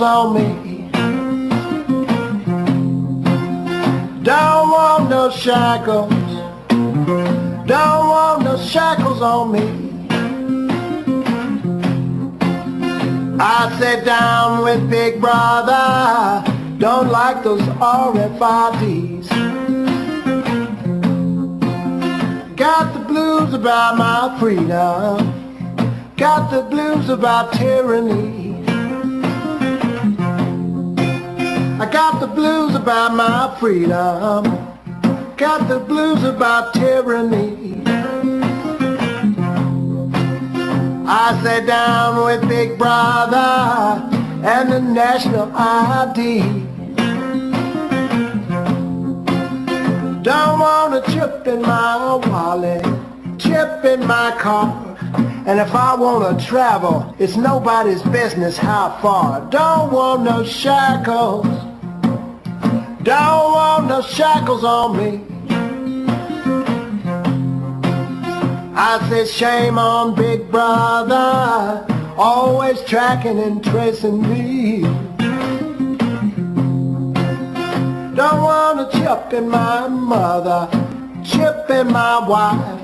on me. Don't want no shackles. Don't want no shackles on me. I sit down with Big Brother. Don't like those RFIDs. Got the blues about my freedom. Got the blues about tyranny. I got the blues about my freedom. Got the blues about tyranny. I sat down with Big Brother and the national ID. Don't want a chip in my wallet, chip in my car. And if I want to travel, it's nobody's business how far. Don't want no shackles. Don't want no shackles on me. I said shame on Big Brother, always tracking and tracing me. Don't want a chip in my mother, chip in my wife,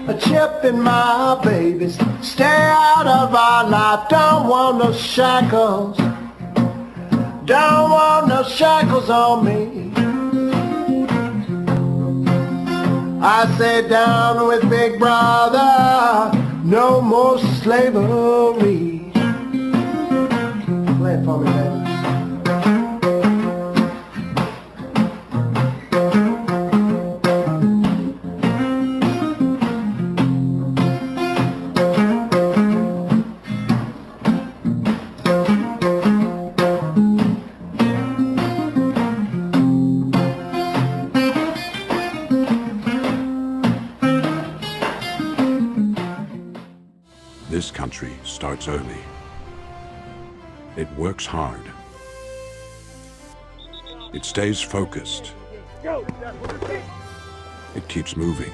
a chip in my babies. Stay out of our life. Don't want no shackles. Don't want no shackles on me. I sat down with Big Brother. No more slavery. Play it for me, baby. This country starts early. It works hard. It stays focused. It keeps moving.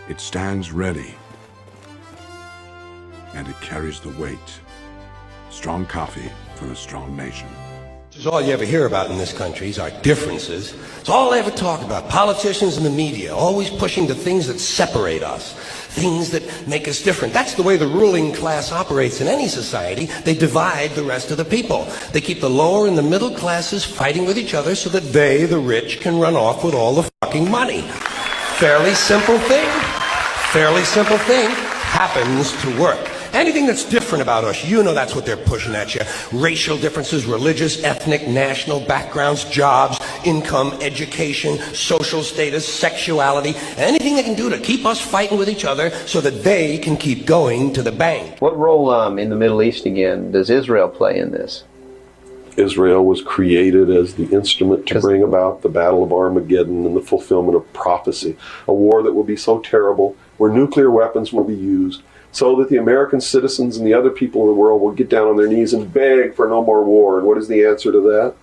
It stands ready. And it carries the weight. Strong coffee for a strong nation. This is all you ever hear about in this country is our differences. It's all they ever talk about. Politicians and the media always pushing the things that separate us. Things that make us different. That's the way the ruling class operates in any society. They divide the rest of the people. They keep the lower and the middle classes fighting with each other so that they, the rich, can run off with all the fucking money. Fairly simple thing. Fairly simple thing. Happens to work. Anything that's different about us, you know that's what they're pushing at you. Racial differences, religious, ethnic, national backgrounds, jobs, income, education, social status, sexuality, anything they can do to keep us fighting with each other so that they can keep going to the bank. What role in the Middle East again does Israel play in this? Israel was created as the instrument to bring about the Battle of Armageddon and the fulfillment of prophecy, a war that will be so terrible, where nuclear weapons will be used, so that the American citizens and the other people in the world will get down on their knees and beg for no more war. And what is the answer to that?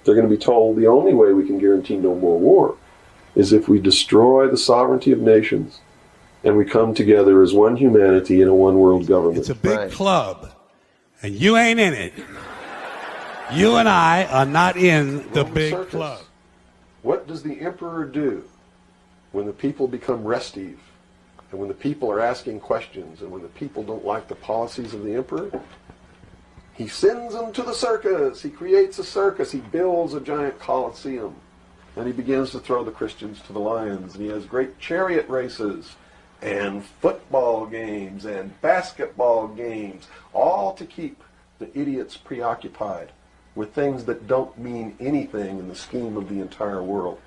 They're going to be told the only way we can guarantee no more war is if we destroy the sovereignty of nations and we come together as one humanity in a one world government. It's a big club, and you ain't in it. You and I are not in the big club. What does the emperor do when the people become restive? And when the people are asking questions, and when the people don't like the policies of the emperor, he sends them to the circus. He creates a circus. He builds a giant coliseum. And he begins to throw the Christians to the lions. And he has great chariot races and football games and basketball games, all to keep the idiots preoccupied with things that don't mean anything in the scheme of the entire world,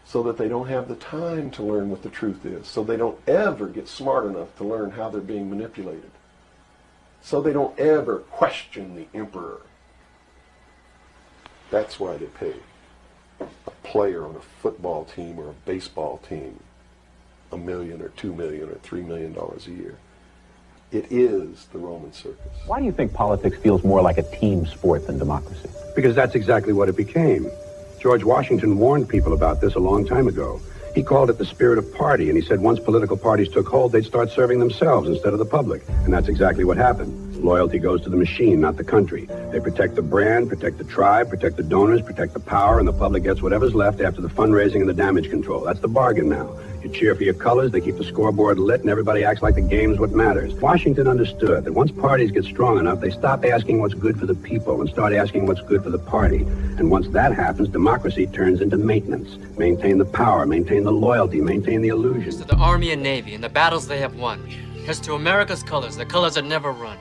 so that they don't have the time to learn what the truth is, so they don't ever get smart enough to learn how they're being manipulated, so they don't ever question the emperor. That's why they pay a player on a football team or a baseball team $1 million or $2 million or $3 million a year. It is the Roman circus. Why do you think politics feels more like a team sport than democracy? Because that's exactly what it became. George Washington warned people about this a long time ago. He called it the spirit of party, and he said once political parties took hold, they'd start serving themselves instead of the public. And that's exactly what happened. Loyalty goes to the machine, not the country. They protect the brand, protect the tribe, protect the donors, protect the power, and the public gets whatever's left after the fundraising and the damage control. That's the bargain now. You cheer for your colors, they keep the scoreboard lit, and everybody acts like the game's what matters. Washington understood that once parties get strong enough, they stop asking what's good for the people and start asking what's good for the party. And once that happens, democracy turns into maintenance. Maintain the power, maintain the loyalty, maintain the illusion. To the Army and Navy and the battles they have won. Here's to America's colors, the colors that never run.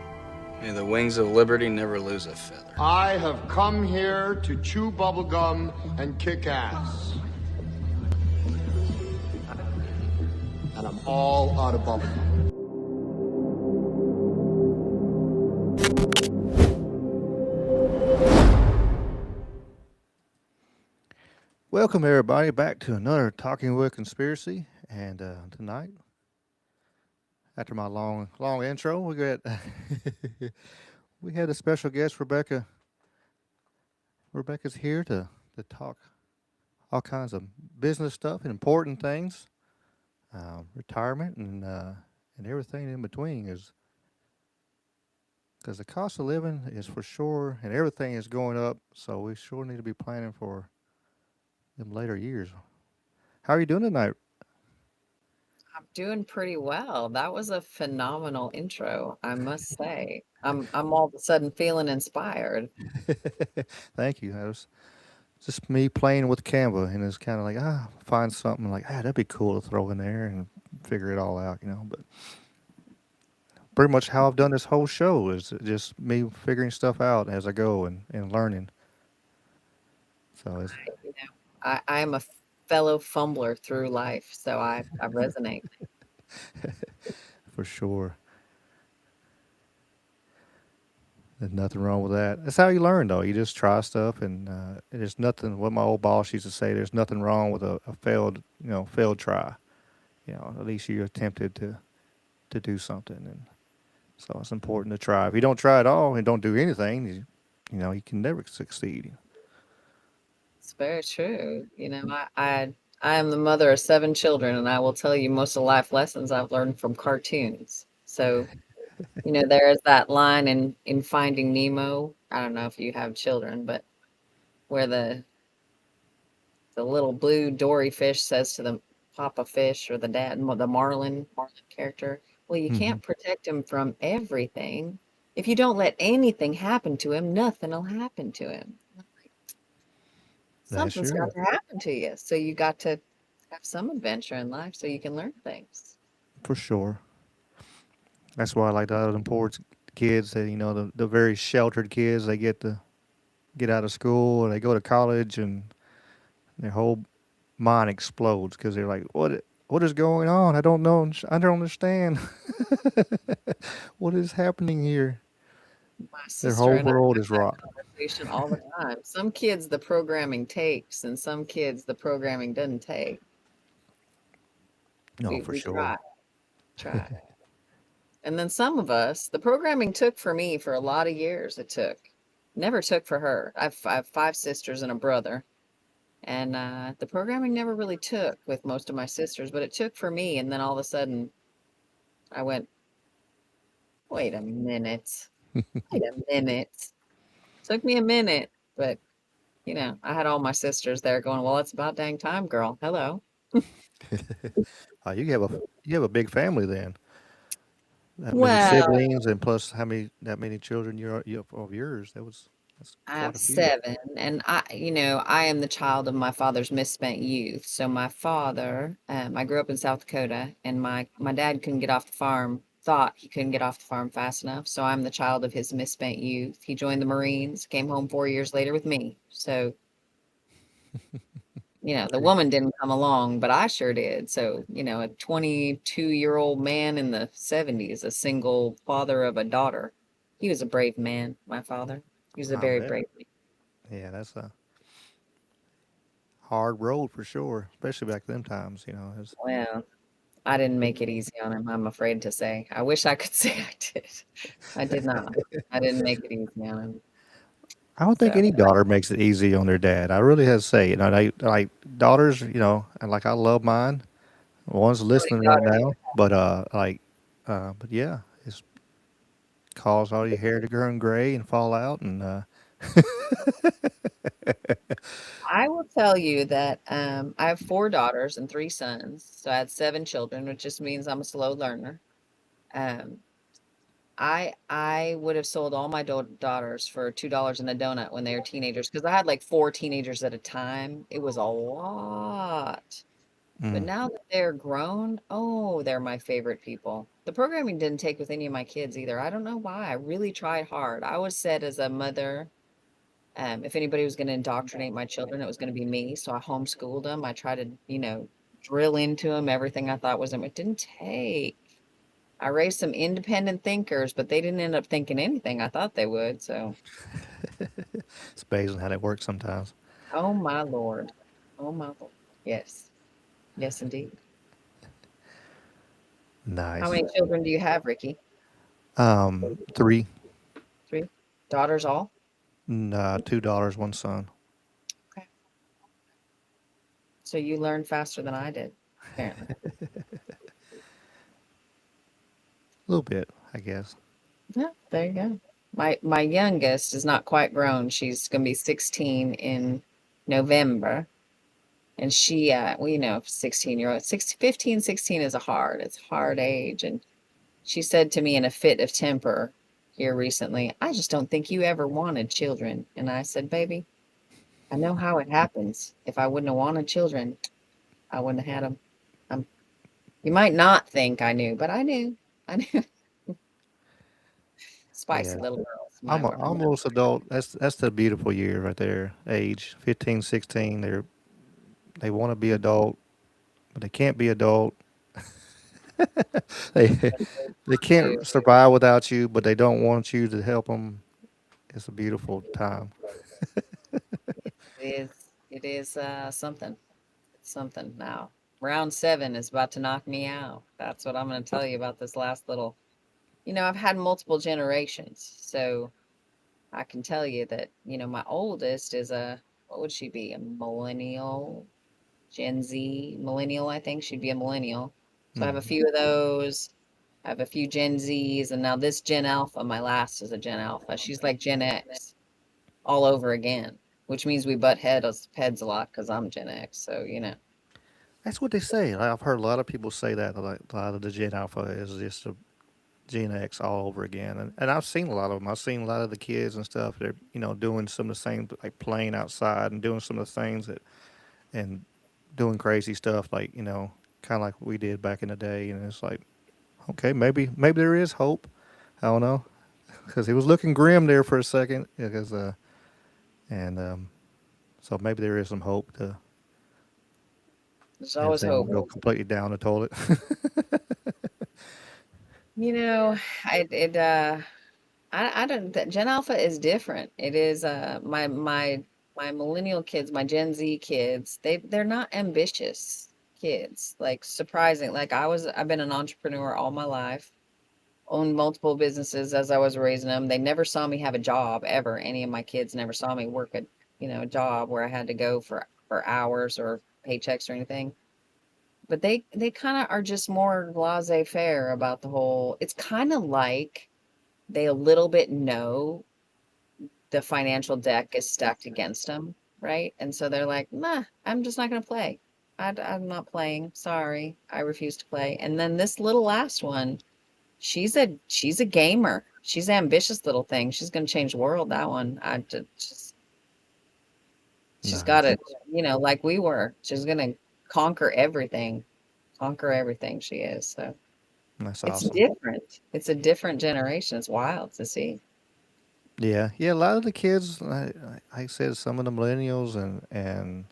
May the wings of liberty never lose a feather. I have come here to chew bubblegum and kick ass. And I'm all out of bubblegum. Welcome everybody back to another Talking with Conspiracy, and tonight, after my long intro, we got we had a special guest, Rebecca. Rebecca's here to talk all kinds of business stuff and important things, retirement and everything in between, is because the cost of living is for sure, and everything is going up. So we sure need to be planning for them later years. How are you doing tonight? I'm doing pretty well. That was a phenomenal intro, I must say. I'm all of a sudden feeling inspired. Thank you. That was just me playing with Canva, and it's kind of like, find something like, that'd be cool to throw in there and figure it all out, But pretty much how I've done this whole show is just me figuring stuff out as I go and learning. So it's, I am a fellow fumbler through life, so I resonate. For sure. There's nothing wrong with that. That's how you learn, though. You just try stuff, and there's nothing. What my old boss used to say: there's nothing wrong with a failed try. At least you attempted to do something, and so it's important to try. If you don't try at all and don't do anything, you can never succeed. It's very true. I am the mother of 7 children, and I will tell you most of the life lessons I've learned from cartoons. So, there is that line in Finding Nemo. I don't know if you have children, but where the little blue Dory fish says to the Papa fish or the dad, the Marlin character, well, you can't protect him from everything. If you don't let anything happen to him, nothing will happen to him. Something's got to happen to you. So you got to have some adventure in life so you can learn things. For sure. That's why I like the other poor kids, that, the very sheltered kids, they get out of school and they go to college and their whole mind explodes because they're like, what is going on? I don't know. I don't understand. What is happening here? Their whole world is rocked. All the time. Some kids the programming takes, and some kids the programming doesn't take. No, for sure. Try. And then some of us, the programming took for me for a lot of years. It never took for her. I have 5 sisters and a brother, and the programming never really took with most of my sisters, but it took for me. And then all of a sudden, I went, wait a minute. Took me a minute, but I had all my sisters there going, well, it's about dang time, girl. Hello. You have a big family then. That many Well, siblings, and plus that many children of yours. I have 7, and I am the child of my father's misspent youth. So my father, I grew up in South Dakota, and my dad couldn't get off the farm. Thought he couldn't get off the farm fast enough, so I'm the child of his misspent youth. He joined the Marines, came home 4 years later with me. So, the woman didn't come along, but I sure did. So, a 22-year-old man in the 70s, a single father of a daughter. He was a brave man, my father. He was a very brave man. Yeah, that's a hard road for sure, especially back then times. Well, I didn't make it easy on him, I'm afraid to say. I wish I could say I did. I did not. I didn't make it easy on him. I don't think any daughter makes it easy on their dad. I really have to say, like daughters, and like I love mine. One's listening right now, but yeah, it's cause all your hair to turn gray and fall out. And I will tell you that I have 4 daughters and 3 sons, so I had 7 children, which just means I'm a slow learner. Um, I would have sold all my daughters for $2 in a donut when they were teenagers because I had like 4 teenagers at a time. It was a lot. But now that they're grown, oh, they're my favorite people. The programming didn't take with any of my kids either. I don't know why. I really tried hard. I was said as a mother, if anybody was going to indoctrinate my children, it was going to be me. So I homeschooled them. I tried to, drill into them everything I thought was them. It didn't take. I raised some independent thinkers, but they didn't end up thinking anything I thought they would. So, it's amazing how that works sometimes. oh my Lord. Oh my Lord. Yes. Yes, indeed. Nice. How many children do you have, Ricky? 3. 3 daughters all? $2, 1 son. Okay. So you learned faster than I did, apparently. A little bit, I guess. Yeah, there you go. My youngest is not quite grown. She's going to be 16 in November. And she, 16-year-old, 15, 16 is it's a hard age. And she said to me in a fit of temper here recently, I just don't think you ever wanted children. And I said, baby, I know how it happens. If I wouldn't have wanted children, I wouldn't have had them. You might not think I knew, but I knew. I knew. Spicy little girls. I'm almost adult. That's the beautiful year right there. Age 15, 16. They want to be adult, but they can't be adult. They can't survive without you, but they don't want you to help them. It's a beautiful time. It is something. It's something now. Round 7 is about to knock me out. That's what I'm going to tell you about this last little. I've had multiple generations, so I can tell you that, my oldest is what would she be? A millennial, Gen Z, millennial, I think she'd be a millennial. So I have a few of those. I have a few Gen Zs, and now this Gen Alpha, my last is a Gen Alpha. She's like Gen X all over again, which means we butt heads a lot because I'm Gen X. So, That's what they say. I've heard a lot of people say that. Like, a lot of the Gen Alpha is just a Gen X all over again. And I've seen a lot of them. I've seen a lot of the kids and stuff. They're, doing some of the same, like playing outside and doing some of the things and doing crazy stuff, like, kind of like we did back in the day. And it's like, okay, maybe there is hope. I don't know. Because it was looking grim there for a second. Because, so maybe there is some hope to. There's always hope. Go completely down the toilet. I don't. Gen Alpha is different. It is my millennial kids, my Gen Z kids. They're not ambitious kids. Like surprising. Like I've been an entrepreneur all my life. Owned multiple businesses as I was raising them. They never saw me have a job ever. Any of my kids never saw me work a job where I had to go for hours or paychecks or anything. But they kind of are just more laissez-faire about the whole. It's kind of like they a little bit know the financial deck is stacked against them, right? And so they're like, nah, I'm just not going to play. I'm not playing. Sorry, I refuse to play. And then this little last one, she's a gamer. She's an ambitious little thing. She's going to change the world. That one, she's got it, like we were. She's going to conquer everything. She is. So that's it's awesome. different. It's a different generation. It's wild to see. Yeah. A lot of the kids, like I said, some of the millennials and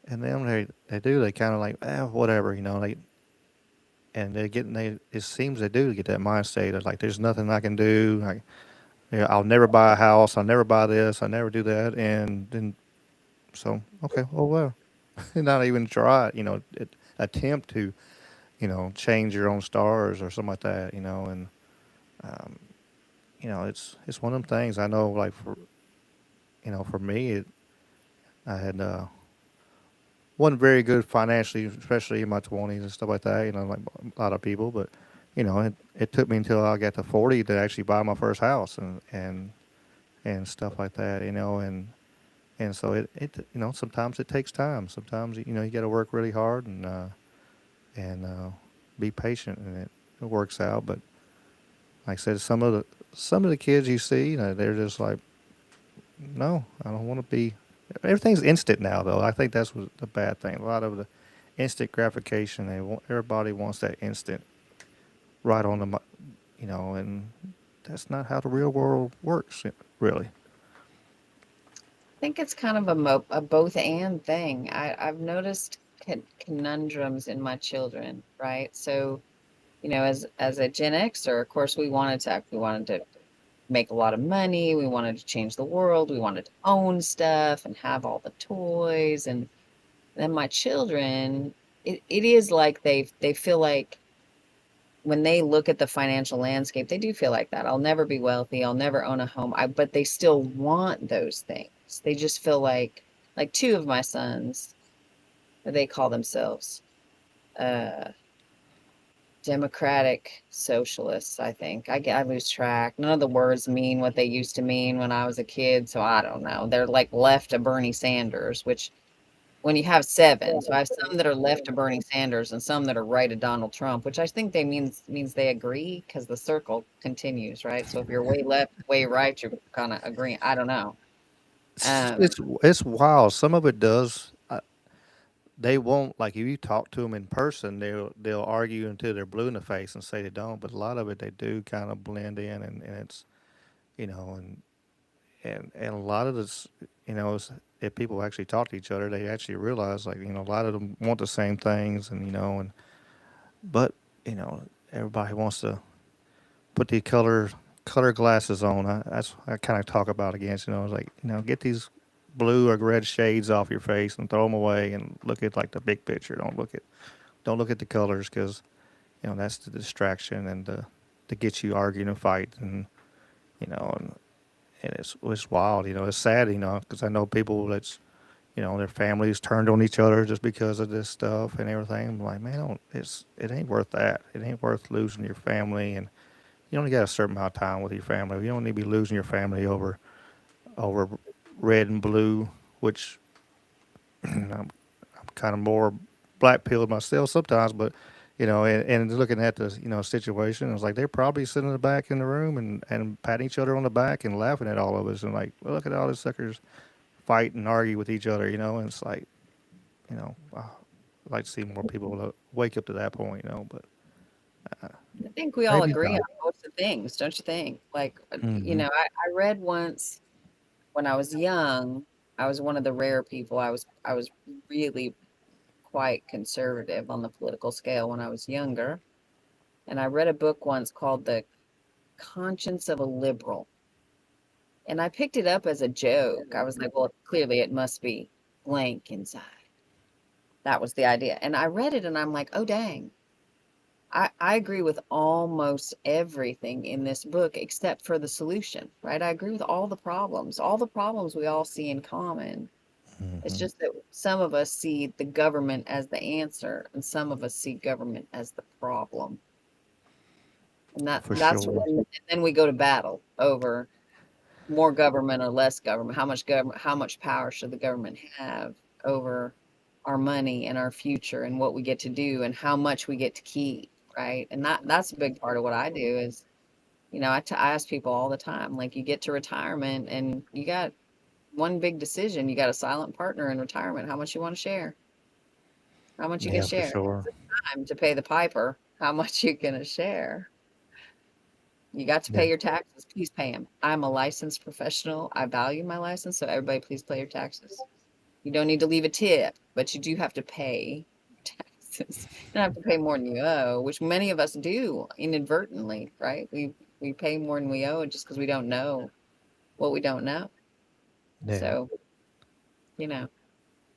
them, they kind of like, whatever, and it seems they do get that mindset of like, there's nothing I can do. Like, I'll never buy a house. I'll never buy this. I'll never do that. And then, so, okay, well, not even try, attempt to, change your own stars or something like that, and, it's one of them things. I know, like, for me, I had, wasn't very good financially, especially in my 20s and stuff like that, like a lot of people, but it took me until I got to 40 to actually buy my first house and stuff like that, and so sometimes it takes time. Sometimes, you got to work really hard and be patient, and it works out. But like I said, some of the kids you see, they're just like, no, I don't want to be. Everything's instant now, though. I think that's the bad thing. A lot of the instant gratification. Everybody wants that instant, right on and that's not how the real world works, really. I think it's kind of a both and thing. I've noticed conundrums in my children, right? So, as a Gen Xer, of course, we wanted to make a lot of money. We wanted to change the world. We wanted to own stuff and have all the toys. And then my children, it is like they feel like when they look at the financial landscape, they do feel like that. I'll never be wealthy. I'll never own a home. But they still want those things. They just feel like two of my sons, they call themselves democratic socialists, I think. I lose track. None of the words mean what they used to mean when I was a kid, so I don't know. They're like left of Bernie Sanders, which when you have seven, so I have some that are left of Bernie Sanders and some that are right of Donald Trump, which I think they means they agree because the circle continues, right? So if you're way left, way right, you're kind of agreeing. I don't know. It's wild. Some of it does. They won't, like, if you talk to them in person, they'll argue until they're blue in the face and say they don't. But a lot of it they do kind of blend in, and it's you know and a lot of this, if people actually talk to each other, they actually realize, like, a lot of them want the same things, and but everybody wants to put the color glasses on. I kind of talk about against, it's like, get these blue or red shades off your face and throw them away and look at, like, the big picture. Don't look at the colors, because that's the distraction and to get you arguing and fight, and it's wild. It's sad, because I know people that's their families turned on each other just because of this stuff and everything. I'm like, man, it ain't worth that. It ain't worth losing your family, and you only got a certain amount of time with your family. You don't need to be losing your family over red and blue, which I'm kind of more black pilled myself sometimes, but and looking at the situation, it's like they're probably sitting in the back in the room and patting each other on the back and laughing at all of us, and like, well, look at all these suckers fight and argue with each other, and it's like, I'd like to see more people wake up to that point, but I think we all maybe agree not. on most of the things, don't you think? Like, Hmm. I read once when I was young, I was one of the rare people. I was really quite conservative on the political scale when I was younger. And I read a book once called The Conscience of a Liberal. And I picked it up as a joke. I was like, well, clearly it must be blank inside. That was the idea. And I read it and I'm like, oh, dang. I agree with almost everything in this book except for the solution, right? I agree with all the problems we all see in common. It's Hmm. just that some of us see the government as the answer and some of us see government as the problem. And For that's sure. when, and then we go to battle over more government or less government. How much power should the government have over our money and our future and what we get to do and how much we get to keep, right? And that's a big part of what I do is, I ask people all the time, like, you get to retirement and you got one big decision. You got a silent partner in retirement. How much you want to share? How much you can Yeah, for share? sure. It's time to pay the piper. How much you gonna share? You got to Yeah. pay your taxes. Please pay them. I'm a licensed professional. I value my license, so everybody, please pay your taxes. You don't need to leave a tip, but you do have to pay taxes. You don't have to pay more than you owe, which many of us do inadvertently, right? We pay more than we owe just because we don't know what we don't know. Yeah. So, you know,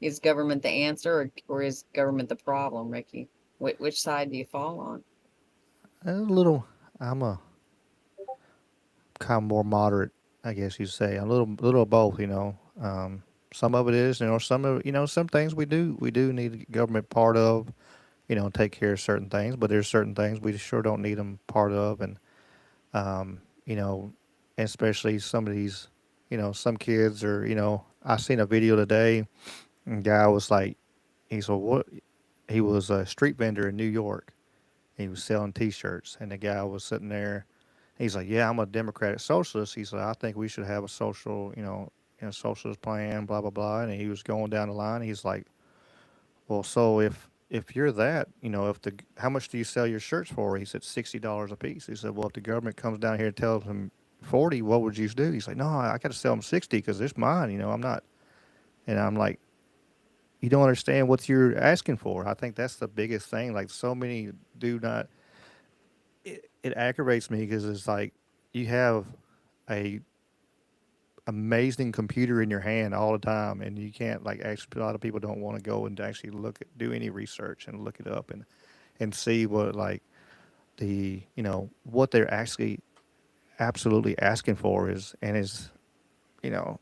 is government the answer or is government the problem, Ricky? Which side do you fall on? A little. I'm a kind of more moderate, I guess you'd say. A little of both. Some of it is, some of it, some things we do need the government part of, take care of certain things, but there's certain things we sure don't need them part of. And, you know, and especially some of these, some kids are, I seen a video today, and guy was like, he said, what? He was a street vendor in New York. He was selling T-shirts, and the guy was sitting there. He's like, "Yeah, I'm a democratic socialist." He said, "I think we should have a social, socialist plan, blah blah blah." And he was going down the line. He's like, "Well, so if you're that, if the how much do you sell your shirts for?" He said, $60 a piece. He said, "Well, if the government comes down here and tells him 40, what would you do?" He's like, "No, I got to sell them 60 because it's mine. I'm not." And I'm like, "You don't understand what you're asking for." I think that's the biggest thing. Like so many do not. It aggravates me because it's like you have a amazing computer in your hand all the time, and you can't like actually. A lot of people don't want to go and actually do any research and look it up and see what like what they're actually absolutely asking for is, and is you know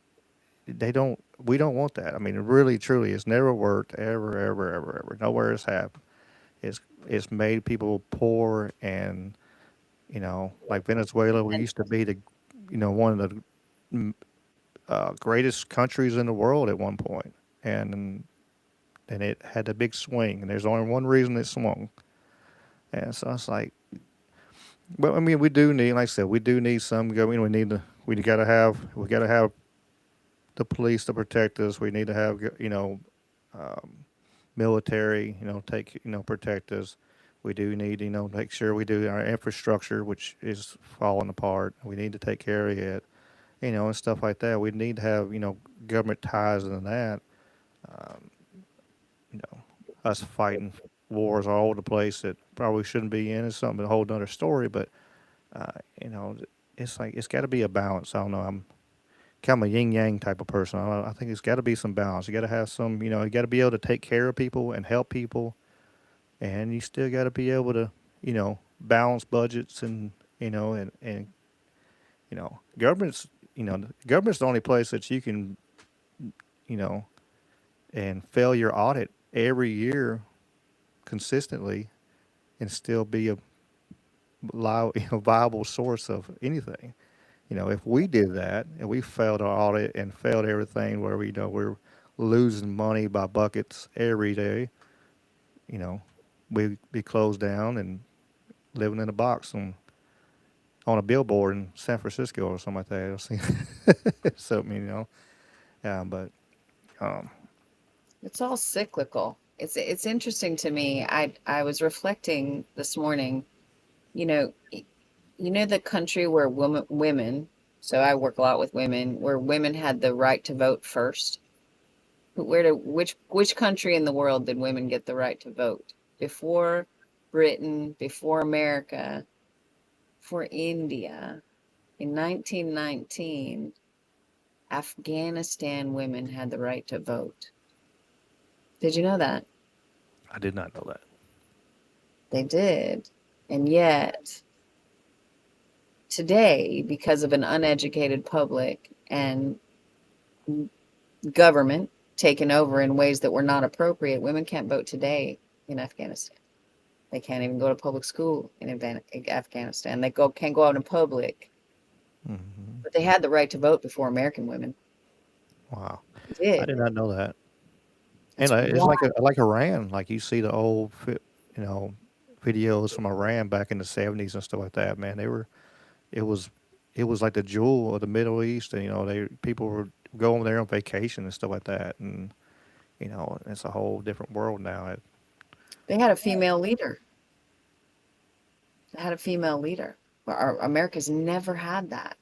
they don't. We don't want that. I mean, it really, truly, it's never worked ever, ever, ever, ever. Nowhere has happened. It's made people poor, and like Venezuela, we used to be one of the greatest countries in the world at one point, and it had a big swing, and there's only one reason it swung, and so it's like, well, I mean, we do need, like I said, we do need some government. We gotta have the police to protect us. We need to have military, protect us. We do need, make sure we do our infrastructure, which is falling apart. We need to take care of it, and stuff like that. We need to have, government ties in that. Um, us fighting wars all over the place that probably shouldn't be in is something a whole other story. But uh, you know, it's like it's got to be a balance. I don't know. I'm kind of a yin yang type of person. I think it's got to be some balance. You got to have some. You got to be able to take care of people and help people, and you still got to be able to, balance budgets and government's. Government's the only place that you can, you know, and fail your audit every year consistently and still be a viable source of anything. If we did that and we failed our audit and failed everything where we're losing money by buckets every day, we'd be closed down and living in a box on a billboard in San Francisco or something like that. Something, but um, It's all cyclical. It's interesting to me. I was reflecting this morning, you know, the country where women, so I work a lot with women, where women had the right to vote first. Which country in the world did women get the right to vote? Before Britain, before America, before India. In 1919, Afghanistan women had the right to vote. Did you know that? I did not know that. They did. And yet, today, because of an uneducated public and government taken over in ways that were not appropriate, women can't vote today in Afghanistan. They can't even go to public school in Afghanistan. They can't go out in public. Mm-hmm. But they had the right to vote before American women. Wow. They did. I did not know that. That's And it's wild. like Iran. Like you see the old, videos from Iran back in the '70s and stuff like that. Man, it was, it was like the jewel of the Middle East. And people were going there on vacation and stuff like that. And it's a whole different world now. They had a female leader. America's never had that.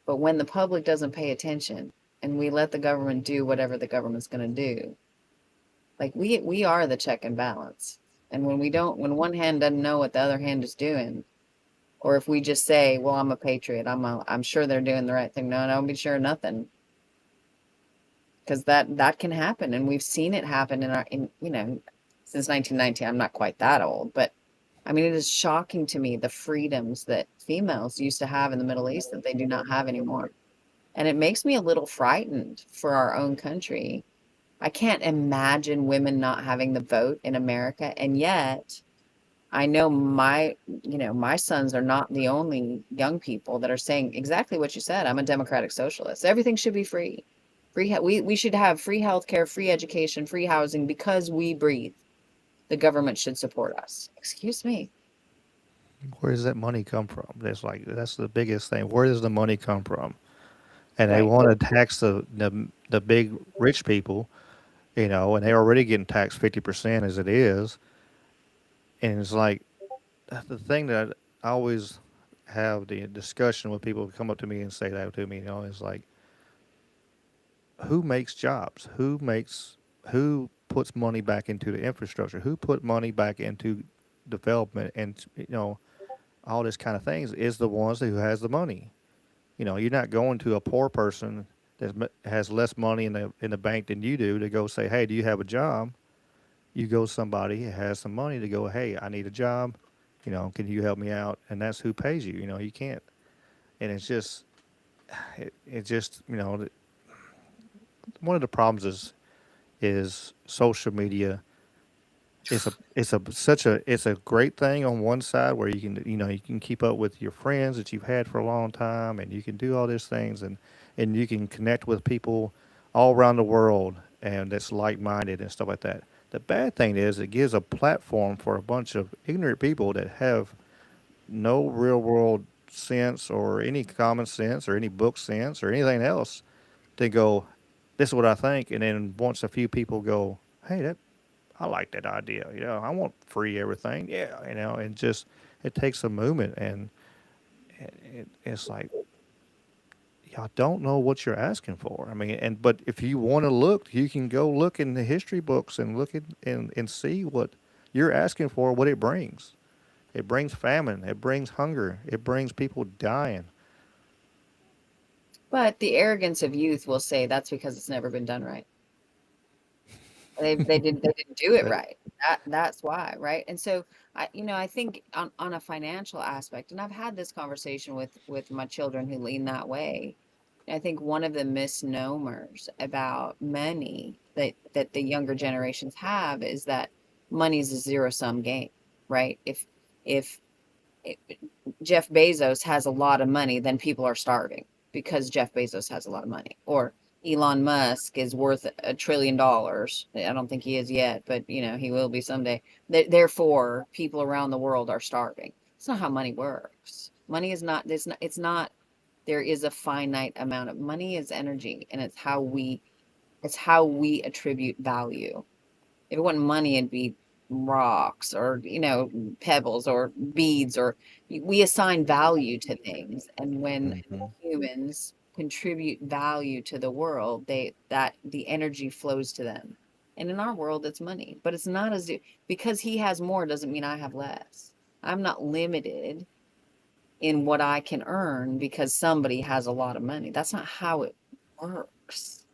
But when the public doesn't pay attention and we let the government do whatever the government's going to do, like we are the check and balance. And when one hand doesn't know what the other hand is doing, or if we just say, well, I'm a patriot, I'm sure they're doing the right thing. No, don't be sure of nothing. Because that can happen. And we've seen it happen since 1990. I'm not quite that old, but I mean, it is shocking to me the freedoms that females used to have in the Middle East that they do not have anymore. And it makes me a little frightened for our own country. I can't imagine women not having the vote in America. And yet I know my sons are not the only young people that are saying exactly what you said. I'm a democratic socialist. Everything should be free. We should have free healthcare, free education, free housing because we breathe. The government should support us. Excuse me. Where does that money come from? That's the biggest thing. Where does the money come from? And they Right. want to tax the big rich people, and they're already getting taxed 50% as it is. And it's like the thing that I always have the discussion with people who come up to me and say that to me, is like, who makes jobs? Who puts money back into the infrastructure? Who put money back into development and all this kind of things is the ones who has the money. You're not going to a poor person that has less money in the bank than you do to go say, "Hey, do you have a job?" You go to somebody who has some money to go, "Hey, I need a job. Can you help me out?" And that's who pays you. You can't. And it's just, it just, one of the problems is social media. It's a great thing on one side where you can keep up with your friends that you've had for a long time, and you can do all these things, and you can connect with people all around the world and that's like-minded and stuff like that. The bad thing is it gives a platform for a bunch of ignorant people that have no real world sense or any common sense or any book sense or anything else to go, "This is what I think," and then once a few people go, "Hey, that I like that idea. I want free everything." Yeah, and just it takes a movement, and it's like y'all don't know what you're asking for. I mean, but if you want to look, you can go look in the history books and look at and see what you're asking for, what it brings. It brings famine. It brings hunger. It brings people dying. But the arrogance of youth will say that's because it's never been done right. They didn't do it That right. That's why, right? And so I think on a financial aspect, and I've had this conversation with my children who lean that way. I think one of the misnomers about money that the younger generations have is that money is a zero-sum game, right? If Jeff Bezos has a lot of money, then people are starving because Jeff Bezos has a lot of money. Or Elon Musk is worth $1 trillion. I don't think he is yet, but he will be someday. Therefore, people around the world are starving. It's not how money works. Money is not, it's not, there is a finite amount of money is energy, and it's how we attribute value. If it wasn't money, it'd be rocks or pebbles or beads, or we assign value to things. And when humans contribute value to the world, that the energy flows to them. And in our world, it's money, but it's not as because he has more doesn't mean I have less. I'm not limited in what I can earn because somebody has a lot of money. That's not how it works.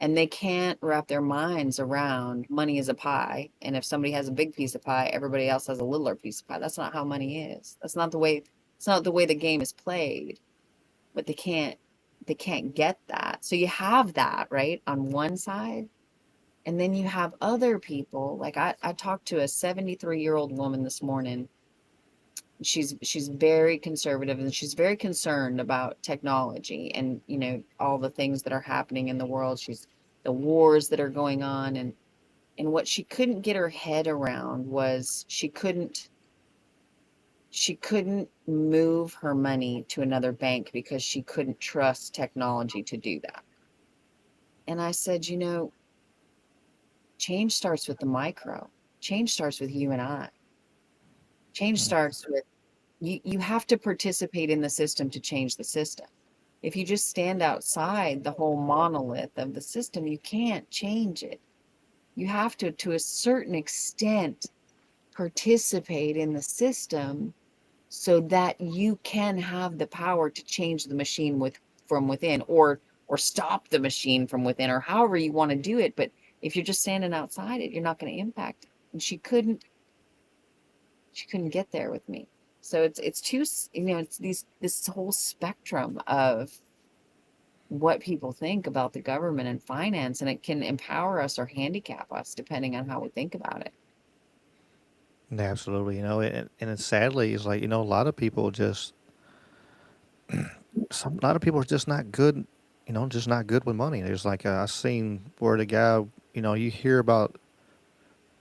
And they can't wrap their minds around money is a pie. And if somebody has a big piece of pie, everybody else has a littler piece of pie. That's not how money is. It's not the way the game is played. But they can't get that. So you have that, right, on one side. And then you have other people. Like I talked to a 73-year-old woman this morning. She's very conservative, and she's very concerned about technology and all the things that are happening in the world. She's the wars that are going on, and what she couldn't get her head around was she couldn't move her money to another bank because she couldn't trust technology to do that. And I said, change starts with the micro. Change starts with you and I. Change starts with you have to participate in the system to change the system. If you just stand outside the whole monolith of the system, you can't change it. You have to a certain extent, participate in the system so that you can have the power to change the machine from within, or stop the machine from within, or however you want to do it. But if you're just standing outside it, you're not going to impact it. And she couldn't get there with me. So it's too, it's this whole spectrum of what people think about the government and finance, and it can empower us or handicap us depending on how we think about it. Absolutely, and it's sadly, it's like, a lot of people just, a lot of people are just not good, just not good with money. There's like, I seen where the guy, you hear about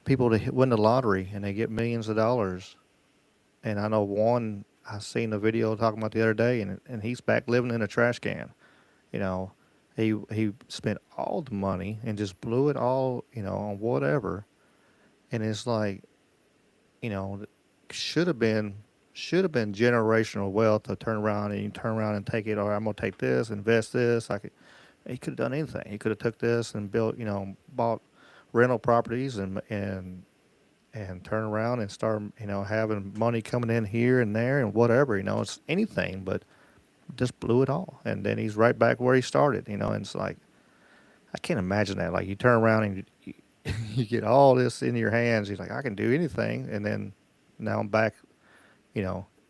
people that win the lottery and they get millions of dollars. And I know one, I seen a video talking about the other day, and he's back living in a trash can. You know, he spent all the money and just blew it all, on whatever. And it's like, you know, should have been should have been generational wealth to turn around and you turn around and take it. Or I'm gonna take this, invest this. He could have done anything. He could have took this and built, bought rental properties and turn around and start, having money coming in here and there and whatever. It's anything, but just blew it all. And then he's right back where he started. And it's like I can't imagine that. Like you turn around and you get all this in your hands. He's like, I can do anything, and then now I'm back,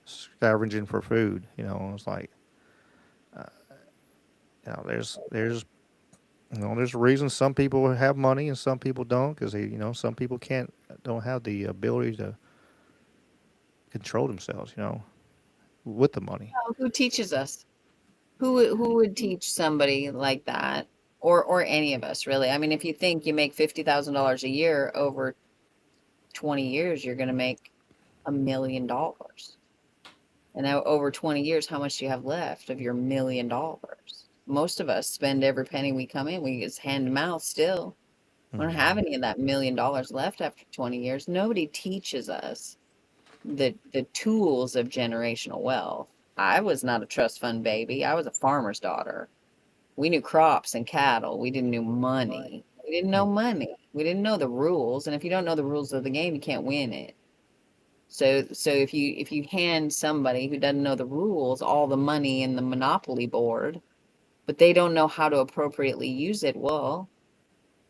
scavenging for food. It's like, uh, there's there's a reason some people have money and some people don't, because some people don't have the ability to control themselves, with the money. Oh, who teaches us? Who would teach somebody like that, or any of us really? I mean, if you think you make $50,000 a year over 20 years, you're going to make $1 million. And now over 20 years, how much do you have left of your $1 million? Most of us spend every penny we come in. We it's hand to mouth still. We don't have any of that $1 million left after 20 years. Nobody teaches us the tools of generational wealth. I was not a trust fund baby. I was a farmer's daughter. We knew crops and cattle. We didn't know money. We didn't know money. We didn't know the rules. And if you don't know the rules of the game, you can't win it. So if you hand somebody who doesn't know the rules all the money in the monopoly board, but they don't know how to appropriately use it, well,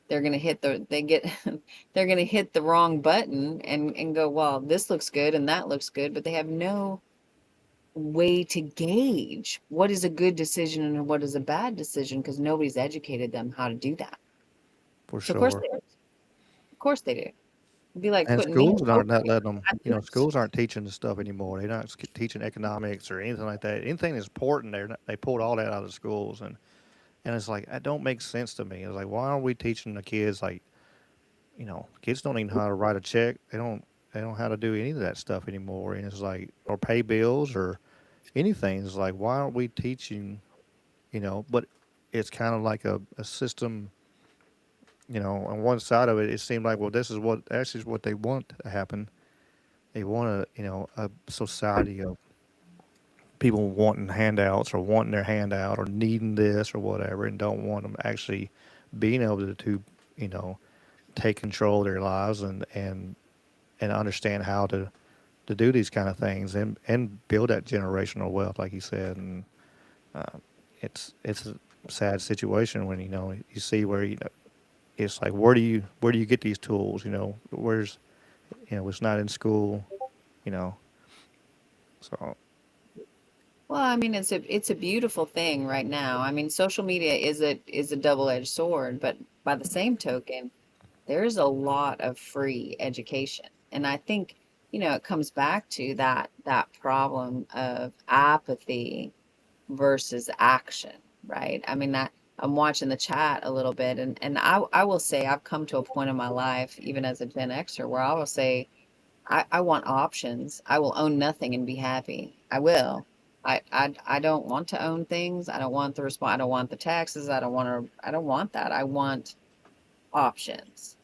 they're gonna hit they're gonna hit the wrong button and go, well, this looks good and that looks good, but they have no way to gauge what is a good decision and what is a bad decision, because nobody's educated them how to do that. For So sure. of course they do. Of course they do. It'd be like And putting me in schools aren't not letting them, a schools aren't teaching the stuff anymore. They're not teaching economics or anything like that. Anything that's important, they pulled all that out of the schools. And it's like, that don't make sense to me. It's like, why aren't we teaching the kids, like, kids don't even know how to write a check. They don't know how to do any of that stuff anymore. And it's like, or pay bills or anything. It's like, why aren't we teaching, but it's kind of like a system, on one side of it, it seemed like, well, this is what they want to happen. They want a society of people wanting handouts or wanting their handout or needing this or whatever, and don't want them actually being able to take control of their lives and understand how to do these kind of things and build that generational wealth, like you said. And it's a sad situation when you see where it's like, where do you get these tools? Where's it's not in school, so. Well, I mean, it's a beautiful thing right now. I mean, social media is a double-edged sword, but by the same token, there's a lot of free education. And I think, it comes back to that problem of apathy versus action, right? I mean, I'm watching the chat a little bit, and I will say I've come to a point in my life, even as a Gen Xer, where I will say I want options. I will own nothing and be happy. I will. I don't want to own things. I don't want I don't want the taxes. I don't want that. I want options.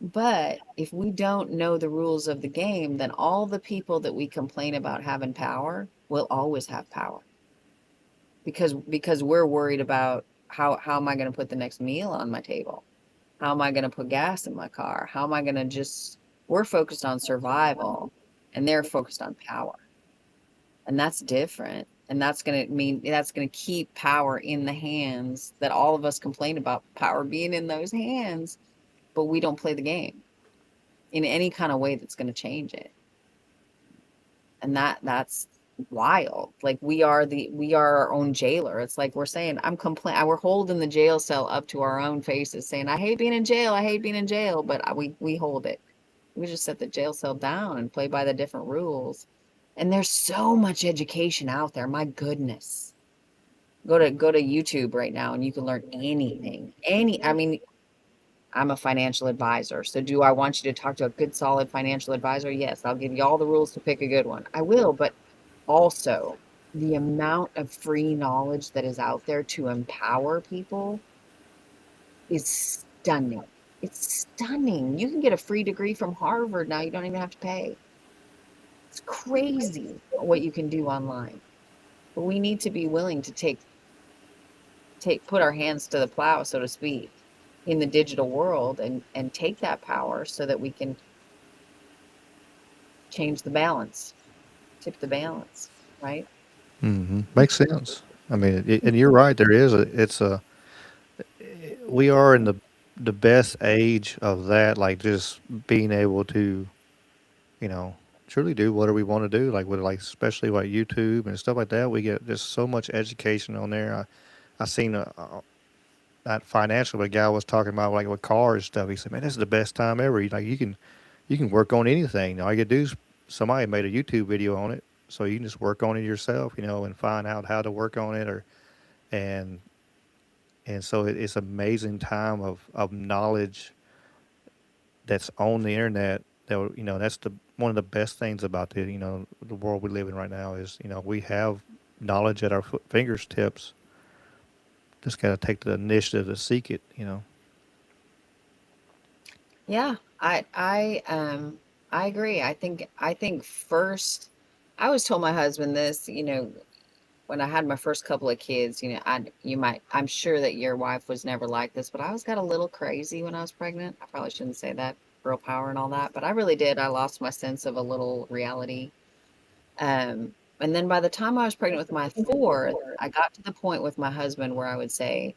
But if we don't know the rules of the game, then all the people that we complain about having power will always have power. Because we're worried about how am I going to put the next meal on my table? How am I going to put gas in my car? How am I going to we're focused on survival and they're focused on power. And that's different. And that's going to keep power in the hands that all of us complain about power being in those hands, but we don't play the game in any kind of way that's going to change it. And that's wild. Like we are our own jailer. It's like we're saying, we're holding the jail cell up to our own faces saying, I hate being in jail. I hate being in jail. But we hold it. We just set the jail cell down and play by the different rules. And there's so much education out there. My goodness. Go to YouTube right now and you can learn anything. I mean, I'm a financial advisor. So do I want you to talk to a good, solid financial advisor? Yes, I'll give you all the rules to pick a good one. I will, but also the amount of free knowledge that is out there to empower people is stunning. It's stunning. You can get a free degree from Harvard now. You don't even have to pay. It's crazy what you can do online. But we need to be willing to put our hands to the plow, so to speak, in the digital world and take that power so that we can change the balance, tip the balance, right? Makes sense. I mean, and you're right. We are in the best age of that, like just being able to, you know, truly do whatever we want to do, like with like especially like YouTube and stuff like that. We get just so much education on there. I seen not financial, but a guy was talking about like with cars and stuff. He said, "Man, this is the best time ever. Like you can work on anything. All you gotta do is somebody made a YouTube video on it, so you can just work on it yourself, you know, and find out how to work on it, or and so it's amazing time of knowledge that's on the internet. That you know, that's the one of the best things about the world we live in right now is we have knowledge at our fingertips. Just got to take the initiative to seek it. Yeah, I agree. I think first, I always told my husband this, when I had my first couple of kids, I'm sure that your wife was never like this, but I was got a little crazy when I was pregnant. I probably shouldn't say that, girl power and all that, but I really did. I lost my sense of a little reality. And then by the time I was pregnant with my fourth, I got to the point with my husband where I would say,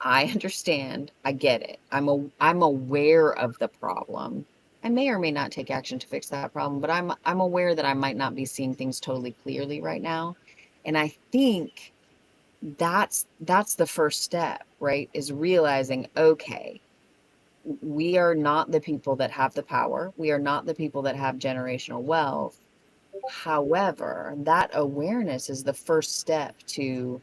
I understand. I get it. I'm aware of the problem. I may or may not take action to fix that problem, but I'm aware that I might not be seeing things totally clearly right now. And I think that's the first step, right? Is realizing, okay, we are not the people that have the power. We are not the people that have generational wealth. However, that awareness is the first step to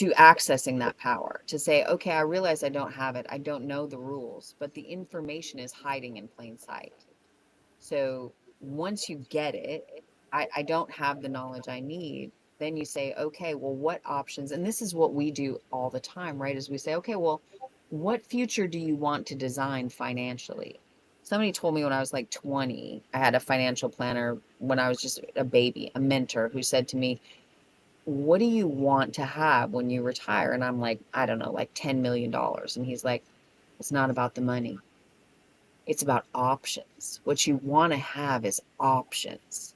accessing that power, to say, okay, I realize I don't have it. I don't know the rules, but the information is hiding in plain sight. So once you get it, I don't have the knowledge I need. Then you say, okay, well, what options? And this is what we do all the time, right? Is we say, okay, well, what future do you want to design financially? Somebody told me when I was like 20, I had a financial planner when I was just a baby, a mentor who said to me, what do you want to have when you retire? And I'm like, I don't know, like $10 million. And he's like, it's not about the money. It's about options. What you want to have is options.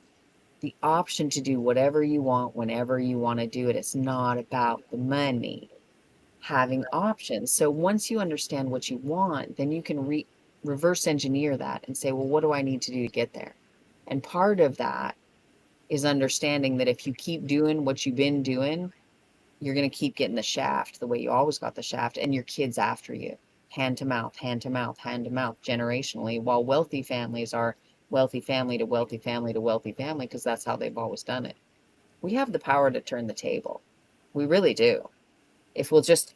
The option to do whatever you want, whenever you want to do it. It's not about the money. Having options. So once you understand what you want, then you can reverse engineer that and say, well, what do I need to do to get there? And part of that is understanding that if you keep doing what you've been doing, you're going to keep getting the shaft the way you always got the shaft, and your kids after you, hand to mouth, hand to mouth, hand to mouth, generationally, while wealthy families are wealthy family to wealthy family to wealthy family, because that's how they've always done it. We have the power to turn the table. We really do. If we'll just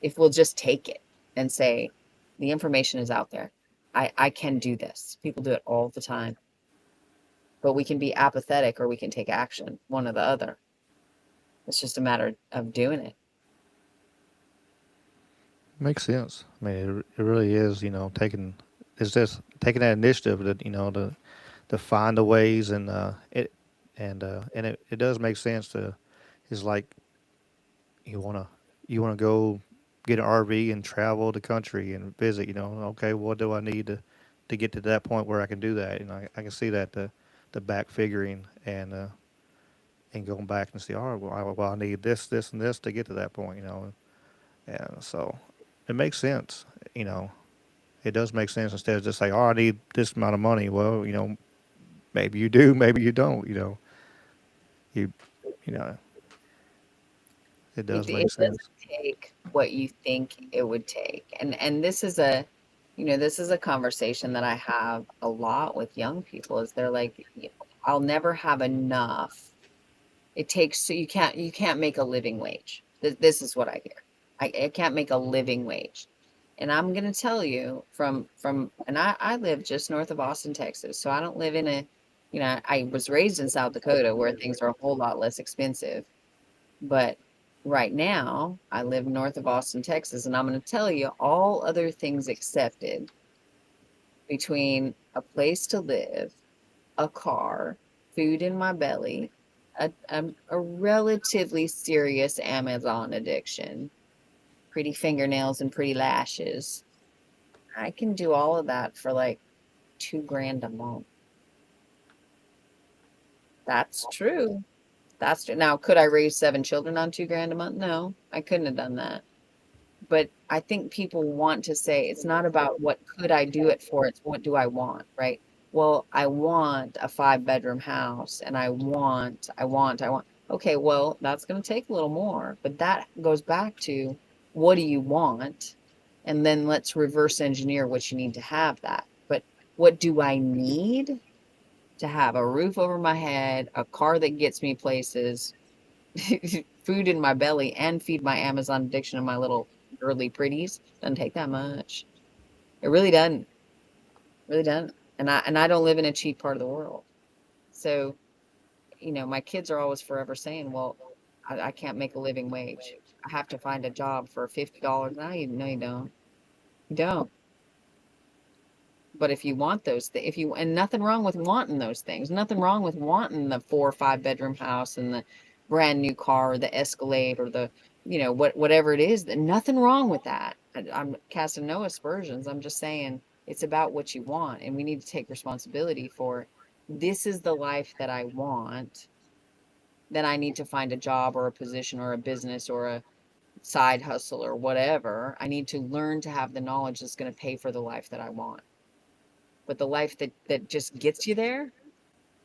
take it and say, the information is out there. I can do this. People do it all the time. But we can be apathetic or we can take action, one or the other. It's just a matter of doing it. Makes sense. I mean, it really is. It's just taking that initiative to find the ways, and it does make sense to. It's like you wanna go get an RV and travel the country and visit. Okay, what do I need to get to that point where I can do that? I can see that the back figuring and going back and see, all right, well, I need this, this, and this to get to that point. And so it makes sense. It does make sense instead of just say, oh, I need this amount of money. Well, maybe you do, maybe you don't. you know, it It, does make it doesn't sense. take what you think it would take. And this is a, this is a conversation that I have a lot with young people is they're like, I'll never have enough. It takes, so you can't make a living wage. This is what I hear. I can't make a living wage. And I'm going to tell you and I live just north of Austin, Texas. So I don't live in a, I was raised in South Dakota where things are a whole lot less expensive. But right now, I live north of Austin, Texas, and I'm going to tell you all other things accepted between a place to live, a car, food in my belly, a relatively serious Amazon addiction, pretty fingernails and pretty lashes. I can do all of that for like $2,000 a month. That's true. That's true. Now, could I raise 7 children on $2,000 a month? No, I couldn't have done that. But I think people want to say it's not about what could I do it for, it's what do I want, right? Well, I want a 5-bedroom house and I want. Okay, well, that's going to take a little more, but that goes back to what do you want? And then let's reverse engineer what you need to have that. But what do I need to have? A roof over my head, a car that gets me places, food in my belly, and feed my Amazon addiction and my little girly pretties. Doesn't take that much. It really doesn't. Really doesn't. And I don't live in a cheap part of the world. So, my kids are always forever saying, well, I can't make a living wage. I have to find a job for $50. No, you don't. You don't. But if you want those things, and nothing wrong with wanting those things, nothing wrong with wanting the 4 or 5 bedroom house and the brand new car or the Escalade or the, whatever it is, nothing wrong with that. I'm casting no aspersions. I'm just saying it's about what you want, and we need to take responsibility for this is the life that I want. Then I need to find a job or a position or a business or a side hustle or whatever. I need to learn to have the knowledge that's going to pay for the life that I want. But the life that just gets you there,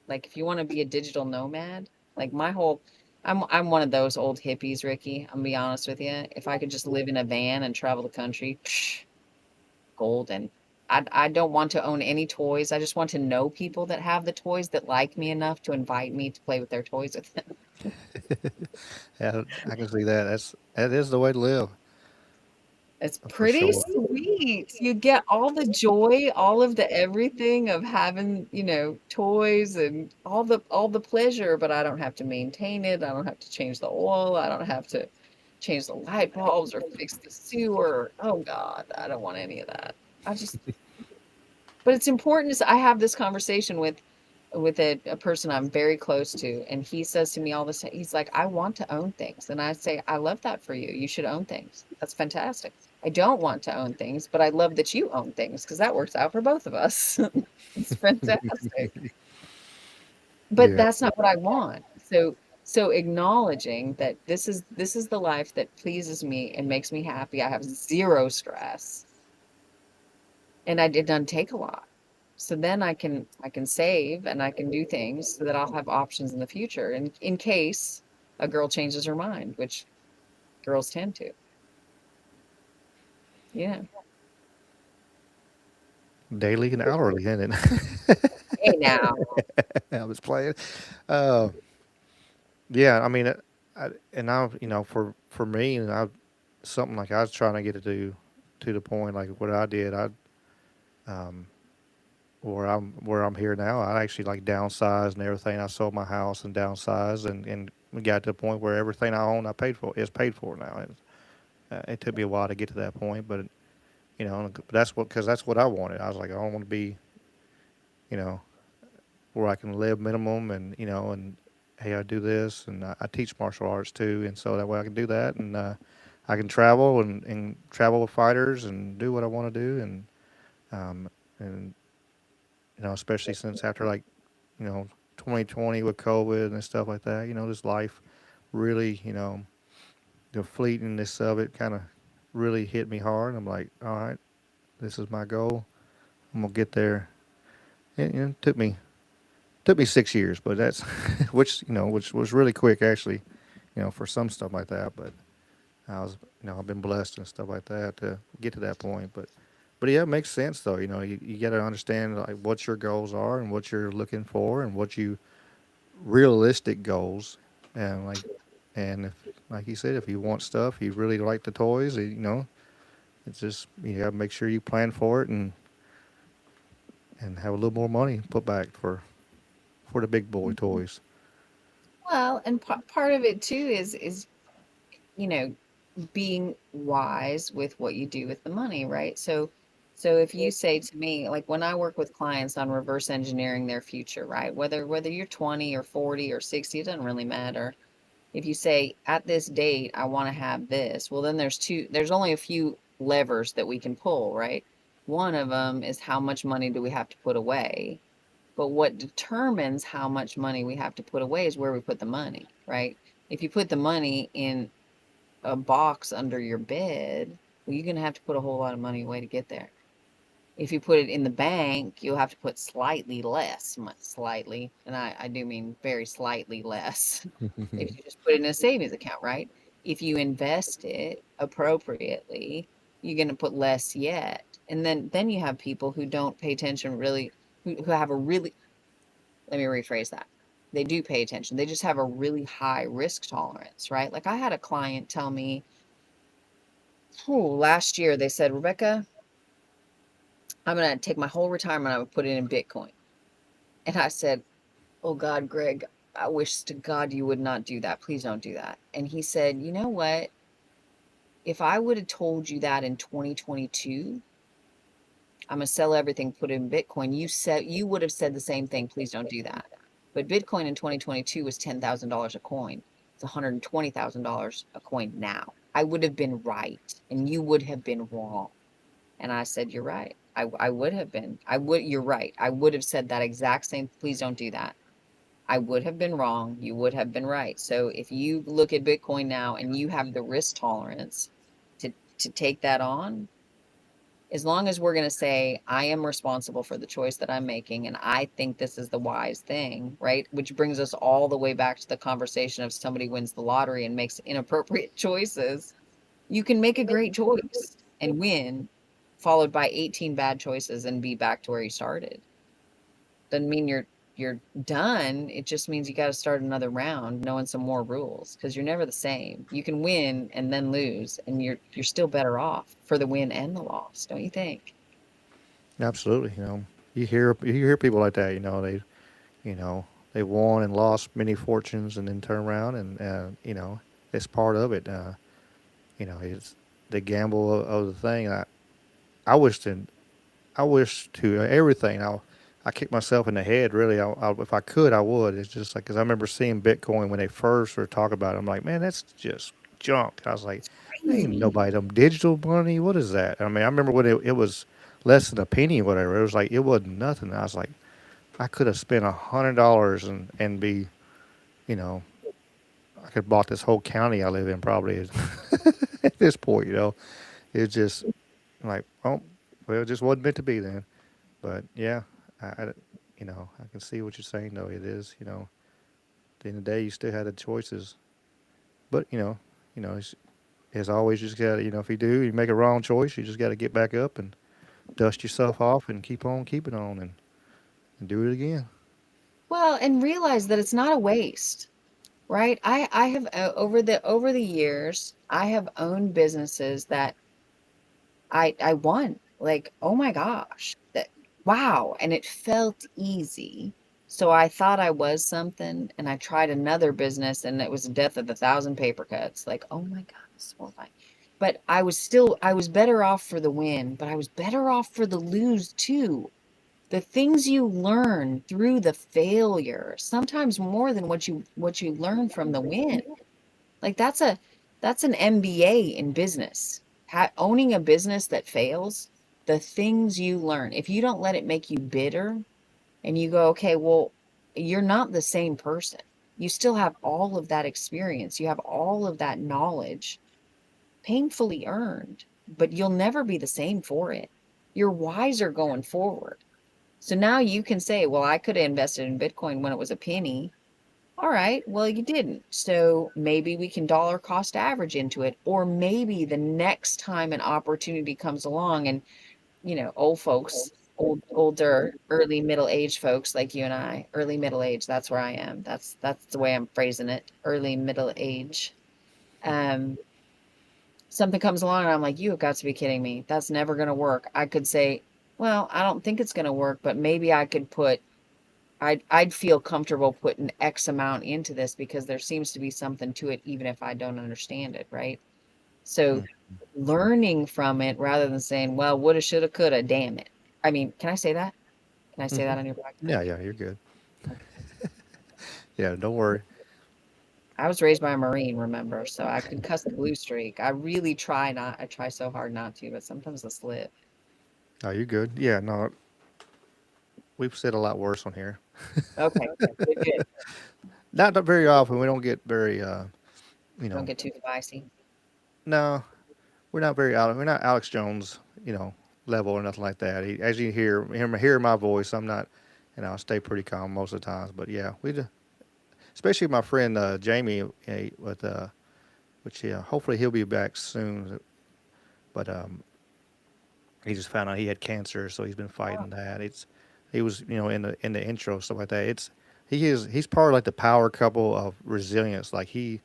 like if you want to be a digital nomad, like I'm one of those old hippies, Ricky. I'm gonna be honest with you. If I could just live in a van and travel the country, golden. I don't want to own any toys. I just want to know people that have the toys that like me enough to invite me to play with their toys with them. Yeah, I can see that. That is the way to live It's for pretty sure. sweet. You get all the joy, all of the everything of having, toys and all the pleasure, but I don't have to maintain it. I don't have to change the oil. I don't have to change the light bulbs or fix the sewer. Oh God, I don't want any of that. But it's important I have this conversation with a person I'm very close to, and he says to me all the time, he's like, I want to own things. And I say, I love that for you. You should own things. That's fantastic. I don't want to own things, but I love that you own things because that works out for both of us. It's fantastic. But Yeah. that's not what I want. So acknowledging that this is the life that pleases me and makes me happy. I have zero stress. And it doesn't take a lot. So then I can save and I can do things so that I'll have options in the future in case a girl changes her mind, which girls tend to. Yeah. Daily and hourly, isn't it? Hey now. I was playing. Uh, yeah, I mean, for me, and something like I was trying to get to the point, like what I did, um, where I'm here now, I actually like downsized and everything. I sold my house and downsized, and we got to the point where everything I own, is paid for now. It took me a while to get to that point, but but because that's what I wanted. I was like, I don't want to be, you know, where I can live minimum, and hey, I do this, and I teach martial arts too, and so that way I can do that, and I can travel and travel with fighters and do what I want to do, and especially since after like, 2020 with COVID and stuff like that, this life really, the fleetingness of it kind of really hit me hard. I'm like, all right, this is my goal. I'm gonna get there. It took me Took me 6 years, but that's which was really quick actually, for some stuff like that. But I was, I've been blessed and stuff like that to get to that point. But yeah, it makes sense though. You got to understand like what your goals are and what you're looking for and what you realistic goals, and if like you said, if you want stuff, you really like the toys, it's just you got to make sure you plan for it and have a little more money put back for the big boy toys. Well, and part of it too is you know being wise with what you do with the money, right? So if you say to me, like when I work with clients on reverse engineering their future, right? Whether you're 20 or 40 or 60, it doesn't really matter. If you say at this date I want to have this, well then there's only a few levers that we can pull, right? One of them is how much money do we have to put away? But what determines how much money we have to put away is where we put the money, right? If you put the money in a box under your bed, well, you're going to have to put a whole lot of money away to get there. If you put it in the bank, you'll have to put slightly less, slightly, and I do mean very slightly less. If you just put it in a savings account, right? If you invest it appropriately, you're going to put less yet. And then you have people who don't pay attention really, who have a really, let me rephrase that. They do pay attention. They just have a really high risk tolerance, right? Like I had a client tell me, last year they said, Rebecca, I'm going to take my whole retirement, I'm going to put it in Bitcoin. And I said, oh God, Greg, I wish to God you would not do that. Please don't do that. And he said, you know what? If I would have told you that in 2022, I'm going to sell everything, put it in Bitcoin, you would have said the same thing. Please don't do that. But Bitcoin in 2022 was $10,000 a coin. It's $120,000 a coin now. I would have been right, and you would have been wrong. And I said, you're right. I would have been. You're right. I would have said that exact same. Please don't do that. I would have been wrong. You would have been right. So if you look at Bitcoin now and you have the risk tolerance to take that on, as long as we're going to say, I am responsible for the choice that I'm making, and I think this is the wise thing, right? Which brings us all the way back to the conversation of somebody wins the lottery and makes inappropriate choices. You can make a great choice and win, followed by 18 bad choices and be back to where you started. Doesn't mean you're done. It just means you got to start another round knowing some more rules, because you're never the same. You can win and then lose, and you're still better off for the win and the loss, don't you think? Absolutely. You hear people like that. They won and lost many fortunes and then turn around and it's part of it. It's the gamble of the thing. I wish to everything. I kick myself in the head. Really, if I could, I would. It's just like because I remember seeing Bitcoin when they first were talking about it. I'm like, man, that's just junk. I was like, ain't nobody them digital money. What is that? I mean, I remember when it was less than a penny, or whatever. It was like it wasn't nothing. I was like, I could have spent $100 and be, I could have bought this whole county I live in probably at this point. It's just like, oh, well, it just wasn't meant to be then. But yeah, I I can see what you're saying though. It is, at the end of the day, you still had the choices. But as always, you just got to, if you make a wrong choice, you just got to get back up and dust yourself off and keep on keeping on and do it again. Well, and realize that it's not a waste, right? I have over the years, I have owned businesses that I won. Like, oh my gosh, wow, and it felt easy. So I thought I was something, and I tried another business, and it was the death of 1,000 paper cuts. Like, oh my God, this is horrifying. But I was better off for the win, but I was better off for the lose too. The things you learn through the failure, sometimes more than what you learn from the win. Like that's an MBA in business. Owning a business that fails, the things you learn. If you don't let it make you bitter and you go, okay, well, you're not the same person. You still have all of that experience. You have all of that knowledge, painfully earned, but you'll never be the same for it. You're wiser going forward. So now you can say, well, I could have invested in Bitcoin when it was a penny. All right, well, you didn't. So maybe we can dollar cost average into it. Or maybe the next time an opportunity comes along and, old folks, older, early middle age folks like you and I, early middle age, that's where I am. That's the way I'm phrasing it. Early middle age. Something comes along and I'm like, you have got to be kidding me. That's never going to work. I could say, well, I don't think it's going to work, but maybe I could I'd feel comfortable putting X amount into this because there seems to be something to it, even if I don't understand it, right? So learning from it rather than saying, well, woulda, shoulda, coulda, damn it. I mean, can I say that? Can I say that on your podcast? Yeah, you're good. Yeah, don't worry. I was raised by a Marine, remember? So I can cuss the blue streak. I really try not, I try so hard not to, but sometimes I slip. Oh, you're good. Yeah, no, we've said a lot worse on here. Okay, good. Not very often. We don't get very, Don't get too spicy. no, we're not very We're not Alex Jones, level or nothing like that. As you hear my voice, I'm not, I stay pretty calm most of the times. But yeah, especially my friend Jamie, which hopefully he'll be back soon. But he just found out he had cancer, so he's been fighting that. He was in the intro stuff like that. He's part of like the power couple of resilience. Like he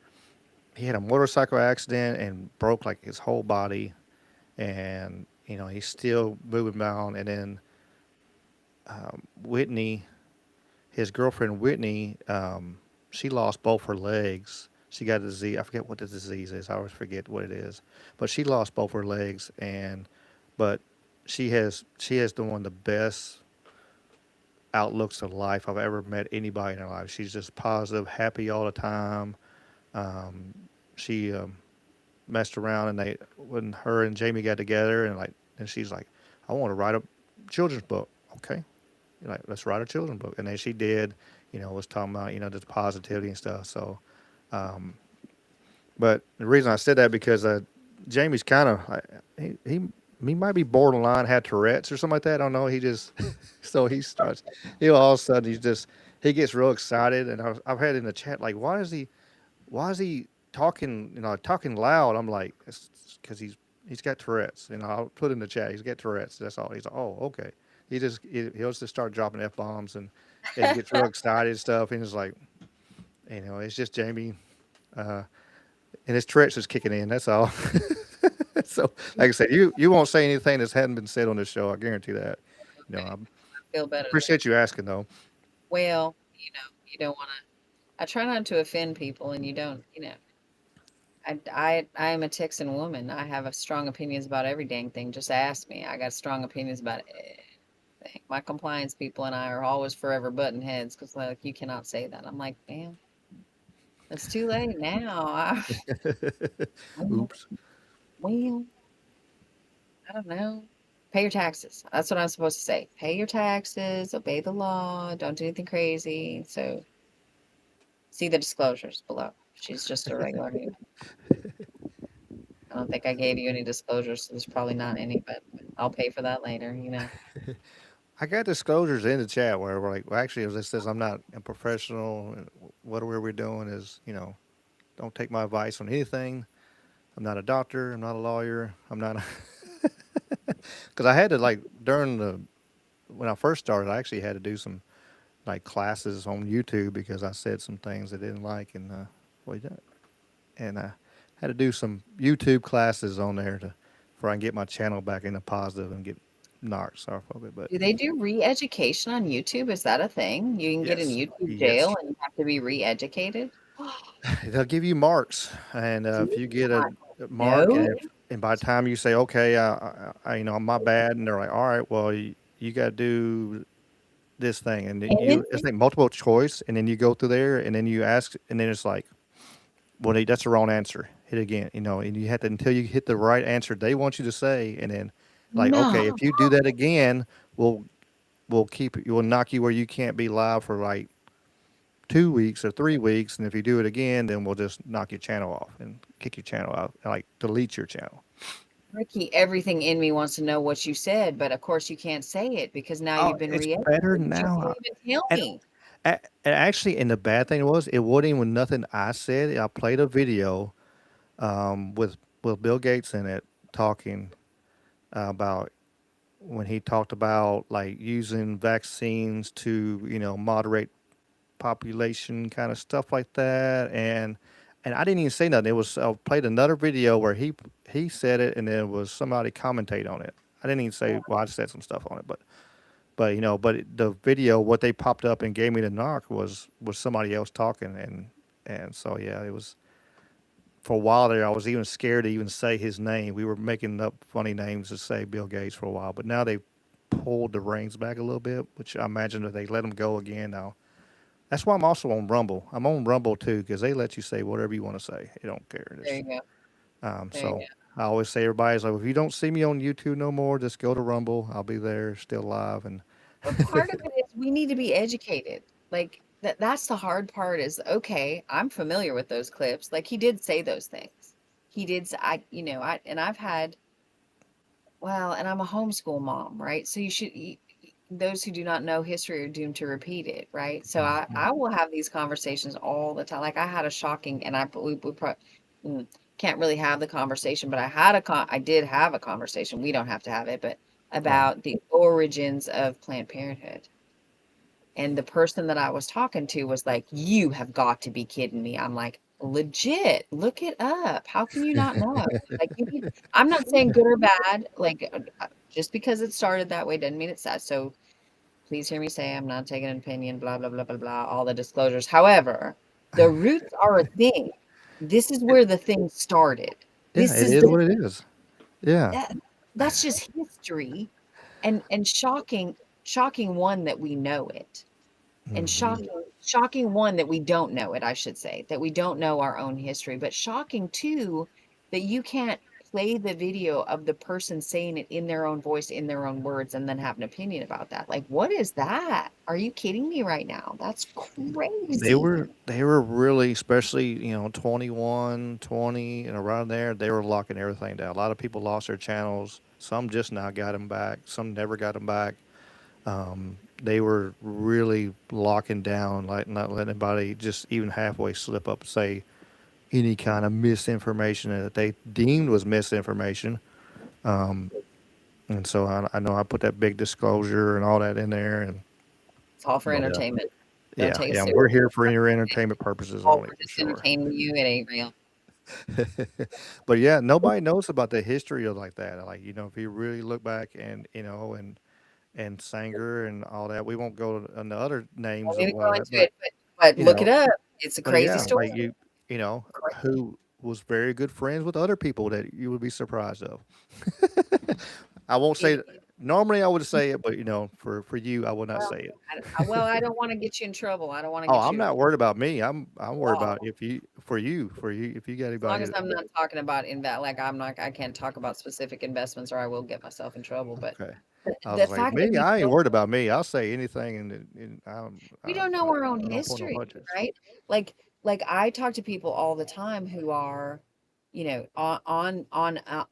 had a motorcycle accident and broke like his whole body, and he's still moving around. And then Whitney, his girlfriend Whitney, she lost both her legs. She got a disease. I forget what the disease is. I always forget what it is. But she lost both her legs, but she has the one of the best outlooks of life I've ever met anybody in her life. She's just positive, happy all the time. She messed around, and when her and Jamie got together, and she's like, I want to write a children's book. Okay, let's write a children's book. And then she did. Was talking about the positivity and stuff. So, but the reason I said that because Jamie's kind of he might be borderline, had Tourette's or something like that. I don't know. He just so he'll all of a sudden he gets real excited, and I've had in the chat like, why is he talking talking loud? I'm like, it's because he's got Tourette's. I'll put in the chat, he's got Tourette's. That's all. He's like, oh, okay. He'll just start dropping F-bombs and gets real excited and stuff, and it's like, it's just Jamie, and his Tourette's is kicking in. That's all. So, like I said, you won't say anything that hadn't been said on this show. I guarantee that. I feel better. Appreciate you asking, though. Well, you don't want to. I try not to offend people, and you don't. I am a Texan woman. I have strong opinions about every dang thing. Just ask me. I got strong opinions about everything. My compliance people and I are always forever button heads because you cannot say that. I'm like, man, it's too late now. Oops. Well, I don't know. Pay your taxes. That's what I'm supposed to say. Pay your taxes, obey the law, don't do anything crazy. So see the disclosures below. She's just a regular human. I don't think I gave you any disclosures, so there's probably not any, but I'll pay for that later, I got disclosures in the chat where we're like, well, actually, it says I'm not a professional. Whatever we're doing is, don't take my advice on anything. I'm not a doctor. I'm not a lawyer. I'm not because I had to when I first started, I actually had to do some classes on YouTube because I said some things I didn't like, and I had to do some YouTube classes on there before I can get my channel back into positive and get knocked. Sorry for it, but do they do re-education on YouTube? Is that a thing? You can get in YouTube jail and you have to be re-educated? They'll give you marks, and if you get a mark, and by the time you say, okay, I'm my bad, and they're like, all right, well, you got to do this thing, and it's like multiple choice, and then you go through there, and then you ask, and then it's like, well, that's the wrong answer. Hit again, and you have to until you hit the right answer they want you to say, and then okay, if you do that again, we'll knock you where you can't be live for 2 weeks or 3 weeks, and if you do it again, then we'll just knock your channel off and kick your channel out, delete your channel. Ricky, everything in me wants to know what you said, but of course you can't say it because now Oh, you've been it's re-edited. better You now. won't even tell And, me. and actually, and the bad thing was, it wasn't even nothing I said. I played a video with Bill Gates in it talking about when he talked about like using vaccines to moderate population kind of stuff like that, and I didn't even say nothing. It was I played another video where he said it, and then it was somebody commentate on it. I didn't even say, well, I said some stuff on it, but the video, what they popped up and gave me the knock was somebody else talking, and so yeah, it was. For a while there, I was even scared to even say his name. We were making up funny names to say Bill Gates for a while, but now they pulled the reins back a little bit, which I imagine that they let him go again now. That's why I'm also on Rumble. I'm on Rumble too because they let you say whatever you want to say. They don't care. There you go. There you So go. I always say everybody's like, if you don't see me on YouTube no more, just go to Rumble. I'll be there, still live, and But part of it is we need to be educated. Like that's the hard part is okay, I'm familiar with those clips. Like he did say those things. He did say, I've had, well, and I'm a homeschool mom, right? So those who do not know history are doomed to repeat it, right? So I will have these conversations all the time. Like I had a shocking, and can't really have the conversation, but I did have a conversation. We don't have to have it, but about the origins of Planned Parenthood. And the person that I was talking to was like, "You have got to be kidding me." I'm like, "Legit, look it up. How can you not know?" Like, I'm not saying good or bad. Like, just because it started that way doesn't mean it's that. So please hear me say I'm not taking an opinion, blah, blah, blah, blah, blah, all the disclosures. However, the roots are a thing. This is where the thing started. yeah, This it is is what it is. Yeah. that's just history, and shocking one that we know it, and shocking one that we don't know it, I should say, that we don't know our own history, but shocking too that you can't play the video of the person saying it in their own voice, in their own words, and then have an opinion about that. Like, what is that? Are you kidding me right now? That's They crazy. were really, especially 21, 20, and around there. They were locking everything down. A lot of people lost their channels. Some just now got them back. Some never got them back. They were really locking down, like not letting anybody just even halfway slip up and say any kind of misinformation that they deemed was misinformation. And so I know I put that big disclosure and all that in there, and It's all for but entertainment. Don't take it yeah, we're seriously. here for your entertainment purposes Oh, only, we're for just sure. entertaining you. It ain't real. But yeah, nobody knows about the history of like that. Like if you really look back and and Sanger and all that, we won't go on the other names Don't need of to go what, into it, but you look know, it up. It's a but crazy yeah, story. like who was very good friends with other people that you would be surprised of. I won't say. Normally, I would say it, but for you, I will not say it. I don't want to get you in trouble. I don't want to Oh, get I'm you. not worried about me. I'm worried Well, about for you if you got as long anybody. as I'm not talking about like I can't talk about specific investments or I will get myself in trouble. But Okay. I the was like, fact that me, I ain't worried about me. I'll say anything, and we don't know our own I don't pull no history, punches. right? Like I talk to people all the time who are, on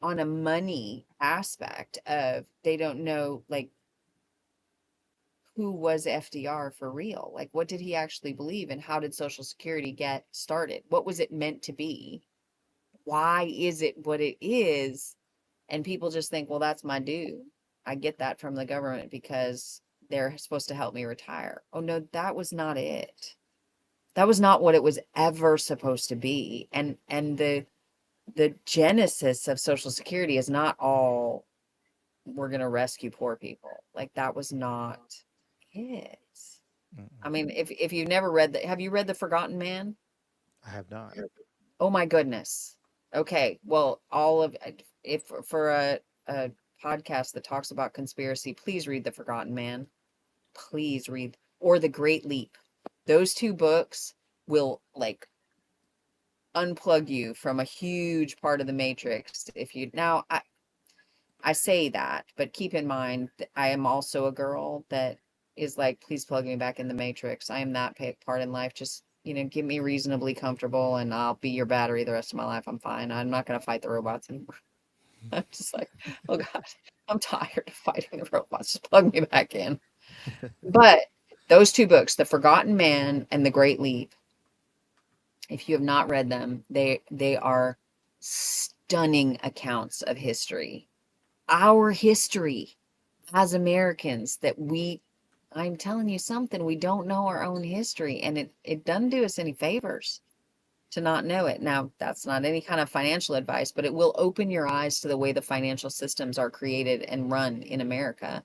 a money aspect of they don't know like who was FDR for real? Like, what did he actually believe? And how did Social Security get started? What was it meant to be? Why is it what it is? And people just think, well, that's my due. I get that from the government because they're supposed to help me retire. Oh, no, that was not it. That was not what it was ever supposed to be. And the genesis of Social Security is not all we're going to rescue poor people. Like that was not it. I mean, if you've never read have you read The Forgotten Man? I have not. Oh my goodness. Okay, well, all of if for a podcast that talks about conspiracy, please read The Forgotten Man. Please read or The Great Leap. Those two books will like unplug you from a huge part of the matrix. If you now I say that, but keep in mind that I am also a girl that is like, please plug me back in the matrix. I am that part in life. Just, get me reasonably comfortable and I'll be your battery the rest of my life. I'm fine. I'm not going to fight the robots anymore. I'm just like, oh God, I'm tired of fighting the robots. Just plug me back in. But those two books, The Forgotten Man and The Great Leap, if you have not read them, they are stunning accounts of history. Our history as Americans I'm telling you something, we don't know our own history, and it doesn't do us any favors to not know it. Now, that's not any kind of financial advice, but it will open your eyes to the way the financial systems are created and run in America.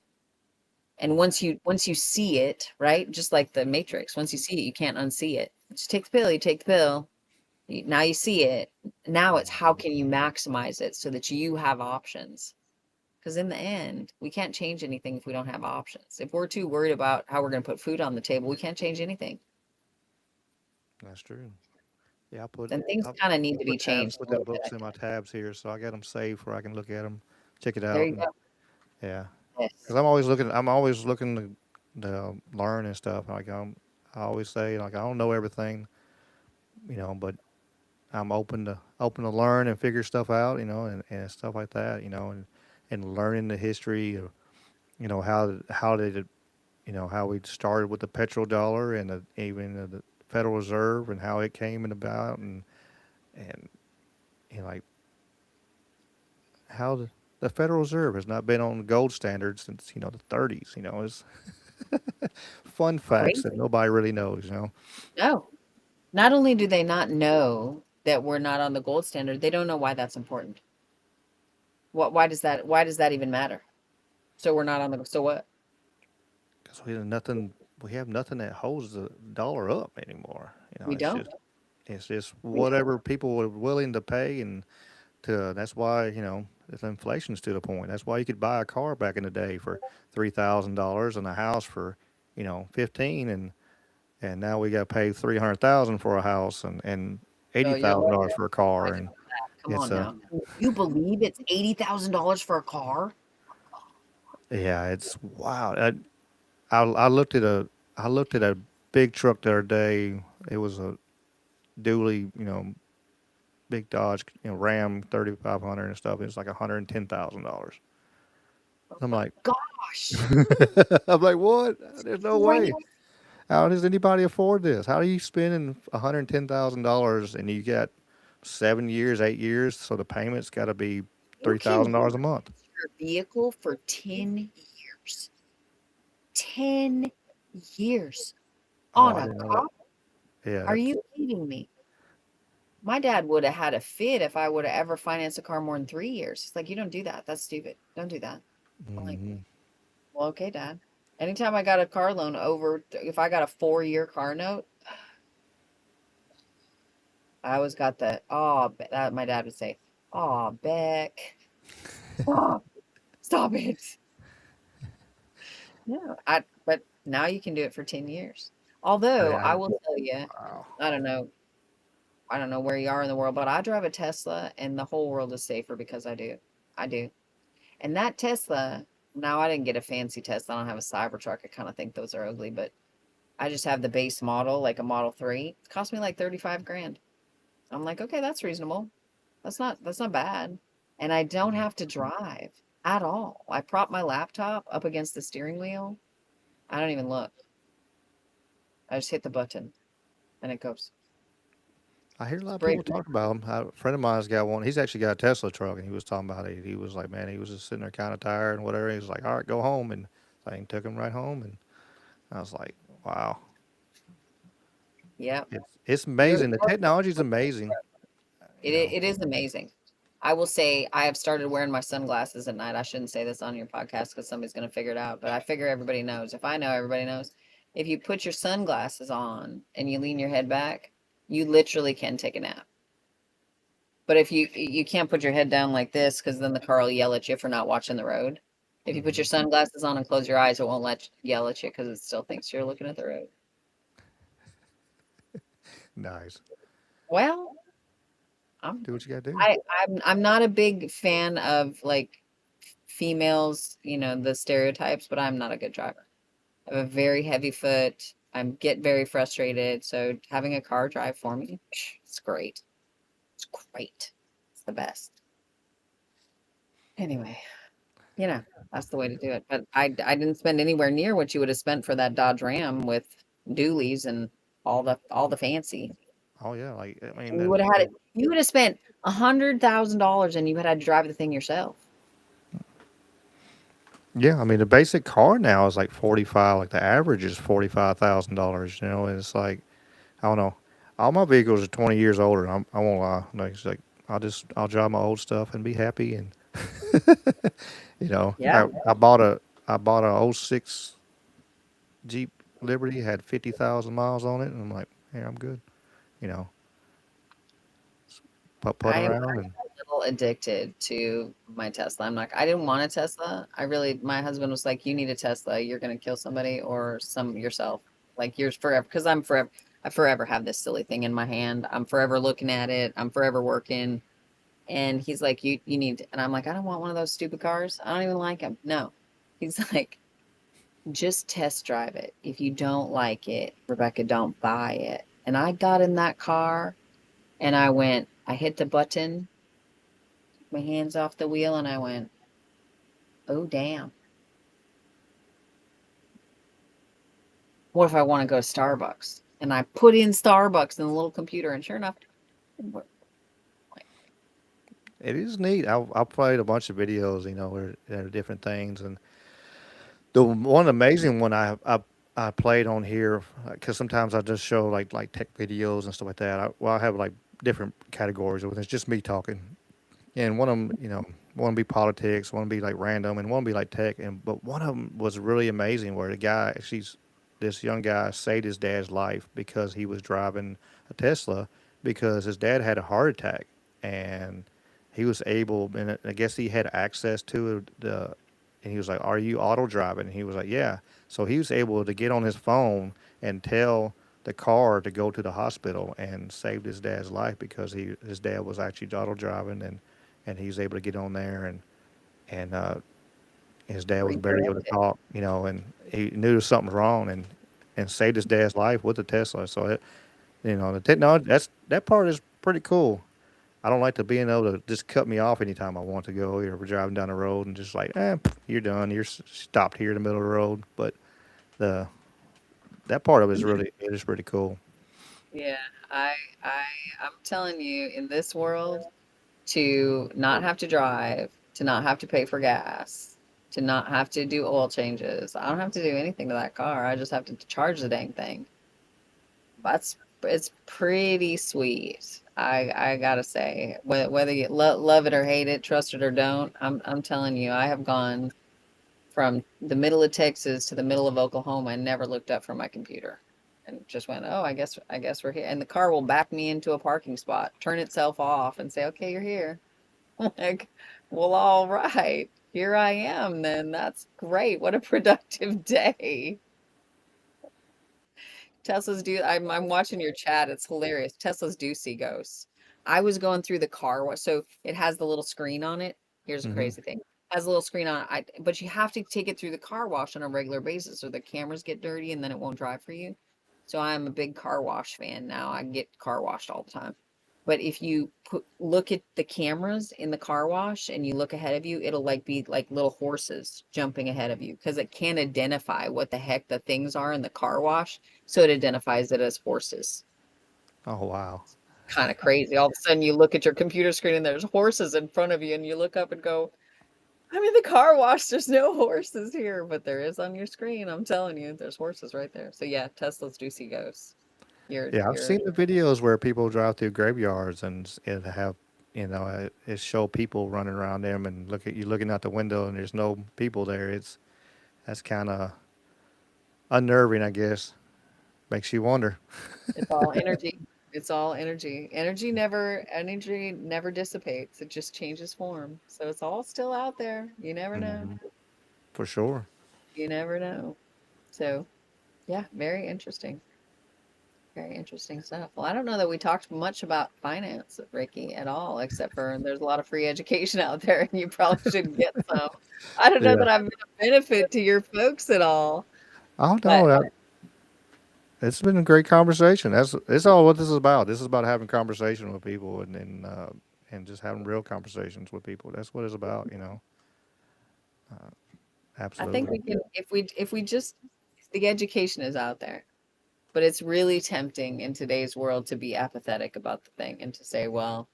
And once you see it, right? Just like the Matrix, once you see it, you can't unsee it. Just take the pill, you take the pill. Now you see it. Now it's how can you maximize it so that you have options? Because in the end, we can't change anything if we don't have options. If we're too worried about how we're going to put food on the table, we can't change anything. That's true. Yeah, And things kind of need to be changed. Put them books in my tabs here, so I got them saved where I can look at them, check it There out. you go. Yeah, Yes. because I'm always looking to learn and stuff. Like I always say, like I don't know everything, but I'm open to learn and figure stuff out, and stuff like that, and learning the history of, how did it, how we started with the petrodollar and even the Federal Reserve and how it came about and like how the Federal Reserve has not been on the gold standard since the 30s. It's fun facts that Crazy. nobody really knows. No. Not only do they not know that we're not on the gold standard, they don't know why that's important. Why does that even matter? So we're not on the so what? Because we have nothing that holds the dollar up anymore. We don't. It's just We don't. whatever people are willing to pay, and that's why the inflation's to the point. That's why you could buy a car back in the day for $3,000 and a house for 15, and now we got to pay 300,000 for a house and Oh, you're $80,000 for a car, and come it's on now. You believe it's $80,000 for a car? yeah, it's wow. I looked at a big truck the other day. It was a dually, big Dodge, Ram 3500 and stuff. It was like $110,000. I'm like, Gosh. I'm like, what? There's no way. Right. How does anybody afford this? How are you spending $110,000 and you got 7 years, 8 years? So the payment's got to be You can $3,000 a month. your vehicle for 10 years. 10 years Oh, on I a didn't know car? that. Yeah, Are you kidding me? My dad would have had a fit if I would have ever financed a car more than 3 years. He's like, you don't do that. That's stupid. Don't do that. I'm like, well, okay, Dad. Anytime I got a car loan if I got a 4-year car note, I always got my dad would say, oh, Beck, stop it. No, but now you can do it for 10 years. Although I will tell you, I don't know where you are in the world, but I drive a Tesla and the whole world is safer because I do. I do. And that Tesla, now I didn't get a fancy Tesla. I don't have a Cybertruck. I kind of think those are ugly, but I just have the base model, like a Model 3. It cost me like 35 grand. I'm like, okay, that's reasonable. That's not bad. And I don't have to drive at all. I prop my laptop up against the steering wheel. I don't even look. I just hit the button and it goes. I hear a lot of people talk about him. A friend of mine's got one. He's actually got a Tesla truck, and he was talking about it. He was like, man, he was just sitting there kind of tired and whatever. He was like, all right, go home. And I took him right home. And I was like, wow. Yeah. It's amazing. The technology is amazing. It is amazing. I will say I have started wearing my sunglasses at night. I shouldn't say this on your podcast because somebody's going to figure it out, but I figure everybody knows. If I know, everybody knows. If you put your sunglasses on and you lean your head back, you literally can take a nap. But if you can't put your head down like this because then the car will yell at you for not watching the road. If you put your sunglasses on and close your eyes, it won't yell at you because it still thinks you're looking at the road. Nice. Well, do what you gotta do. I'm not a big fan of like females, the stereotypes, but I'm not a good driver. I have a very heavy foot. I get very frustrated. So having a car drive for me, it's great. It's great. It's the best. Anyway, that's the way to do it. But I didn't spend anywhere near what you would have spent for that Dodge Ram with dualies and all the fancy. Oh yeah, like I mean, And you would have had it. You would have spent $100,000 and you would have had to drive the thing yourself. yeah, I mean the basic car now is like 45. Like the average is $45,000. You know, and it's like I don't know. All my vehicles are 20 years older. And I won't lie. Like, it's like I'll drive my old stuff and be happy. And Yeah. I bought a '06 Jeep Liberty, had 50,000 miles on it, and I'm like, hey, I'm good. You know, put I around got and a little addicted to my Tesla. I didn't want a Tesla. My husband was like, you need a Tesla. You're going to kill somebody or yourself. Like yours forever. Because I forever have this silly thing in my hand. I'm forever looking at it. I'm forever working. And he's like, you need, and I'm like, I don't want one of those stupid cars. I don't even like them. No. He's like, just test drive it. If you don't like it, Rebecca, don't buy it. And I got in that car and I hit the button, my hands off the wheel, and I went, oh, damn. What if I want to go to Starbucks? And I put in Starbucks in the little computer, and sure enough, it is neat. I've played a bunch of videos, where there are different things, and the one amazing one I played on here because sometimes I just show like tech videos and stuff like that. I have like different categories when it's just me talking, and one of them, one be politics, one be like random, and one be like tech. But one of them was really amazing where this young guy saved his dad's life because he was driving a Tesla because his dad had a heart attack and he was able, and I guess he had access to and he was like, "Are you auto driving?" And he was like, "Yeah." So he was able to get on his phone and tell the car to go to the hospital and saved his dad's life because his dad was actually auto driving and he was able to get on there and his dad was barely able to talk, and he knew there was something wrong and saved his dad's life with the Tesla. So the technology that part is pretty cool. I don't like to being able to just cut me off anytime I want to go. Or we're driving down the road and just like, you're done. You're stopped here in the middle of the road. But the that part of it is pretty cool. yeah, I, I'm telling you, in this world, to not have to drive, to not have to pay for gas, to not have to do oil changes. I don't have to do anything to that car. I just have to charge the dang thing. It's pretty sweet. I gotta say, whether you love it or hate it, trust it or don't, I'm telling you, I have gone from the middle of Texas to the middle of Oklahoma and never looked up from my computer and just went, oh, I guess we're here. And the car will back me into a parking spot, turn itself off and say, okay, you're here. Like, well, all right, here I am then. That's great. What a productive day. Teslas do. I'm watching your chat. It's hilarious. Teslas do see ghosts. I was going through the car so it has the little screen on it. Here's a Hmm. crazy thing. It has a little screen on it. But you have to take it through the car wash on a regular basis, or the cameras get dirty and then it won't drive for you. So I'm a big car wash fan now. I get car washed all the time. But if you look at the cameras in the car wash and you look ahead of you, it'll be like little horses jumping ahead of you because it can't identify what the heck the things are in the car wash. So it identifies it as horses. Oh wow. Kind of crazy. All of a sudden you look at your computer screen and there's horses in front of you and you look up and go, I'm in the car wash. There's no horses here, but there is on your screen. I'm telling you, there's horses right there. So yeah, Teslas do see ghosts. Yeah, I've seen the videos where people drive through graveyards and have, it show people running around them and looking out the window and there's no people there. That's kind of unnerving, I guess. Makes you wonder. It's all energy. It's all energy. Energy never dissipates. It just changes form. So it's all still out there. You never know. Hmm. For sure. You never know. So yeah, very interesting. Very interesting stuff. Well, I don't know that we talked much about finance, Ricky, at all, except for there's a lot of free education out there and you probably should get some. I don't know Yeah. that I've been a benefit to your folks at all. Oh But no, it's been a great conversation. That's all what this is about. This is about having conversation with people and just having real conversations with people. That's what it's about. I Absolutely. think we can, if we just, the education is out there, but it's really tempting in today's world to be apathetic about the thing and to say, well,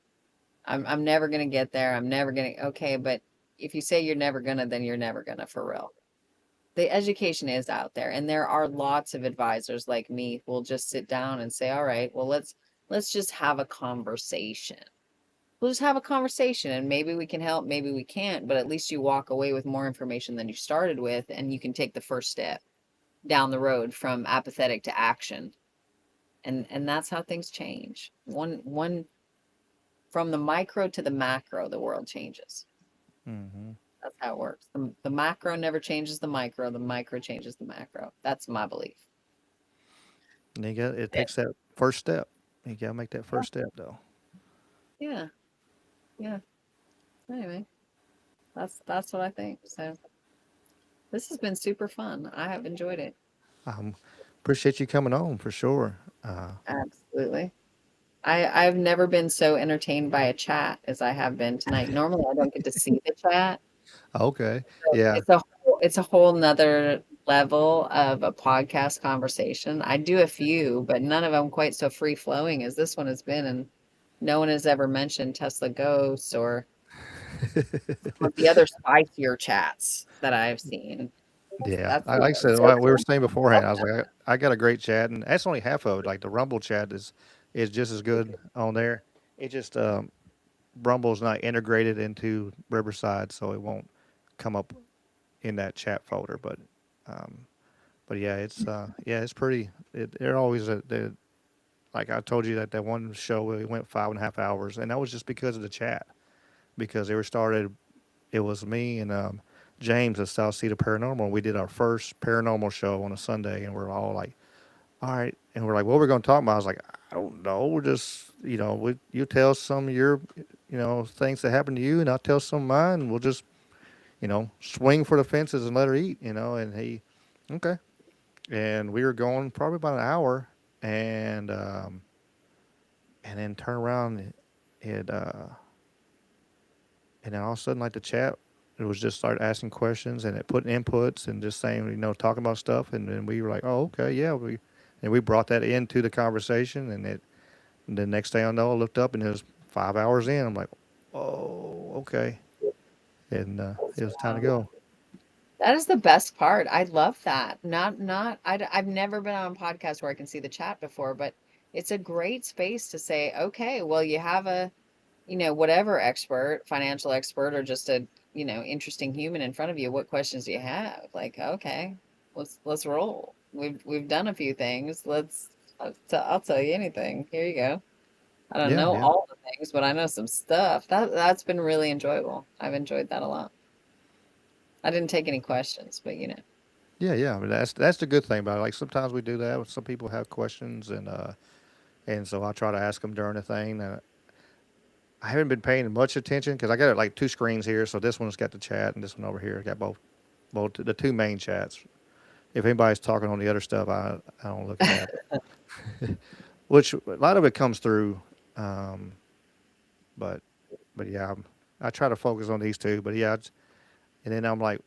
I'm never gonna get there. I'm never gonna, okay, but if you say you're never gonna, then you're never gonna for real. The education is out there, and there are lots of advisors like me who will just sit down and say, all right, well, let's just have a conversation. We'll just have a conversation, and maybe we can help, maybe we can't, but at least you walk away with more information than you started with, and you can take the first step down the road from apathetic to action. And that's how things change. One from the micro to the macro, the world changes. Mm-hmm. That's how it works. The macro never changes the micro changes the macro. That's my belief. And it takes that first step. You got to make that first step, though. Yeah. Yeah. Anyway, that's what I think. So this has been super fun. I have enjoyed it. Appreciate you coming on for sure. Absolutely. I've never been so entertained by a chat as I have been tonight. Normally I don't get to see the chat. Okay. So Yeah. it's a whole nother level of a podcast conversation. I do a few, but none of them quite so free flowing as this one has been, and no one has ever mentioned Tesla ghosts or the other spicier chats that I've seen. Yeah, like I said, like we were saying beforehand, I was like, I got a great chat, and that's only half of it. Like the Rumble chat is just as good on there. It just Rumble's not integrated into Riverside, so it won't come up in that chat folder. Um, but yeah, it's pretty. They're always like I told you that one show we went 5.5 hours, and that was just because of the chat, because they were started. It was me and James at South Cedar Paranormal. We did our first paranormal show on a Sunday, and we're all like, all right. And we're like, what we're going to talk about? I was like, I don't know. We're just, you tell some of your, things that happened to you, and I'll tell some of mine, and we'll just, swing for the fences and let her eat, and okay. And we were going probably about an hour, and then turn around and then all of a sudden, like the chat, it was just start asking questions and it put inputs and just saying, talking about stuff. And then we were like, oh, okay, yeah. We brought that into the conversation. And the next thing I know, I looked up and it was 5 hours in. I'm like, oh, okay. And it was time to go. That is the best part. I love that. I've never been on a podcast where I can see the chat before, but it's a great space to say, okay, well, you have a, whatever expert, financial expert, or just a, interesting human in front of you. What questions do you have? Like, okay, let's roll. We've done a few things. I'll tell you anything. Here you go. I don't know all the things, but I know some stuff. That's been really enjoyable. I've enjoyed that a lot. I didn't take any questions, but Yeah. I mean, that's the good thing about it. Like sometimes we do that. Some people have questions, and so I try to ask them during the thing. I haven't been paying much attention because I got like two screens here. So this one's got the chat, and this one over here got both the two main chats. If anybody's talking on the other stuff, I don't look at that. Which a lot of it comes through, but yeah, I try to focus on these two. But yeah, and then I'm like,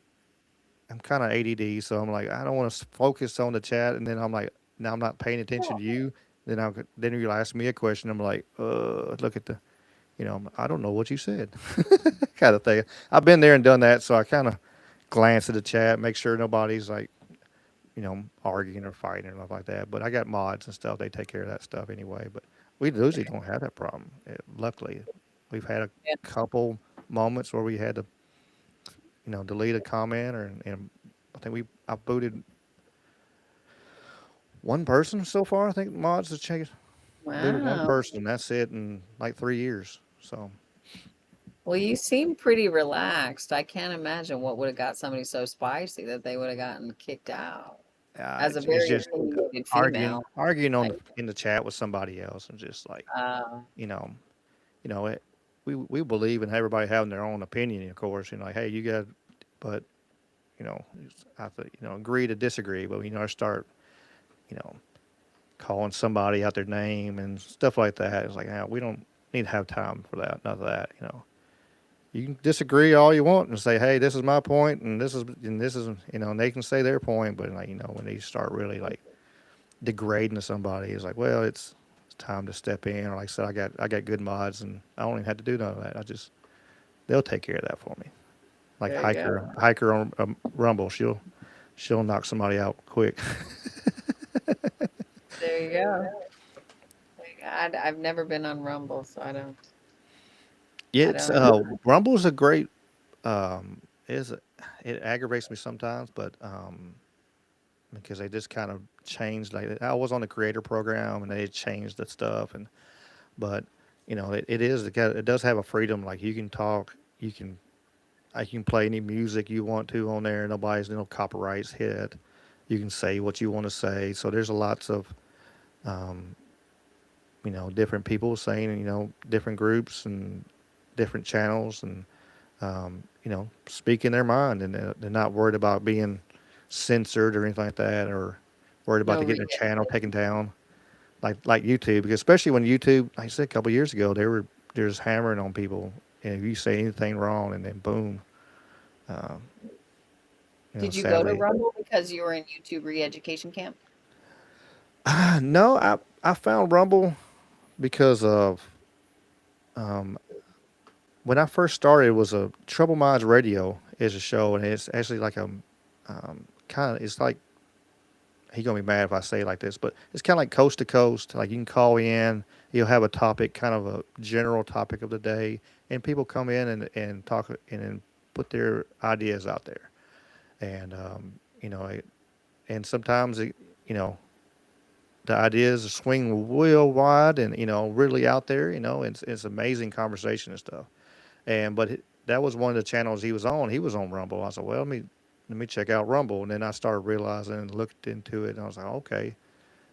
I'm kind of ADD, so I'm like, I don't want to focus on the chat, and then I'm like, now I'm not paying attention to you. Then you'll ask me a question. I'm like, look at the. I don't know what you said, kind of thing. I've been there and done that, so I kind of glance at the chat, make sure nobody's like, arguing or fighting or stuff like that. But I got mods and stuff; they take care of that stuff anyway. But we usually don't have that problem. Luckily, we've had a couple moments where we had to, delete a comment, and I think I booted one person so far. I think mods have changed. Booted one person, and that's it in like 3 years. So, well, you seem pretty relaxed. I can't imagine what would have got somebody so spicy that they would have gotten kicked out. As a very just opinionated female, arguing in the chat with somebody else, and just like, we believe in everybody having their own opinion, of course. Like, hey, you got, but I think agree to disagree. But I start, calling somebody out their name and stuff like that. It's like, we don't need to have time for that. None of that. you can disagree all you want and say, hey, this is my point, and this is, and they can say their point, but like, when they start really like degrading to somebody, it's like, well, it's time to step in. Or like I said, I got good mods, and I don't even have to do none of that. They'll take care of that for me. Like There you go. Hiker on Rumble, she'll knock somebody out quick. There you go. I've never been on Rumble, so I don't. Yeah, I it's don't. Rumble's a great. Is it aggravates me sometimes, but because they just kind of changed. Like I was on the creator program, and they changed the stuff, but it does have a freedom. Like you can talk, you can play any music you want to on there. Nobody's no copyrights hit. You can say what you want to say. So there's lots of different people saying, different groups and different channels, and speaking their mind, and they're not worried about being censored or anything like that, or worried about No getting their channel reason. taken down, like YouTube. Because especially when YouTube, like I said a couple years ago, they're just hammering on people, and if you say anything wrong, and then boom. Um, Did you go to sadly, Rumble because you were in YouTube re-education camp? no, I found Rumble because of um, when I first started. It was a Trouble Minds Radio is a show, and it's actually like a kind of, it's like, he's gonna be mad if I say it like this, but it's kind of like coast to coast. Like you can call in, you'll have a topic, kind of a general topic of the day, and people come in and talk and put their ideas out there. And you know, it, and sometimes you know, the ideas swing real wide and really out there. It's amazing conversation and stuff. That was one of the channels he was on. He was on Rumble. I said, well, let me check out Rumble, and then I started realizing and looked into it, and I was like, okay.